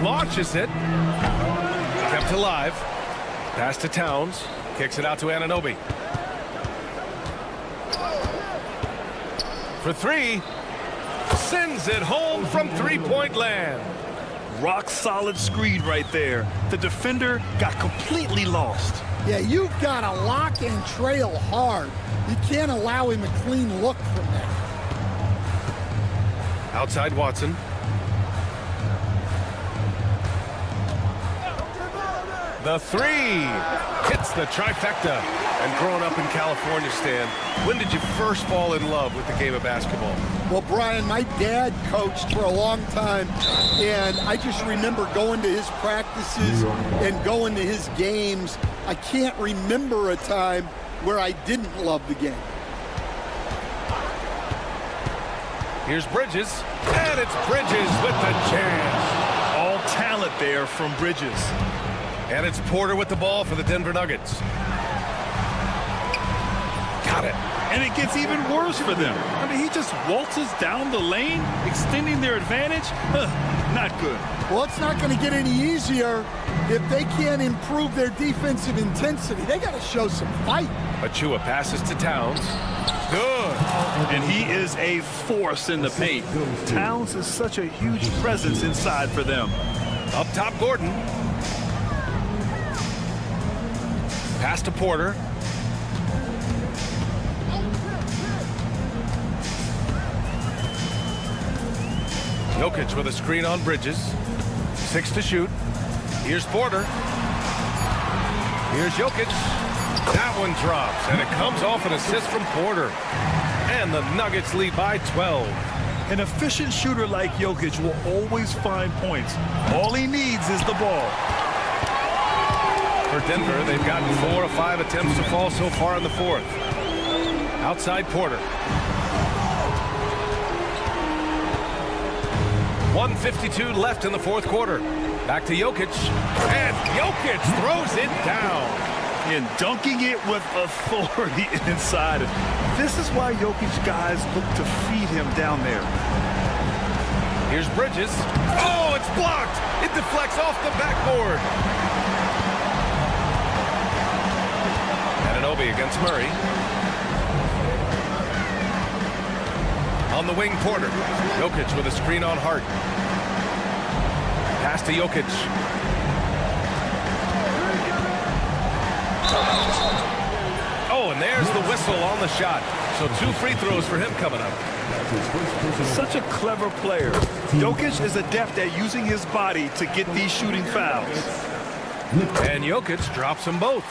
Launches it. Kept alive. Pass to Towns. Kicks it out to Anunoby. For three. Sends it home from three-point land. Rock solid screen right there. The defender got completely lost. Yeah, you've got to lock and trail hard. You can't allow him a clean look from there. Outside Watson. The three hits the trifecta. And growing up in California, Stan, when did you first fall in love with the game of basketball? Well, Brian, my dad coached for a long time, and I just remember going to his practices and going to his games. I can't remember a time where I didn't love the game. Here's Bridges, and it's Bridges with the chance. All talent there from Bridges. And it's Porter with the ball for the Denver Nuggets. Got it. And it gets even worse for them. I mean, he just waltzes down the lane, extending their advantage. Not good. Well, it's not going to get any easier if they can't improve their defensive intensity. They got to show some fight. Achua passes to Towns. Good. And he is a force in the paint. Towns is such a huge presence inside for them. Up top, Gordon. Pass to Porter. Jokic with a screen on Bridges. 6 to shoot. Here's Porter. Here's Jokic. That one drops, and it comes off an assist from Porter. And the Nuggets lead by 12. An efficient shooter like Jokic will always find points. All he needs is the ball. For Denver, they've gotten 4 of 5 attempts to fall so far in the fourth. Outside Porter. 1:52 left in the fourth quarter. Back to Jokic. And Jokic throws it down. And dunking it with authority inside. This is why Jokic guys look to feed him down there. Here's Bridges. Oh, it's blocked. It deflects off the backboard. Anunoby against Murray. On the wing, Porter. Jokic with a screen on Hart. Pass to Jokic. Oh, and there's the whistle on the shot. So 2 free throws for him coming up. Such a clever player. Jokic is adept at using his body to get these shooting fouls. And Jokic drops them both.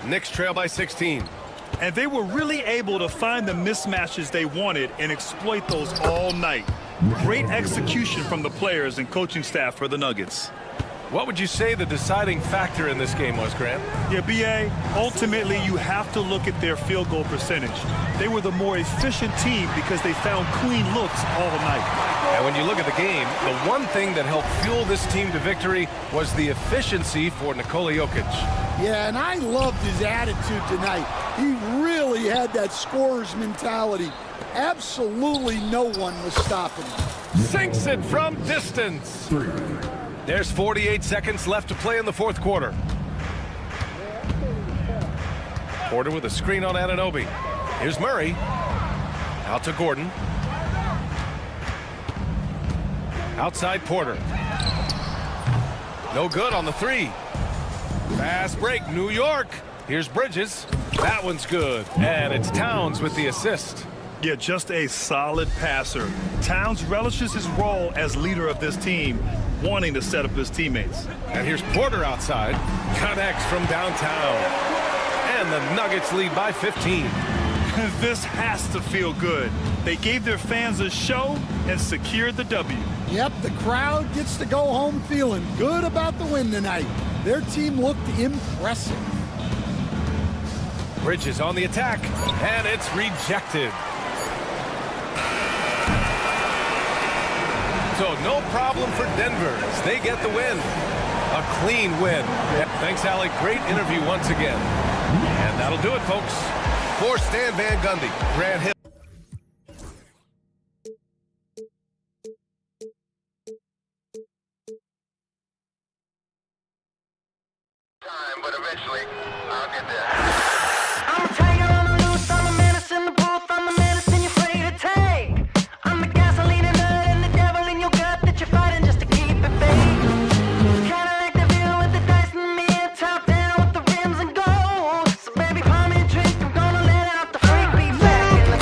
Knicks trail by 16. And they were really able to find the mismatches they wanted and exploit those all night. Great execution from the players and coaching staff for the Nuggets. What would you say the deciding factor in this game was, Grant? Yeah, B.A., ultimately you have to look at their field goal percentage. They were the more efficient team because they found clean looks all night. And when you look at the game, the one thing that helped fuel this team to victory was the efficiency for Nikola Jokic. Yeah, and I loved his attitude tonight. He really had that scorer's mentality. Absolutely no one was stopping him. Sinks it from distance. There's 48 seconds left to play in the fourth quarter. Porter with a screen on Anunoby. Here's Murray. Out to Gordon. Outside Porter. No good on the three. Fast break, New York. Here's Bridges. That one's good. And it's Towns with the assist. Yeah, just a solid passer. Towns relishes his role as leader of this team. wanting to set up his teammates. And here's Porter outside. Connects from downtown. And the Nuggets lead by 15. This has to feel good. They gave their fans a show and secured the W. Yep, the crowd gets to go home feeling good about the win tonight. Their team looked impressive. Bridges on the attack, and it's rejected. So no problem for Denver as they get the win. A clean win. Thanks, Allie. Great interview once again. And that'll do it, folks. For Stan Van Gundy, Grant Hill. Time, but eventually I'll get there. I'm a tiger on the loose, I'm a menace in the booth, I'm the medicine you're afraid to take. I'm the gasoline and nut and the devil in your gut that you're fighting just to keep it fake. Kinda like the view with the dice and me, top down with the rims and gold. So baby, pour me a drink, I'm gonna let out the freak, be back in the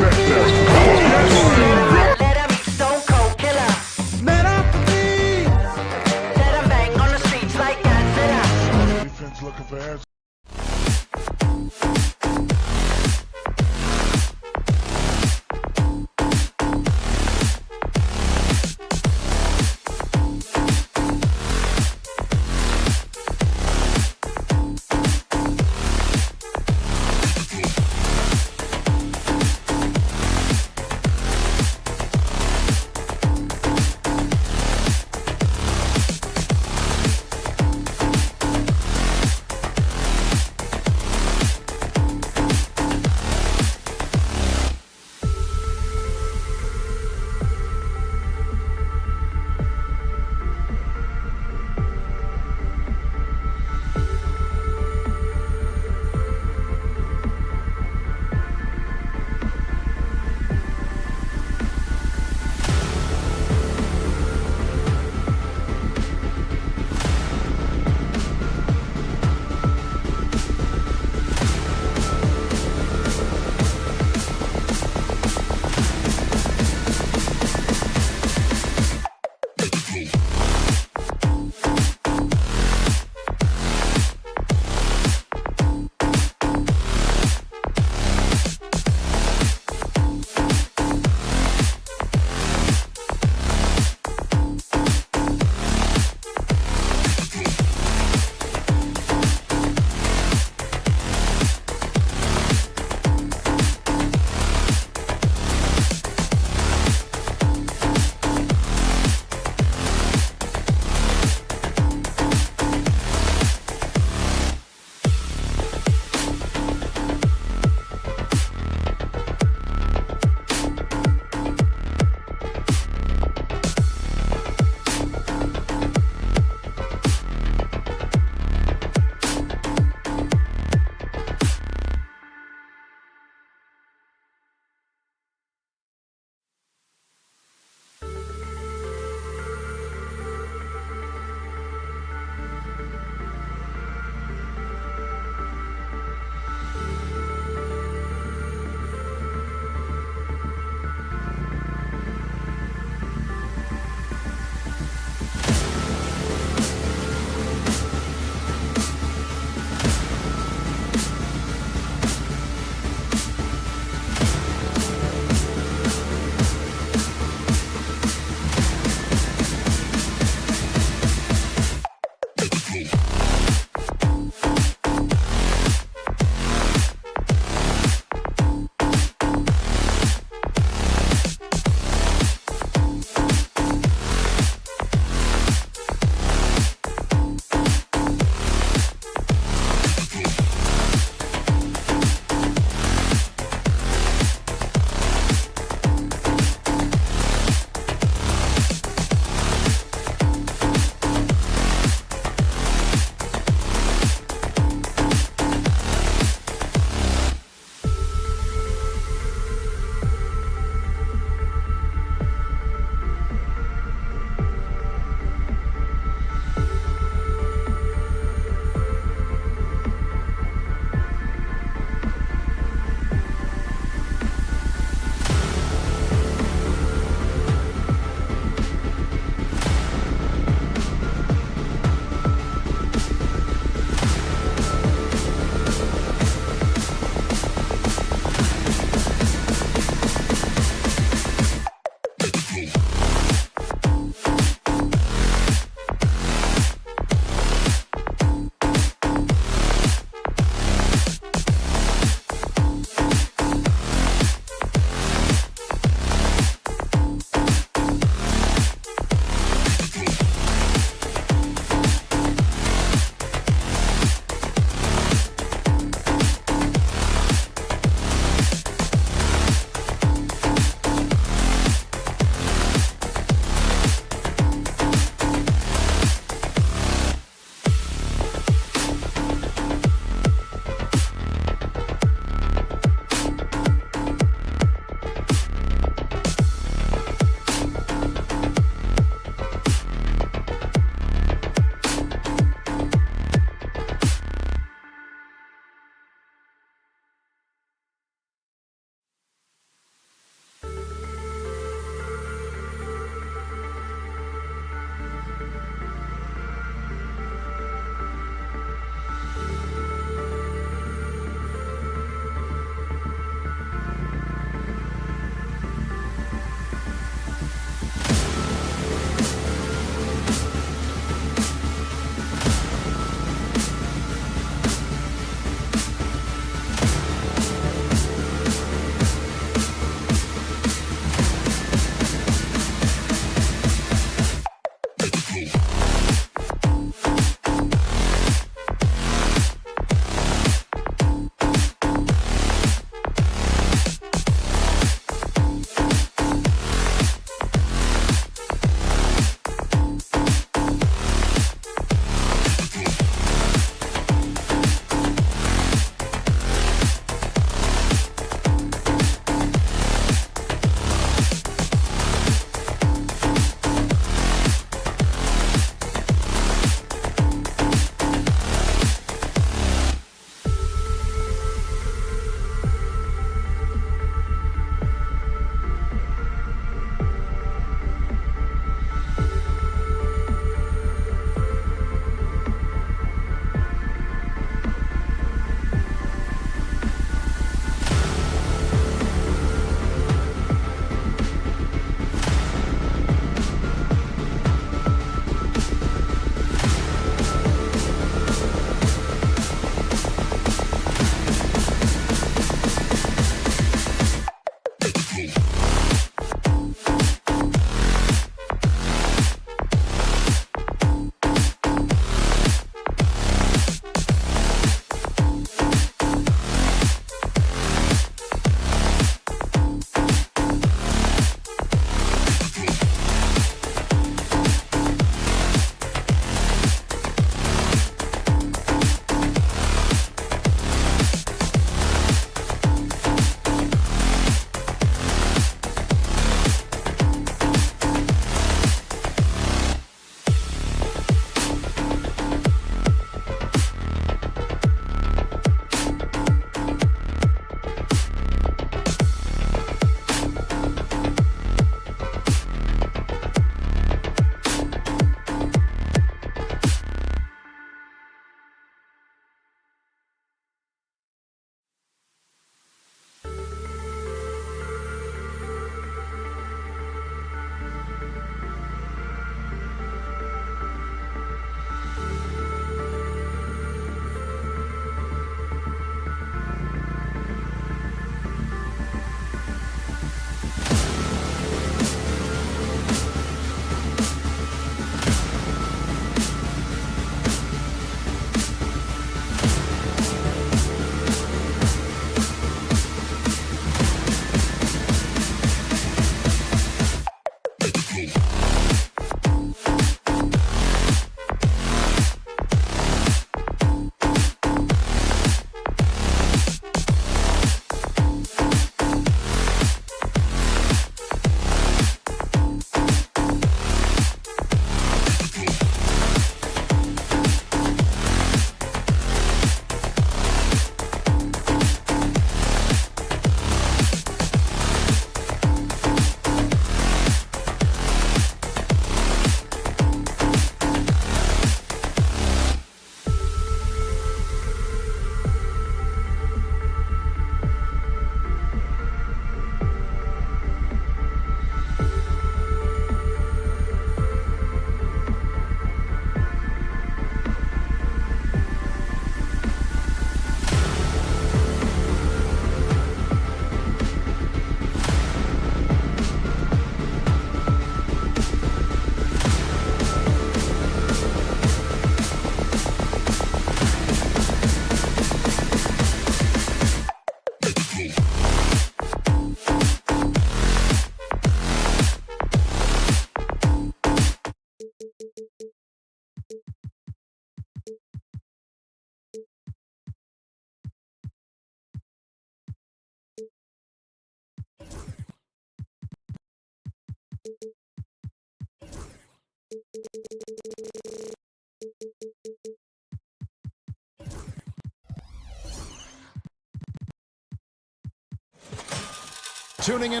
tuning in.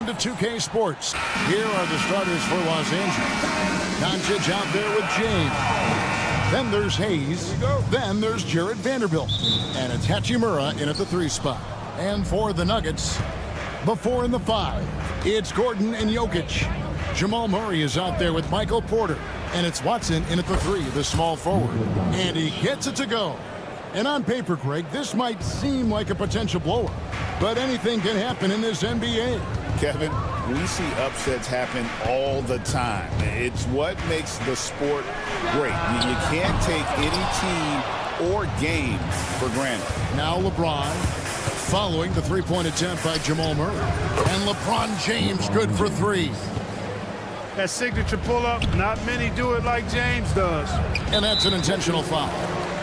To 2K Sports. Here are the starters for Los Angeles. Doncic out there with James. Then there's Hayes. Then there's Jared Vanderbilt. And it's Hachimura in at the 3 spot. And for the Nuggets, the 4 and the 5, it's Gordon and Jokic. Jamal Murray is out there with Michael Porter. And it's Watson in at the 3, the small forward. And he gets it to go. And on paper, Greg, this might seem like a potential blowout. But anything can happen in this NBA. Kevin, we see upsets happen all the time. It's what makes the sport great. You can't take any team or game for granted. Now LeBron following the three-point attempt by Jamal Murray. And LeBron James good for 3. That signature pull-up, not many do it like James does. And that's an intentional foul.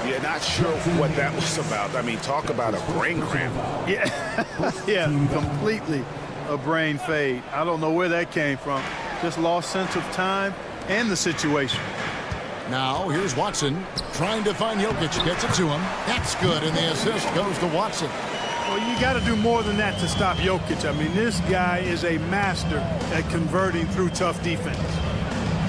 Yeah, not sure what that was about. I mean, talk about a brain cramp. Yeah, yeah, completely a brain fade. I don't know where that came from. Just lost sense of time and the situation. Now, here's Watson trying to find Jokic. Gets it to him. That's good, and the assist goes to Watson. Well, you got to do more than that to stop Jokic. I mean, this guy is a master at converting through tough defense.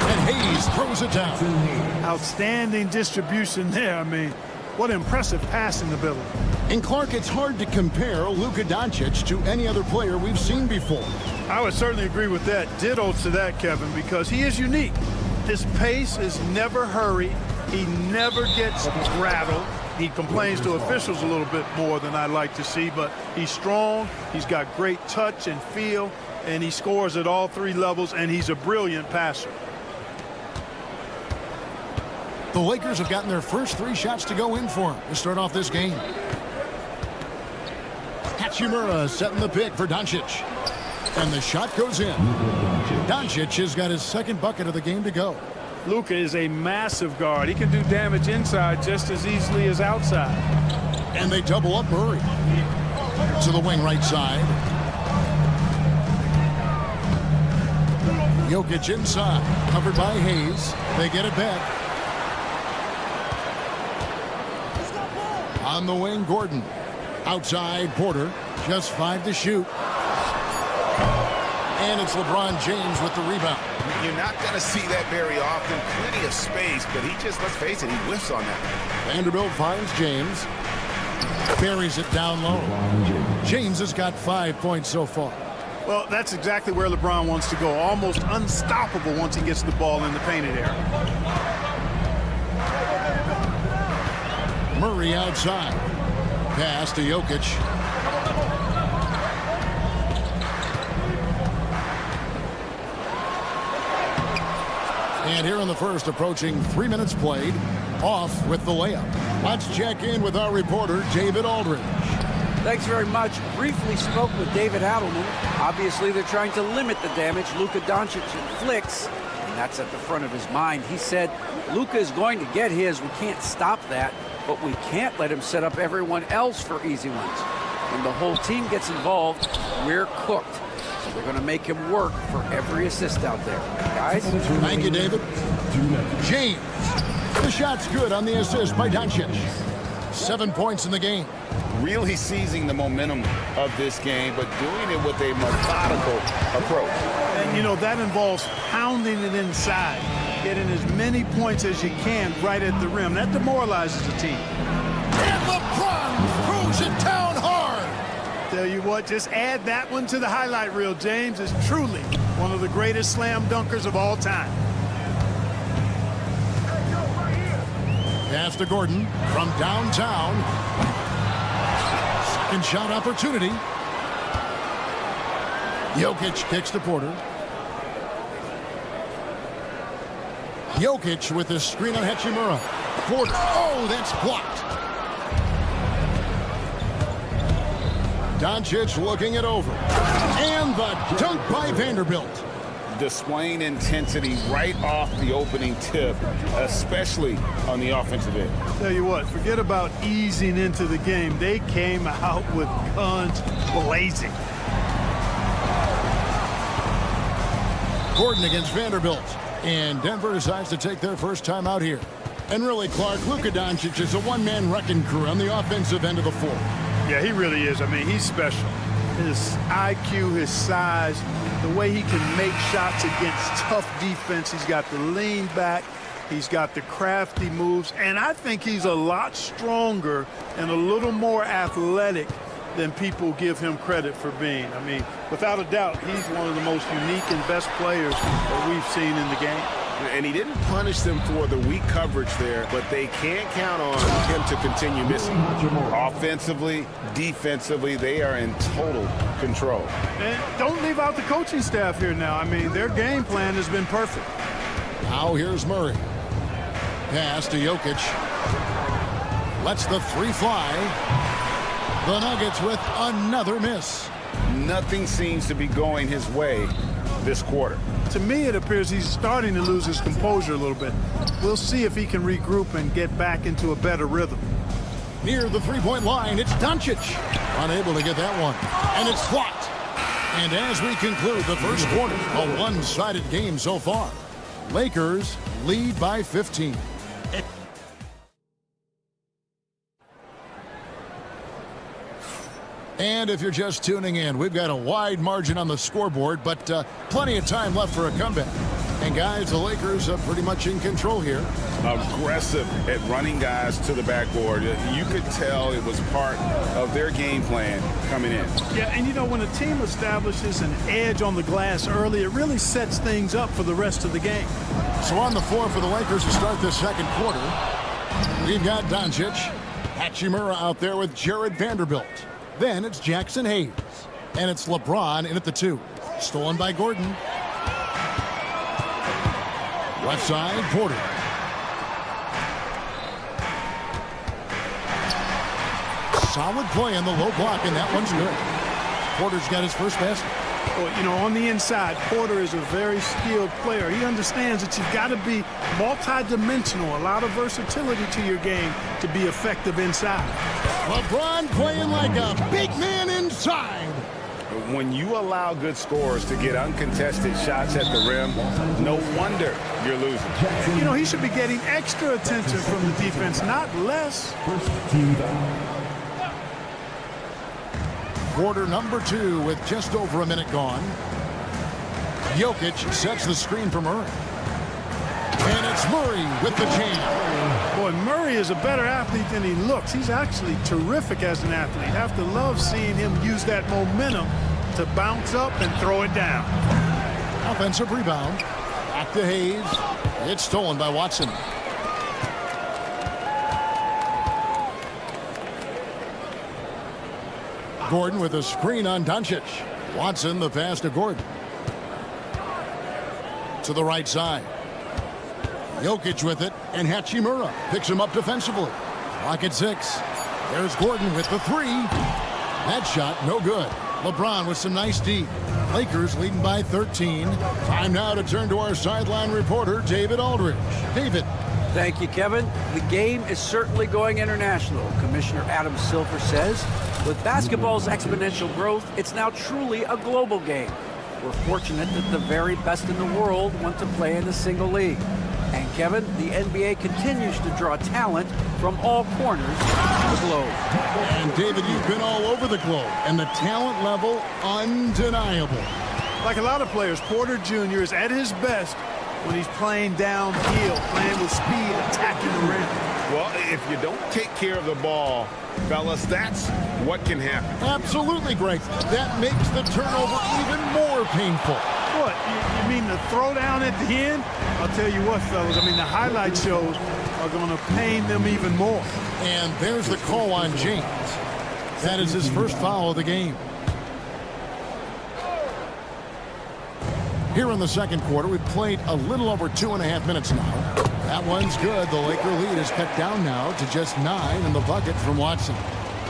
And Hayes throws it down. Outstanding distribution there. I mean, what impressive passing ability. And Clark, it's hard to compare Luka Doncic to any other player we've seen before. I would certainly agree with that. Ditto to that, Kevin, because he is unique. His pace is never hurried. He never gets rattled. He complains to officials a little bit more than I'd like to see, but he's strong. He's got great touch and feel, and he scores at all 3 levels, and he's a brilliant passer. The Lakers have gotten their first 3 shots to go in for him to start off this game. Hachimura setting the pick for Doncic. And the shot goes in. Doncic has got his 2nd bucket of the game to go. Luka is a massive guard. He can do damage inside just as easily as outside. And they double up Murray. To the wing right side. Jokic inside. Covered by Hayes. They get it back. On the wing, Gordon. Outside, Porter. Just 5 to shoot. And it's LeBron James with the rebound. You're not going to see that very often. Plenty of space, but he just, let's face it, he whiffs on that. Vanderbilt finds James. Buries it down low. James has got 5 points so far. Well, that's exactly where LeBron wants to go. Almost unstoppable once he gets the ball in the painted area. Murray outside. Pass to Jokic. And here in the first, approaching 3 minutes played, off with the layup. Let's check in with our reporter, David Aldridge. Thanks very much. Briefly spoke with David Adelman. Obviously, they're trying to limit the damage Luka Doncic inflicts, and that's at the front of his mind. He said, Luka is going to get his. We can't stop that, but we can't let him set up everyone else for easy ones. When the whole team gets involved, we're cooked. So they're going to make him work for every assist out there. Guys? Thank you, David. James. The shot's good on the assist by Doncic. 7 points in the game. Really seizing the momentum of this game, but doing it with a methodical approach. And, you know, that involves pounding it inside, getting as many points as you can right at the rim. That demoralizes the team. And LeBron throws it down hard. Tell you what, just add that one to the highlight reel. James is truly one of the greatest slam dunkers of all time. Pass to Gordon from downtown. Second shot opportunity. Jokic kicks to Porter. Jokic with the screen on Hachimura. Porter. Oh, that's blocked. Doncic looking it over. And the dunk by Vanderbilt. Displaying intensity right off the opening tip, especially on the offensive end. Tell you what, forget about easing into the game. They came out with guns blazing. Gordon against Vanderbilt. And Denver decides to take their first time out here. And really, Clark, Luka Doncic is a one-man wrecking crew on the offensive end of the floor. Yeah, he really is. I mean, he's special. His IQ, his size, the way he can make shots against tough defense. He's got the lean back. He's got the crafty moves. And I think he's a lot stronger and a little more athletic than people give him credit for being. I mean, without a doubt, he's one of the most unique and best players that we've seen in the game. And he didn't punish them for the weak coverage there, but they can't count on him to continue missing. Offensively, defensively, they are in total control. And don't leave out the coaching staff here now. I mean, their game plan has been perfect. Now here's Murray. Pass to Jokic. Lets the three fly. The Nuggets with another miss. Nothing seems to be going his way this quarter. To me, it appears he's starting to lose his composure a little bit. We'll see if he can regroup and get back into a better rhythm. Near the three-point line, it's Doncic. Unable to get that one. And it's blocked. And as we conclude the first quarter, a one-sided game so far. Lakers lead by 15. And if you're just tuning in, we've got a wide margin on the scoreboard, but plenty of time left for a comeback. And guys, the Lakers are pretty much in control here. Aggressive at running guys to the backboard. You could tell it was part of their game plan coming in. Yeah, and you know, when a team establishes an edge on the glass early, it really sets things up for the rest of the game. So on the floor for the Lakers to start this second quarter, we've got Doncic, Hachimura out there with Jared Vanderbilt. Then it's Jackson Hayes. And it's LeBron in at the 2. Stolen by Gordon. Left side, Porter. Solid play on the low block, and that one's good. Porter's got his first basket. Well, you know, on the inside, Porter is a very skilled player. He understands that you've got to be multi-dimensional, a lot of versatility to your game to be effective inside. LeBron playing like a big man inside. When you allow good scorers to get uncontested shots at the rim, no wonder you're losing. You know, he should be getting extra attention from the defense, not less. Quarter number 2 with just over a minute gone. Jokic sets the screen for Murray. And it's Murray with the jam. Boy, Murray is a better athlete than he looks. He's actually terrific as an athlete. Have to love seeing him use that momentum to bounce up and throw it down. Offensive rebound. Back to Hayes. It's stolen by Watson. Gordon with a screen on Doncic. Watson the pass to Gordon. To the right side. Jokic with it, and Hachimura picks him up defensively. Clock at 6. There's Gordon with the 3. That shot, no good. LeBron with some nice D. Lakers leading by 13. Time now to turn to our sideline reporter, David Aldridge. David. Thank you, Kevin. The game is certainly going international. Commissioner Adam Silver says, with basketball's exponential growth, it's now truly a global game. We're fortunate that the very best in the world want to play in a single league. And Kevin, the NBA continues to draw talent from all corners of the globe. And David, you've been all over the globe, and the talent level undeniable. Like a lot of players, Porter Jr. is at his best when he's playing downhill, playing with speed, attacking the rim. Well, if you don't take care of the ball, fellas, that's what can happen. Absolutely, Greg. That makes the turnover even more painful. What, you mean the throwdown at the end? I'll tell you what, fellas, I mean, the highlight shows are going to pain them even more. And there's the call on James. That is his first foul of the game. Here in the second quarter, we've played a little over 2.5 minutes now. That one's good. The Laker lead is cut down now to just 9 in the bucket from Watson.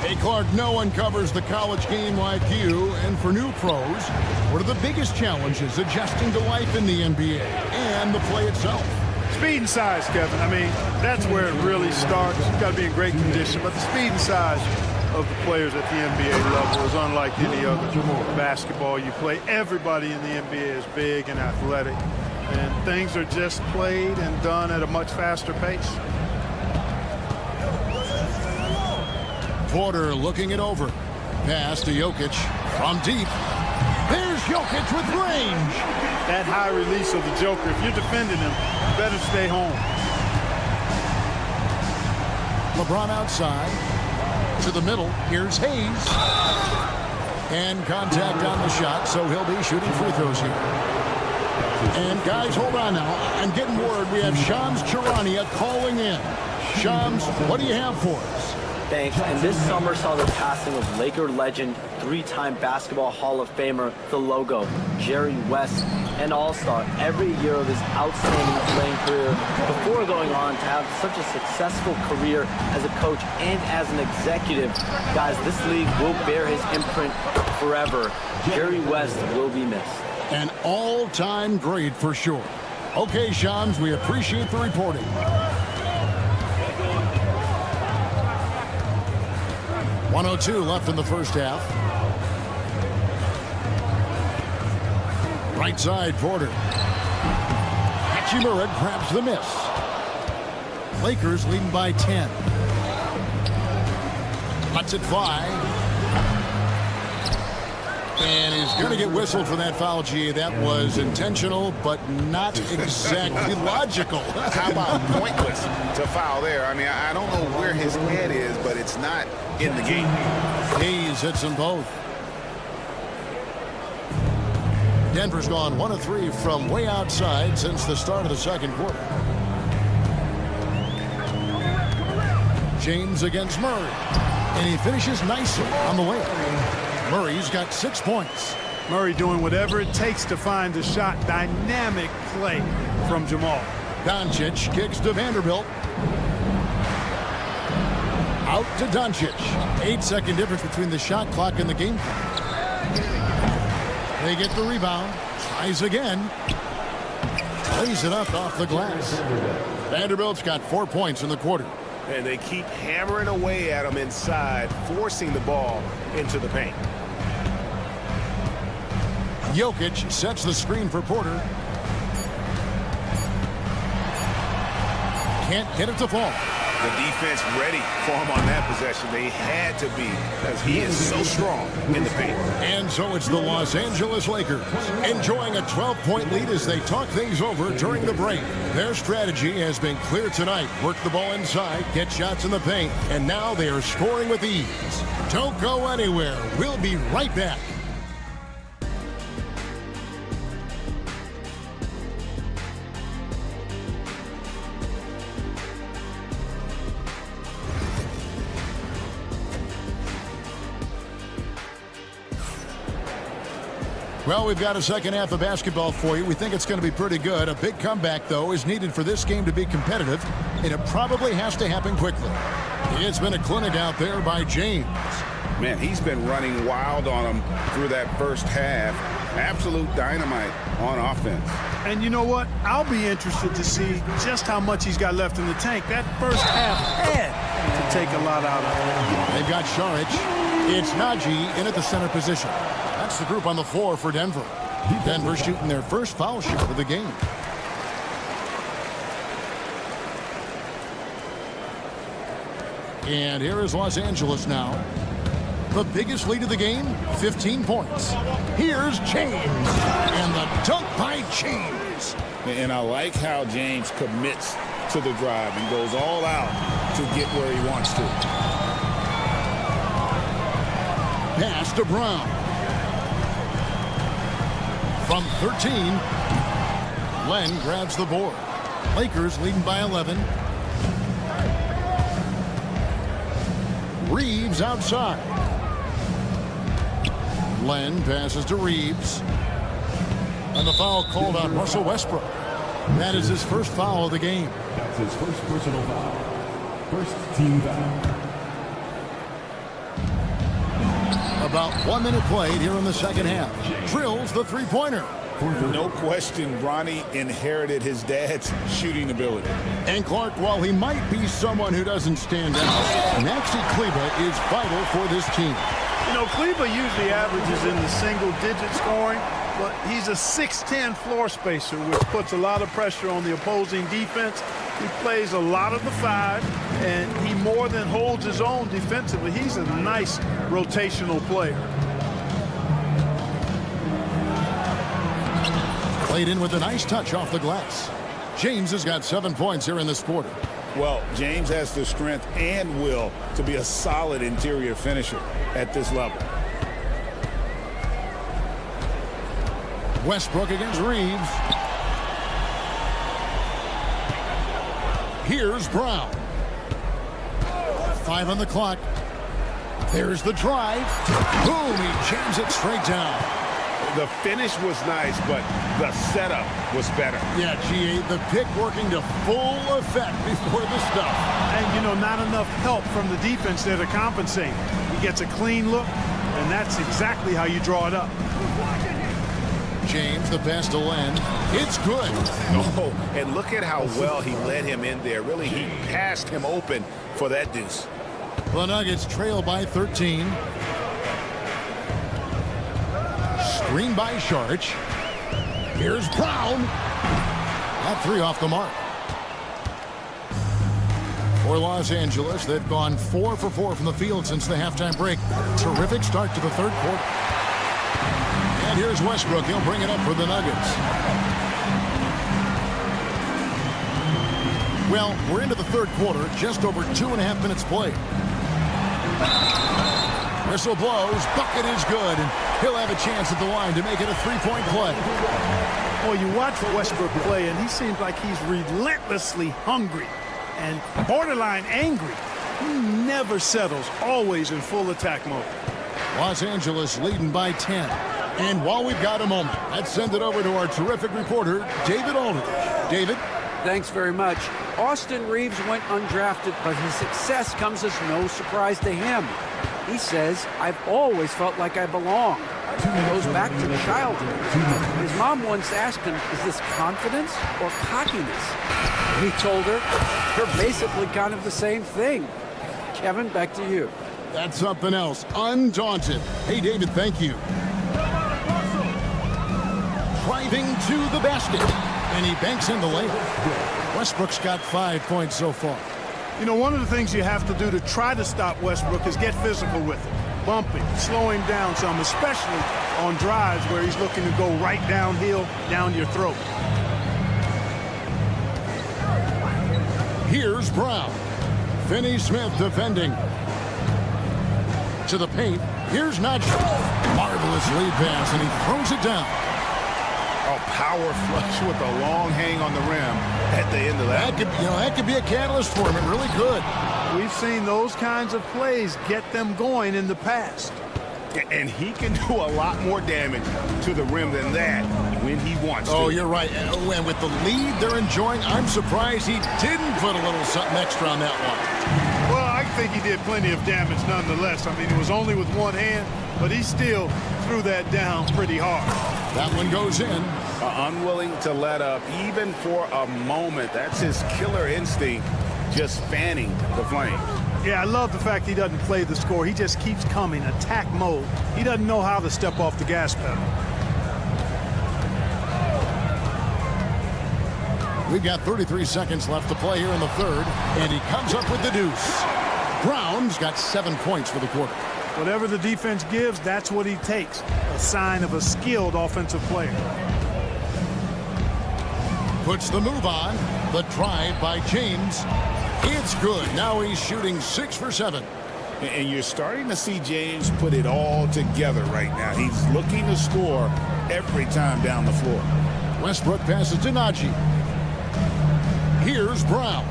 Hey, Clark, no one covers the college game like you. And for new pros, what are the biggest challenges adjusting to life in the NBA and the play itself? Speed and size, Kevin. I mean, that's where it really starts. You've got to be in great condition. But the speed and size of the players at the NBA level is unlike any other basketball you play. Everybody in the NBA is big and athletic. And things are just played and done at a much faster pace. Porter looking it over. Pass to Jokic from deep. There's Jokic with range. That high release of the Joker, if you're defending him, you better stay home. LeBron outside. To the middle. Here's Hayes. And contact on the shot, so he'll be shooting free throws here. And guys, hold on now. I'm getting word we have Shams Charania calling in. Shams, what do you have for us? Thanks. And this summer saw the passing of Laker legend, 3-time Basketball Hall of Famer, the logo, Jerry West, an all-star every year of his outstanding playing career before going on to have such a successful career as a coach and as an executive. Guys, this league will bear his imprint forever. Jerry West will be missed. An all-time great for sure. Okay, Shams, we appreciate the reporting. .102 left in the first half. Right side, Porter. Hachimura grabs the miss. Lakers leading by 10. Lets it fly. And he's going to get whistled for that foul, G. That was intentional, but not exactly logical. How about pointless to foul there? I mean, I don't know where his head is, but it's not in the game. Hayes hits them both. Denver's gone 1 of 3 from way outside since the start of the second quarter. James against Murray. And he finishes nicely on the layup. Murray's got 6 points. Murray doing whatever it takes to find a shot. Dynamic play from Jamal. Doncic kicks to Vanderbilt. Out to Doncic. 8-second difference between the shot clock and the game clock. They get the rebound. Tries again. Lays it up off the glass. Vanderbilt's got 4 points in the quarter. And they keep hammering away at him inside, forcing the ball into the paint. Jokic sets the screen for Porter. Can't get it to fall. The defense ready for him on that possession. They had to be, because he is so strong in the paint. And so it's the Los Angeles Lakers enjoying a 12-point lead as they talk things over during the break. Their strategy has been clear tonight. Work the ball inside, get shots in the paint, and now they are scoring with ease. Don't go anywhere. We'll be right back. Well, we've got a second half of basketball for you. We think it's going to be pretty good. A big comeback, though, is needed for this game to be competitive, and it probably has to happen quickly. It's been a clinic out there by James. Man, he's been running wild on him through that first half. Absolute dynamite on offense. And you know what? I'll be interested to see just how much he's got left in the tank. That first half had to take a lot out of him. They've got Saric. It's Najee in at the center position. That's the group on the floor for Denver. Denver shooting their first foul shot of the game. And here is Los Angeles now. The biggest lead of the game, 15 points. Here's James. And the dunk by James. And I like how James commits to the drive and goes all out to get where he wants to. Pass to Brown. From 13, Len grabs the board. Lakers leading by 11. Reeves outside. Len passes to Reeves. And the foul called on Russell Westbrook. That is his first foul of the game. That's his first personal foul. First team foul. About 1 minute played here in the second half. Drills the three-pointer. No question, Bronny inherited his dad's shooting ability. And Clark, while he might be someone who doesn't stand out, Maxi Kleber is vital for this team. You know, Kleber usually averages in the single-digit scoring, but he's a 6'10 floor spacer, which puts a lot of pressure on the opposing defense. He plays a lot of the five, and he more than holds his own defensively. He's a nice rotational player. Played in with a nice touch off the glass. James has got 7 points here in this quarter. Well, James has the strength and will to be a solid interior finisher at this level. Westbrook against Reeves. Here's Brown. 5 on the clock. There's the drive. Boom, he jams it straight down. The finish was nice, but the setup was better. Yeah, GA, the pick working to full effect before the stuff. And, you know, not enough help from the defense there to compensate. He gets a clean look, and that's exactly how you draw it up. James, the pass to Len. It's good. Oh, and look at how well he led him in there. Really, he passed him open for that deuce. The Nuggets trail by 13. Screen by Sharch. Here's Brown. That 3 off the mark. For Los Angeles, they've gone 4 for 4 from the field since the halftime break. Terrific start to the third quarter. And here's Westbrook. He'll bring it up for the Nuggets. Well, we're into the third quarter. Just over 2.5 minutes played. Whistle blows. Bucket is good. And he'll have a chance at the line to make it a 3-point play. Well, you watch Westbrook play, and he seems like he's relentlessly hungry and borderline angry. He never settles, always in full attack mode. Los Angeles leading by 10. And while we've got a moment, let's send it over to our terrific reporter, David Aldridge. David? Thanks very much. Austin Reeves went undrafted, but his success comes as no surprise to him. He says, I've always felt like I belong. It goes back to childhood. His mom once asked him, is this confidence or cockiness? He told her, they're basically kind of the same thing. Kevin, back to you. That's something else. Undaunted. Hey, David, thank you. Driving to the basket. And he banks in the layup. Westbrook's got 5 points so far. You know, one of the things you have to do to try to stop Westbrook is get physical with him. Bump him, slow him down some, especially on drives where he's looking to go right downhill, down your throat. Here's Brown. Finney Smith defending. To the paint. Here's Nacho. Marvelous lead pass, and he throws it down. A power flush with a long hang on the rim at the end of that. That could be a catalyst for him. It really could. We've seen those kinds of plays get them going in the past. And he can do a lot more damage to the rim than that when he wants to. Oh, you're right. And with the lead they're enjoying, I'm surprised he didn't put a little something extra on that one. Well, I think he did plenty of damage nonetheless. I mean, it was only with one hand, but he still threw that down pretty hard. That one goes in. Unwilling to let up even for a moment. That's his killer instinct, just fanning the flames. Yeah, I love the fact he doesn't play the score. He just keeps coming, attack mode. He doesn't know how to step off the gas pedal. We've got 33 seconds left to play here in the third, and he comes up with the deuce. Brown's got 7 points for the quarter. Whatever the defense gives, that's what he takes. A sign of a skilled offensive player. Puts the move on. The drive by James. It's good. Now he's shooting 6 for 7. And you're starting to see James put it all together right now. He's looking to score every time down the floor. Westbrook passes to Najee. Here's Brown.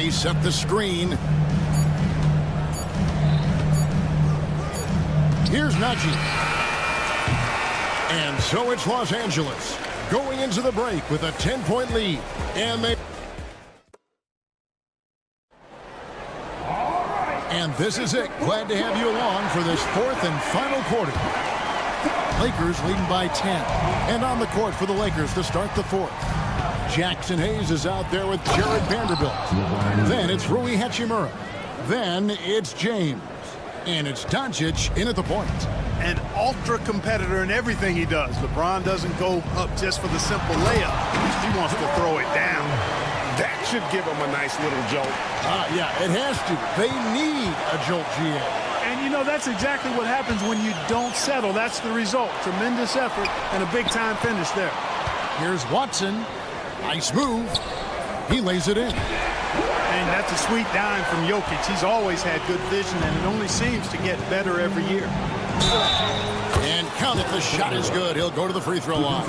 They set the screen. Here's Najee. And so it's Los Angeles going into the break with a 10-point lead. And this is it. Glad to have you along for this fourth and final quarter. Lakers leading by 10. And on the court for the Lakers to start the fourth. Jackson Hayes is out there with Jared Vanderbilt. Then it's Rui Hachimura. Then it's James. And it's Doncic in at the point. An ultra competitor in everything he does. LeBron doesn't go up just for the simple layup. He wants to throw it down. That should give him a nice little jolt. Yeah, it has to. They need a jolt, GA. And, you know, that's exactly what happens when you don't settle. That's the result. Tremendous effort and a big-time finish there. Here's Watson. Nice move. He lays it in. And that's a sweet dime from Jokic. He's always had good vision, and it only seems to get better every year. And count it. The shot is good. He'll go to the free throw line.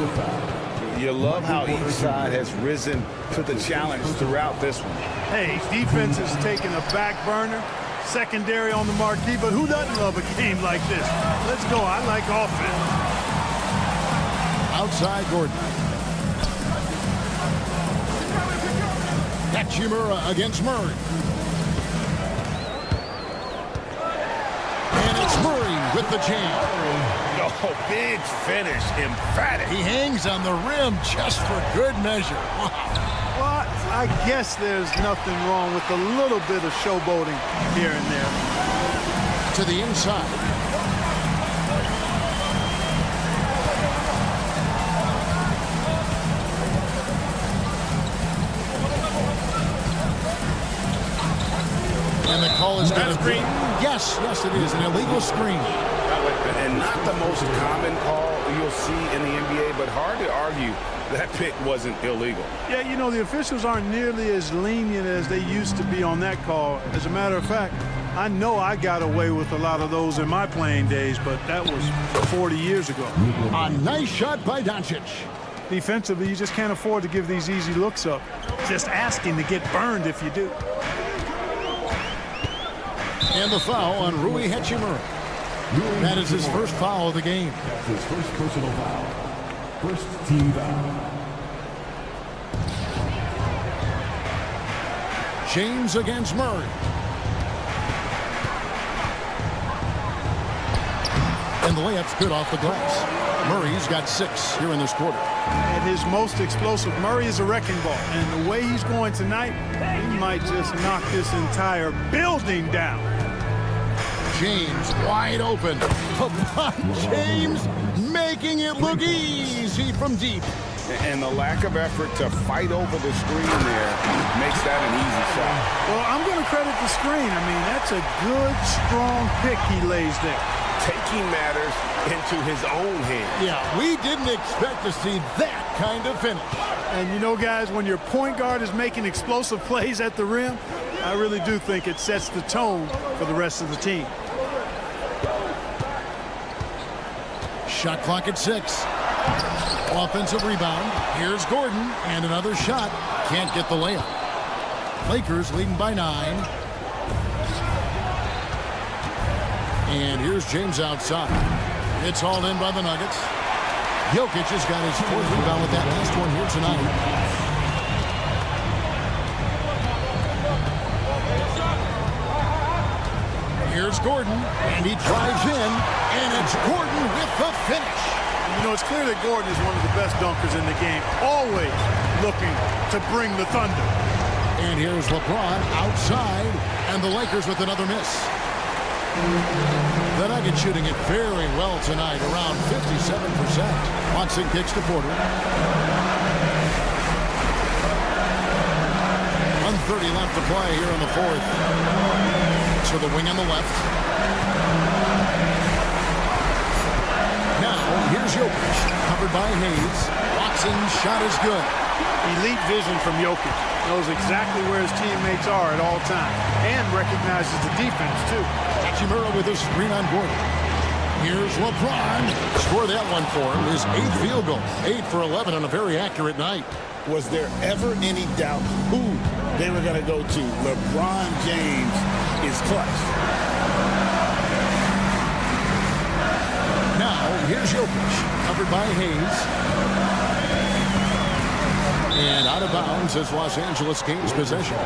You love how each side has risen to the challenge throughout this one. Hey, defense is taking a back burner, secondary on the marquee, but who doesn't love a game like this? Let's go. I like offense. Outside Gordon. Hachimura against Murray. And it's Murray with the jam. Oh, big finish, emphatic. He hangs on the rim just for good measure. Wow. Well, I guess there's nothing wrong with a little bit of showboating here and there. To the inside. And the call is going to be... Yes, it is. An illegal screen. And not the most common call you'll see in the NBA, but hard to argue that pick wasn't illegal. Yeah, you know, the officials aren't nearly as lenient as they used to be on that call. As a matter of fact, I know I got away with a lot of those in my playing days, but that was 40 years ago. A nice shot by Doncic. Defensively, you just can't afford to give these easy looks up. Just asking to get burned if you do. And the foul on Rui Hachimura. That is his first foul of the game. That's his first personal foul. First team foul. James against Murray. And the layup's good off the glass. Murray's got 6 here in this quarter. At his most explosive, Murray is a wrecking ball. And the way he's going tonight, he might just knock this entire building down. James wide open. James making it look easy from deep. And the lack of effort to fight over the screen there makes that an easy shot. Well, I'm going to credit the screen. I mean, that's a good, strong pick he lays there. Taking matters into his own hands. Yeah, we didn't expect to see that kind of finish. And you know, guys, when your point guard is making explosive plays at the rim, I really do think it sets the tone for the rest of the team. Shot clock at 6. Offensive rebound. Here's Gordon, and another shot. Can't get the layup. Lakers leading by 9. And here's James outside. It's all in by the Nuggets. Jokic has got his 4th rebound with that last one here tonight. Here's Gordon, and he drives in, and it's Gordon with the finish. You know, it's clear that Gordon is one of the best dunkers in the game, always looking to bring the thunder. And here's LeBron outside, and the Lakers with another miss. The Nuggets shooting it very well tonight, around 57%. Watson kicks to Porter. 1:30 left to play here in the 4th. To the wing on the left. Now, here's Jokic, covered by Hayes. Watson's shot is good. Elite vision from Jokic. Knows exactly where his teammates are at all times. And recognizes the defense, too. Hachimura with his screen on Gordon. Here's LeBron. Score that one for him. His 8th field goal. 8 for 11 on a very accurate night. Was there ever any doubt who they were going to go to LeBron James is clutch. Now, here's Jokic, covered by Hayes. And out of bounds as Los Angeles gains possession.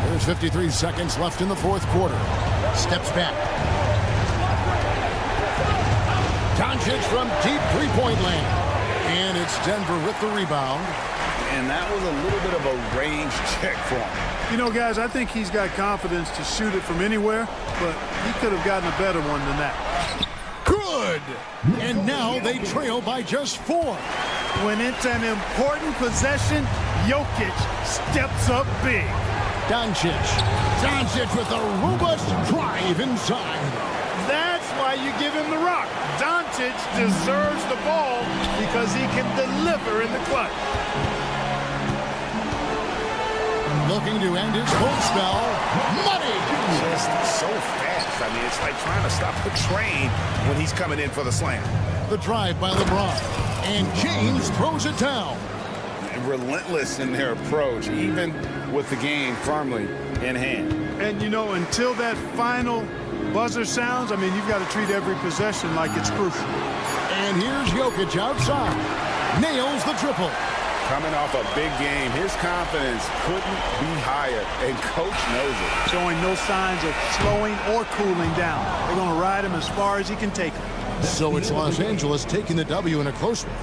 There's 53 seconds left in the fourth quarter. Steps back. Doncic from deep three-point land. And it's Denver with the rebound. And that was a little bit of a range check for him. You know, guys, I think he's got confidence to shoot it from anywhere, but he could have gotten a better one than that. Good! And now they trail by just 4. When it's an important possession, Jokic steps up big. Doncic with a robust drive inside. That's why you give him the rock. Doncic deserves the ball because he can deliver in the clutch. Looking to end his full spell. Money! Just so fast. I mean, it's like trying to stop the train when he's coming in for the slam. The drive by LeBron. And James throws it down. And relentless in their approach, even with the game firmly in hand. And, you know, until that final buzzer sounds, I mean, you've got to treat every possession like it's crucial. And here's Jokic outside. Nails the triple. Coming off a big game, his confidence couldn't be higher, and coach knows it. Showing no signs of slowing or cooling down. They're going to ride him as far as he can take him. So it's Los Angeles taking the W in a close one.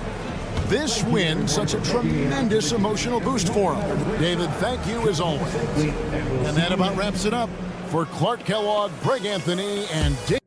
This win, such a tremendous emotional boost for him. David, thank you as always. And that about wraps it up for Clark Kellogg, Greg Anthony, and Dave.